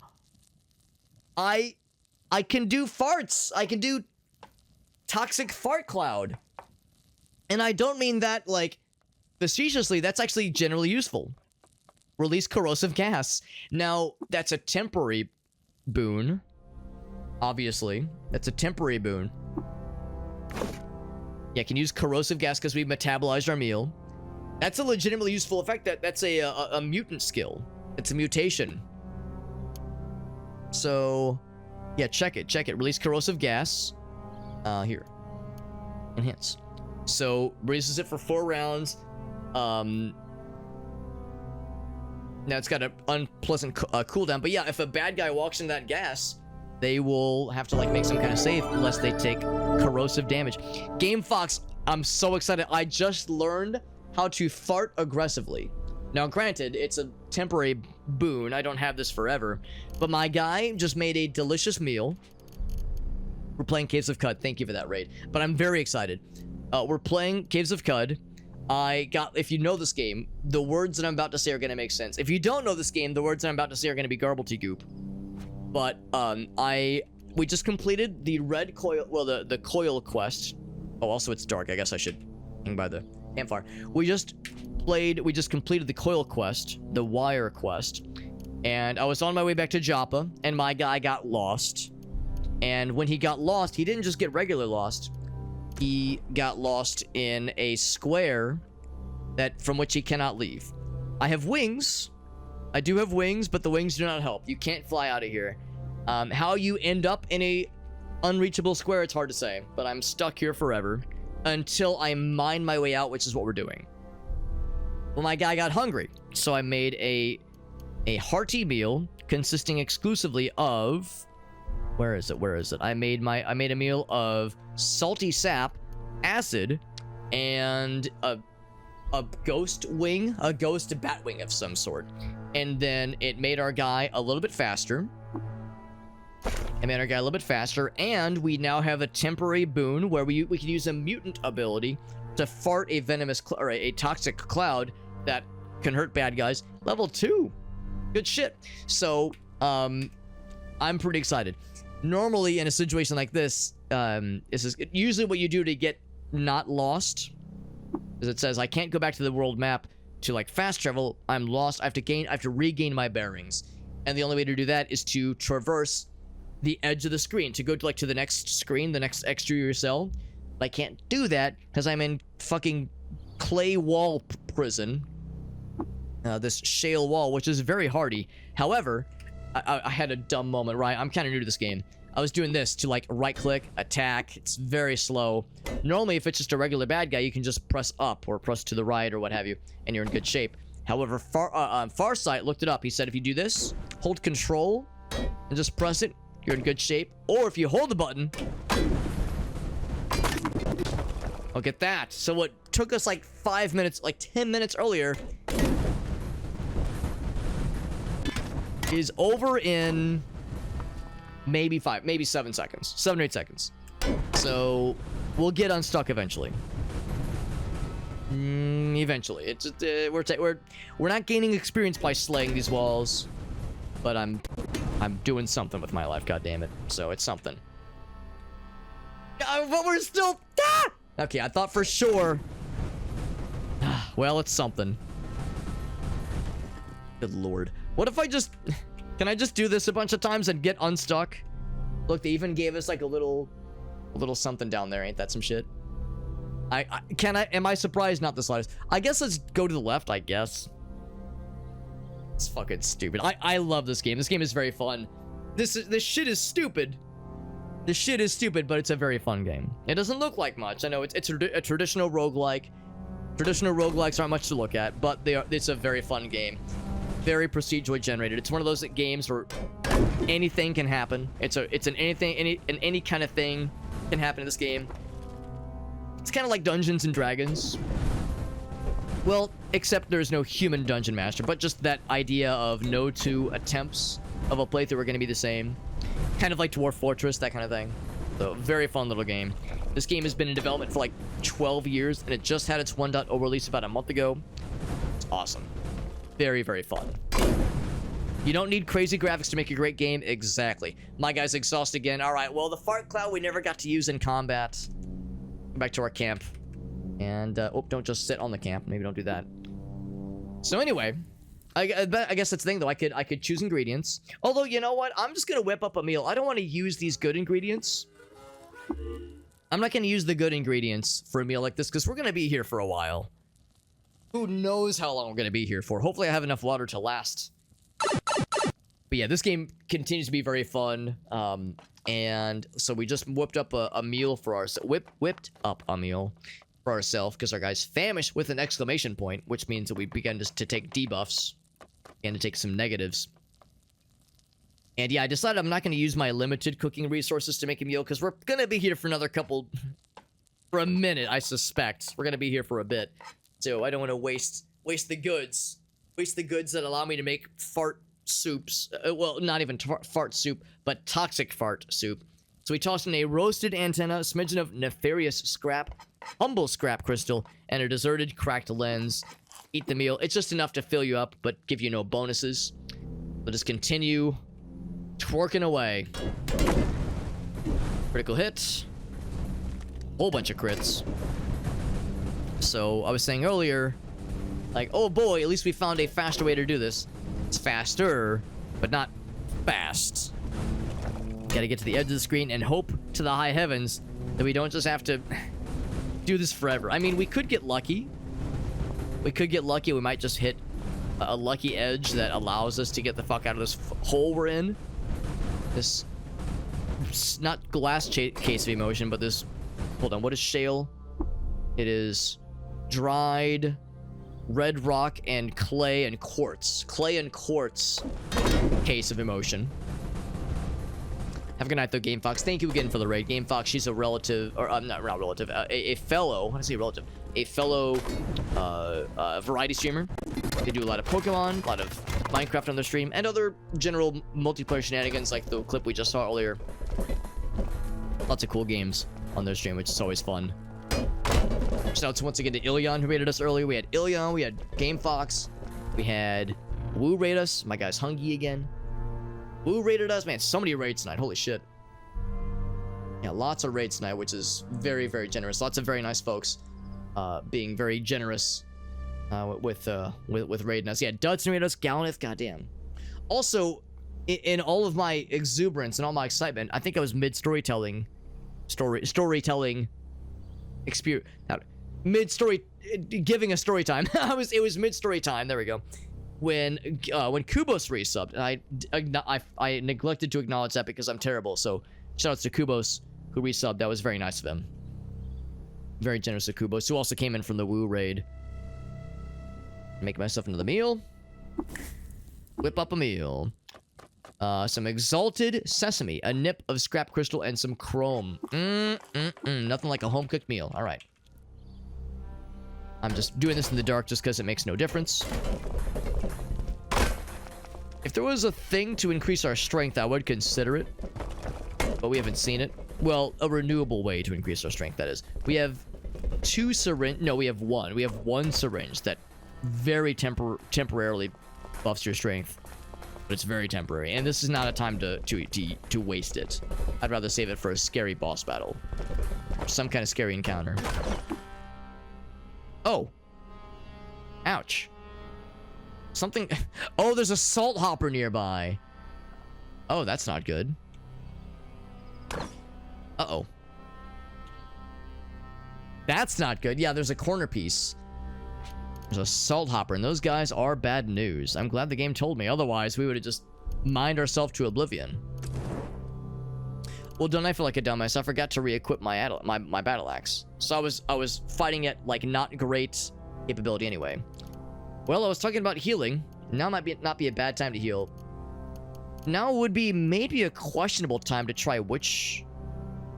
I can do farts. I can do toxic fart cloud. And I don't mean that, like, facetiously. That's actually generally useful. Release corrosive gas. Now, that's a temporary boon. Obviously. That's a temporary boon. Yeah, can use corrosive gas because we metabolized our meal. That's a legitimately useful effect. That's a mutant skill. It's a mutation. So, yeah, check it. Release corrosive gas. Here. Enhance. So, releases it for 4 rounds. Now it's got an unpleasant cooldown. But yeah, if a bad guy walks in that gas, they will have to, like, make some kind of save unless they take corrosive damage. Game Fox, I'm so excited. I just learned how to fart aggressively. Now, granted, it's a temporary boon. I don't have this forever. But my guy just made a delicious meal. We're playing Caves of Cud. Thank you for that raid. But I'm very excited. We're playing Caves of Cud. If you know this game, the words that I'm about to say are going to make sense. If you don't know this game, the words that I'm about to say are going to be goop. But, we just completed the red coil, well, the coil quest. Oh, also it's dark. I guess I should hang by the campfire. We just completed the coil quest, the wire quest. And I was on my way back to Joppa, and my guy got lost. And when he got lost, he didn't just get regular lost. He got lost in a square from which he cannot leave. I have wings. I do have wings, but the wings do not help. You can't fly out of here. How you end up in a unreachable square, it's hard to say. But I'm stuck here forever until I mine my way out, which is what we're doing. Well, my guy got hungry, so I made a hearty meal consisting exclusively of... Where is it? I made a meal of salty sap, acid, and a ghost wing, a ghost bat wing of some sort. And then it made our guy a little bit faster. And we now have a temporary boon where we can use a mutant ability to fart a venomous or a toxic cloud that can hurt bad guys. Level 2. Good shit. So, I'm pretty excited. Normally, in a situation like this, usually what you do to get not lost is it says, I can't go back to the world map to, like, fast travel. I'm lost. I have to regain my bearings. And the only way to do that is to traverse the edge of the screen, to go to, like, to the next screen, the next exterior cell. But I can't do that because I'm in fucking clay wall prison. This shale wall, which is very hardy. However, I had a dumb moment, right? I'm kind of new to this game. I was doing this to, like, right-click, attack. It's very slow. Normally, if it's just a regular bad guy, you can just press up or press to the right or what have you, and you're in good shape. However, Farsight looked it up. He said if you do this, hold control, and just press it, you're in good shape. Or if you hold the button... Look at that. So what took us, like, 5 minutes, like 10 minutes earlier... is over in maybe 7 seconds. 7 or 8 seconds. So we'll get unstuck eventually. Eventually. It's we're not gaining experience by slaying these walls, but I'm doing something with my life, god damn it. So it's something. But we're still okay, I thought for sure. Well, it's something. Good lord. What if I just can I just do this a bunch of times and get unstuck? Look, they even gave us like a little something down there. Ain't that some shit? Am I surprised? Not the slightest. I guess let's go to the left, I guess. It's fucking stupid. I love this game. This game is very fun. This shit is stupid. This shit is stupid, but it's a very fun game. It doesn't look like much. I know it's a traditional roguelike. Traditional roguelikes aren't much to look at, but it's a very fun game. Very procedurally generated. It's one of those games where anything can happen. It's an any kind of thing can happen in this game. It's kind of like Dungeons and Dragons. Well, except there's no human dungeon master, but just that idea of no two attempts of a playthrough are going to be the same. Kind of like Dwarf Fortress, that kind of thing. So, very fun little game. This game has been in development for like 12 years, and it just had its 1.0 release about a month ago. It's awesome. Very, very fun. You don't need crazy graphics to make a great game. Exactly. My guy's exhausted again. All right, well, the fart cloud we never got to use in combat. Back to our camp. And, oh, don't just sit on the camp. Maybe don't do that. So anyway, I guess that's the thing, though. I could choose ingredients. Although, you know what? I'm just gonna whip up a meal. I don't want to use these good ingredients. I'm not gonna use the good ingredients for a meal like this, because we're gonna be here for a while. Who knows how long we're gonna be here for. Hopefully I have enough water to last. But yeah, this game continues to be very fun. And so we just whipped up a meal for ourselves. Whipped up a meal for ourselves because our guy's famished with an exclamation point, which means that we began to take debuffs and to take some negatives. And yeah, I decided I'm not going to use my limited cooking resources to make a meal because we're going to be here for another couple... for a minute, I suspect. We're going to be here for a bit. So I don't want to waste the goods. Waste the goods that allow me to make fart soups. Well, not even fart soup, but toxic fart soup. So we tossed in a roasted antenna, a smidgen of nefarious scrap, humble scrap crystal, and a deserted cracked lens. Eat the meal. It's just enough to fill you up, but give you no bonuses. We'll just continue twerking away. Critical hit. Whole bunch of crits. So I was saying earlier, like, oh boy, at least we found a faster way to do this. It's faster, but not fast. Gotta get to the edge of the screen and hope to the high heavens that we don't just have to do this forever. I mean, we could get lucky. We could get lucky. We might just hit a lucky edge that allows us to get the fuck out of this hole we're in. This, not glass case of emotion, but this, hold on, what is shale? It is dried red rock and clay and quartz. Clay and quartz case of emotion. Have a good night, though, Game Fox. Thank you again for the raid. Game Fox, she's a relative, or not relative, a fellow, I say relative, a fellow variety streamer. They do a lot of Pokemon, a lot of Minecraft on their stream, and other general multiplayer shenanigans like the clip we just saw earlier. Lots of cool games on their stream, which is always fun. Shoutouts once again to Ilion, who rated us earlier. We had Ilion, we had Game Fox, we had Woo rate us. My guy's Hungy again. Woo rated us. Man, so many raids tonight. Holy shit. Yeah, lots of raids tonight, which is very, very generous. Lots of very nice folks being very generous with raiding us. Yeah, Dudson rated us. Gallanith, goddamn. Also, in all of my exuberance and all my excitement, I think I was mid-storytelling. Storytelling experience. Mid-story... Giving a story time. It was mid-story time. There we go. When Kubos resubbed, and I neglected to acknowledge that because I'm terrible. So shoutouts to Kubos who resubbed. That was very nice of him. Very generous of Kubos, who also came in from the Woo raid. Make myself another meal. Whip up a meal. Some exalted sesame, a nip of scrap crystal, and some chrome. Nothing like a home cooked meal. All right. I'm just doing this in the dark just because it makes no difference. If there was a thing to increase our strength, I would consider it. But we haven't seen it. Well, a renewable way to increase our strength, that is. We have 2 syringe. No, we have 1. We have 1 syringe that very temporarily buffs your strength, but it's very temporary. And this is not a time to waste it. I'd rather save it for a scary boss battle or some kind of scary encounter. Oh, ouch! Something. Oh, there's a salt hopper nearby. Oh, that's not good. Uh-oh. That's not good. Yeah, there's a corner piece. There's a salt hopper, and those guys are bad news. I'm glad the game told me. Otherwise, we would have just mined ourselves to oblivion. Well, don't I feel like a dumbass? I forgot to re-equip my battle axe. So I was fighting at, like, not great capability anyway. Well, I was talking about healing. Now might not be a bad time to heal. Now would be maybe a questionable time to try which...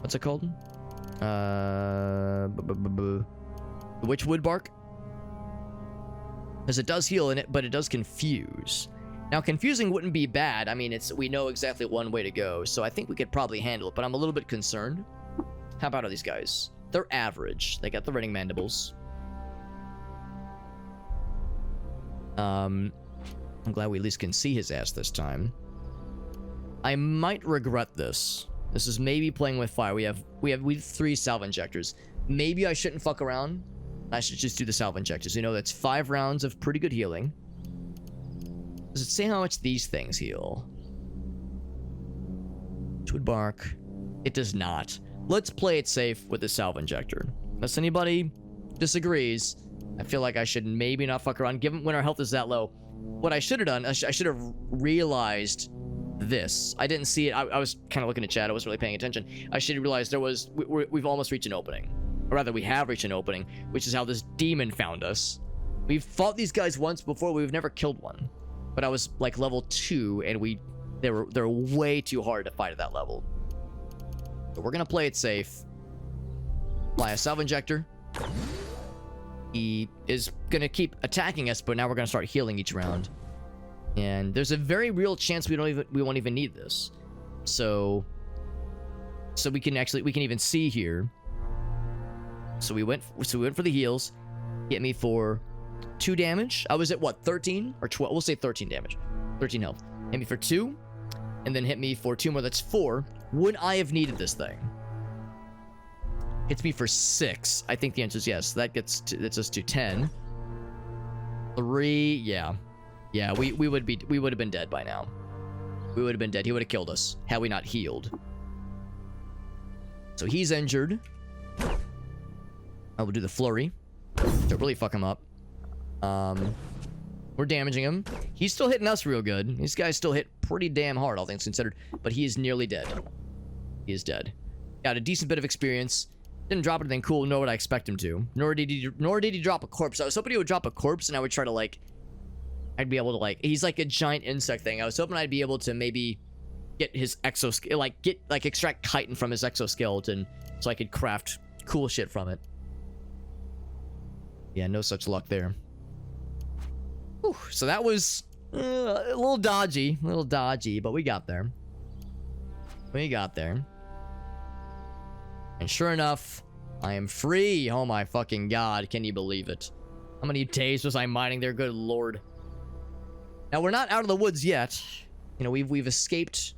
What's it called? Which wood bark? Because it does heal in it, but it does confuse. Now, confusing wouldn't be bad. I mean, we know exactly one way to go, so I think we could probably handle it, but I'm a little bit concerned. How about all these guys? They're average. They got the running mandibles. I'm glad we at least can see his ass this time. I might regret this. This is maybe playing with fire. We have 3 salve injectors. Maybe I shouldn't fuck around. I should just do the salve injectors. You know, that's 5 rounds of pretty good healing. Does it say how much these things heal? Wood bark. It does not. Let's play it safe with the salve injector. Unless anybody disagrees, I feel like I should maybe not fuck around, given when our health is that low. What I should have done, I should have realized this. I didn't see it. I was kind of looking at chat. I wasn't really paying attention. I should have realized we've almost reached an opening. Or rather, we have reached an opening, which is how this demon found us. We've fought these guys once before. We've never killed one. But I was like level 2, and they're way too hard to fight at that level. But we're gonna play it safe. Apply a salve injector. He is gonna keep attacking us, but now we're gonna start healing each round. And there's a very real chance we won't even need this. So we can even see here. So we went for the heals. Hit me for 2 damage. I was at what, 13 or 12? We'll say 13 damage. 13 health. Hit me for 2, and then hit me for 2 more. That's 4. Would I have needed this thing? Hits me for 6. I think the answer is yes. That gets us to 10. 3. Yeah. Yeah, we would have been dead by now. We would have been dead. He would have killed us had we not healed. So he's injured. I will do the flurry to really fuck him up. We're damaging him. He's still hitting us real good. These guys still hit pretty damn hard, all things considered. But he is nearly dead. He is dead. Got a decent bit of experience. Didn't drop anything cool, nor would I expect him to. Nor did he drop a corpse. I was hoping he would drop a corpse, and I would try to, like... I'd be able to, like... He's like a giant insect thing. I was hoping I'd be able to maybe get his exoskeleton... extract chitin from his exoskeleton so I could craft cool shit from it. Yeah, no such luck there. Whew, so that was a little dodgy, but we got there. And sure enough, I am free. Oh my fucking god, can you believe it? How many days was I mining there? Good lord. Now, we're not out of the woods yet. You know, we've escaped.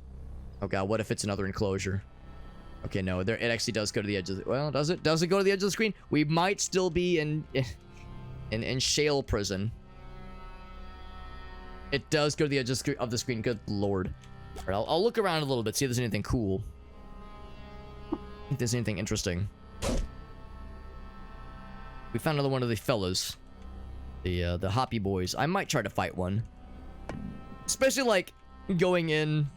Oh god, what if it's another enclosure? Okay, no, it actually does go to the edge of the... Well, does it? Does it go to the edge of the screen? We might still be in shale prison. It does go to the edge of the screen. Good lord. All right, I'll look around a little bit, see if there's anything cool. If there's anything interesting. We found another one of the fellas. The hoppy boys. I might try to fight one. Especially, like, going in...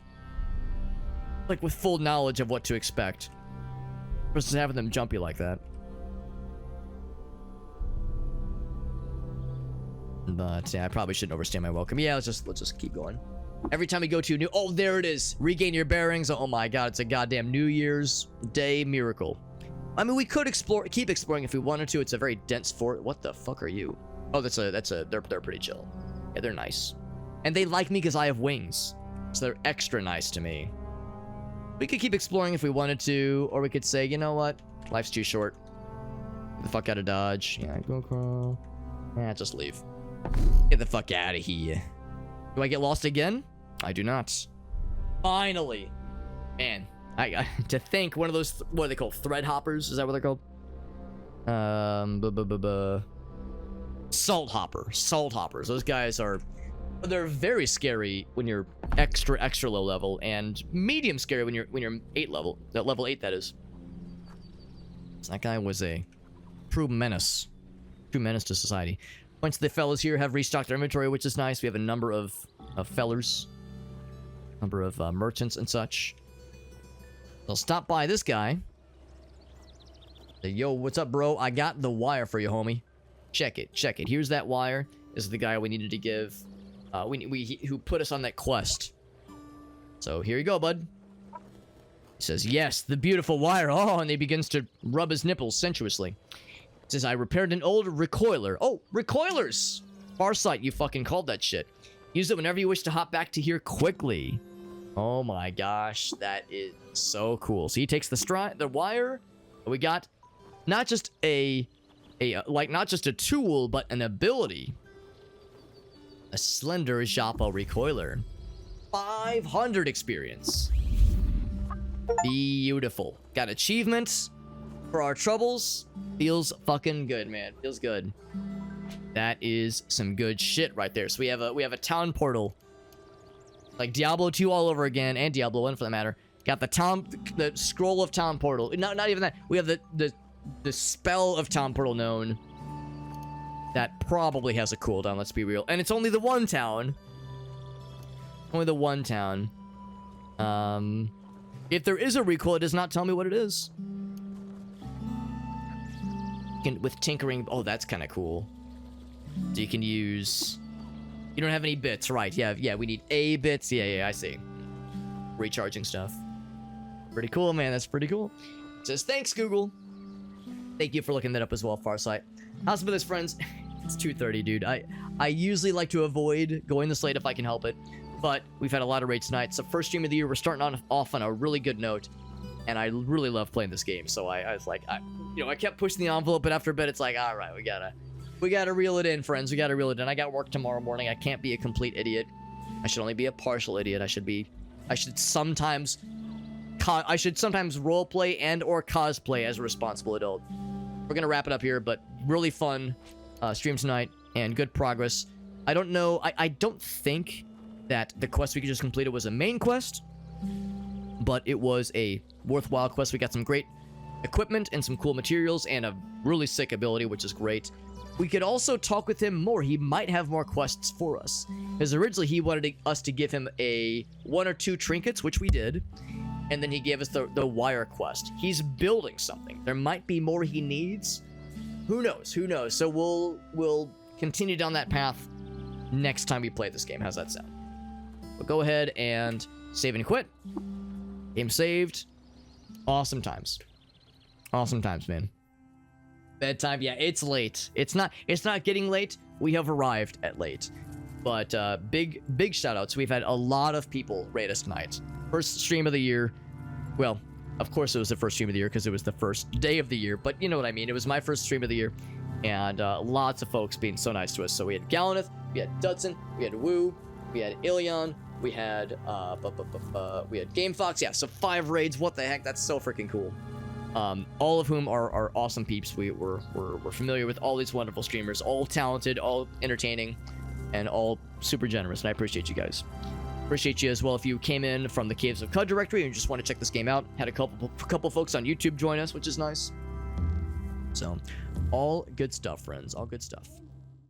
like, with full knowledge of what to expect. Versus having them jump you like that. But, yeah, I probably shouldn't overstay my welcome. Yeah, let's just keep going. Every time we go to a new... Oh, there it is! Regain your bearings. Oh my god, it's a goddamn New Year's Day miracle. I mean, we could keep exploring if we wanted to. It's a very dense fort. What the fuck are you? Oh, they're pretty chill. Yeah, they're nice. And they like me because I have wings. So they're extra nice to me. We could keep exploring if we wanted to, or we could say, you know what? Life's too short. the fuck out of Dodge. Yeah, go crawl. Yeah, just leave. Get the fuck out of here. Do I get lost again? I do not. Finally. Man, I to think one of those, what are they called? Thread hoppers? Is that what they're called? Salt hoppers. Those guys are, they're very scary when you're extra low level, and medium scary when you're 8 level. That level 8, that is. So that guy was a true menace to society. Once the fellas here have restocked their inventory, which is nice. We have a number of fellers, number of merchants and such. They'll stop by this guy. Say, yo, what's up, bro? I got the wire for you, homie. Check it. Here's that wire. This is the guy we needed to give. Who put us on that quest. So here you go, bud. He says, yes, the beautiful wire. Oh, and he begins to rub his nipples sensuously. He says, I repaired an old recoiler. Oh, recoilers! Farsight, you fucking called that shit. Use it whenever you wish to hop back to here quickly. Oh my gosh, that is so cool. So he takes the wire. We got not just not just a tool, but an ability. A slender Japa recoiler. 500 experience. Beautiful. Got achievements for our troubles. Feels fucking good, man. Feels good. That is some good shit right there. So we have a town portal. Like Diablo 2 all over again, and Diablo 1 for that matter. Got the scroll of town portal. Not even that. We have the spell of town portal known. That probably has a cooldown, let's be real. And it's only the one town. Only the one town. If there is a recoil, it does not tell me what it is. With tinkering, oh, that's kind of cool. So you can use... You don't have any bits, right? Yeah, we need A bits. Yeah, I see. Recharging stuff. Pretty cool, man. That's pretty cool. It says, thanks, Google. Thank you for looking that up as well, Farsight. How's it with this, friends? It's 2:30, dude. I usually like to avoid going this late if I can help it, but we've had a lot of raids tonight. It's the first stream of the year. We're starting off on a really good note, and I really love playing this game. So I was like, I kept pushing the envelope, but after a bit, it's like, all right, we gotta reel it in, friends. We gotta reel it in. I got work tomorrow morning. I can't be a complete idiot. I should only be a partial idiot. I should sometimes roleplay and or cosplay as a responsible adult. We're gonna wrap it up here, but really fun stream tonight and good progress. I don't know. I don't think that the quest we just completed was a main quest, but it was a worthwhile quest. We got some great equipment and some cool materials and a really sick ability, which is great. We could also talk with him more. He might have more quests for us, because originally he wanted us to give him 1 or 2 trinkets, which we did, and then he gave us the wire quest. He's building something. There might be more he needs. Who knows? So we'll continue down that path next time we play this game. How's that sound? We'll go ahead and save and quit. Game saved. Awesome times, man. Bedtime. Yeah, it's late. It's not getting late. We have arrived at late. But big shout outs. We've had a lot of people raid us tonight. First stream of the year. Well, of course it was the first stream of the year because it was the first day of the year, but you know what I mean. It was my first stream of the year, and lots of folks being so nice to us. So we had Gallaneth, we had Dudson, we had Woo, we had Ilion, we had Game Fox. Yeah, so 5 raids. What the heck? That's so freaking cool. All of whom are awesome peeps. We're familiar with all these wonderful streamers, all talented, all entertaining, and all super generous, and I appreciate you guys. Appreciate you as well if you came in from the Caves of Cud directory and just want to check this game out. Had a couple folks on YouTube join us, which is nice. So, all good stuff, friends. All good stuff.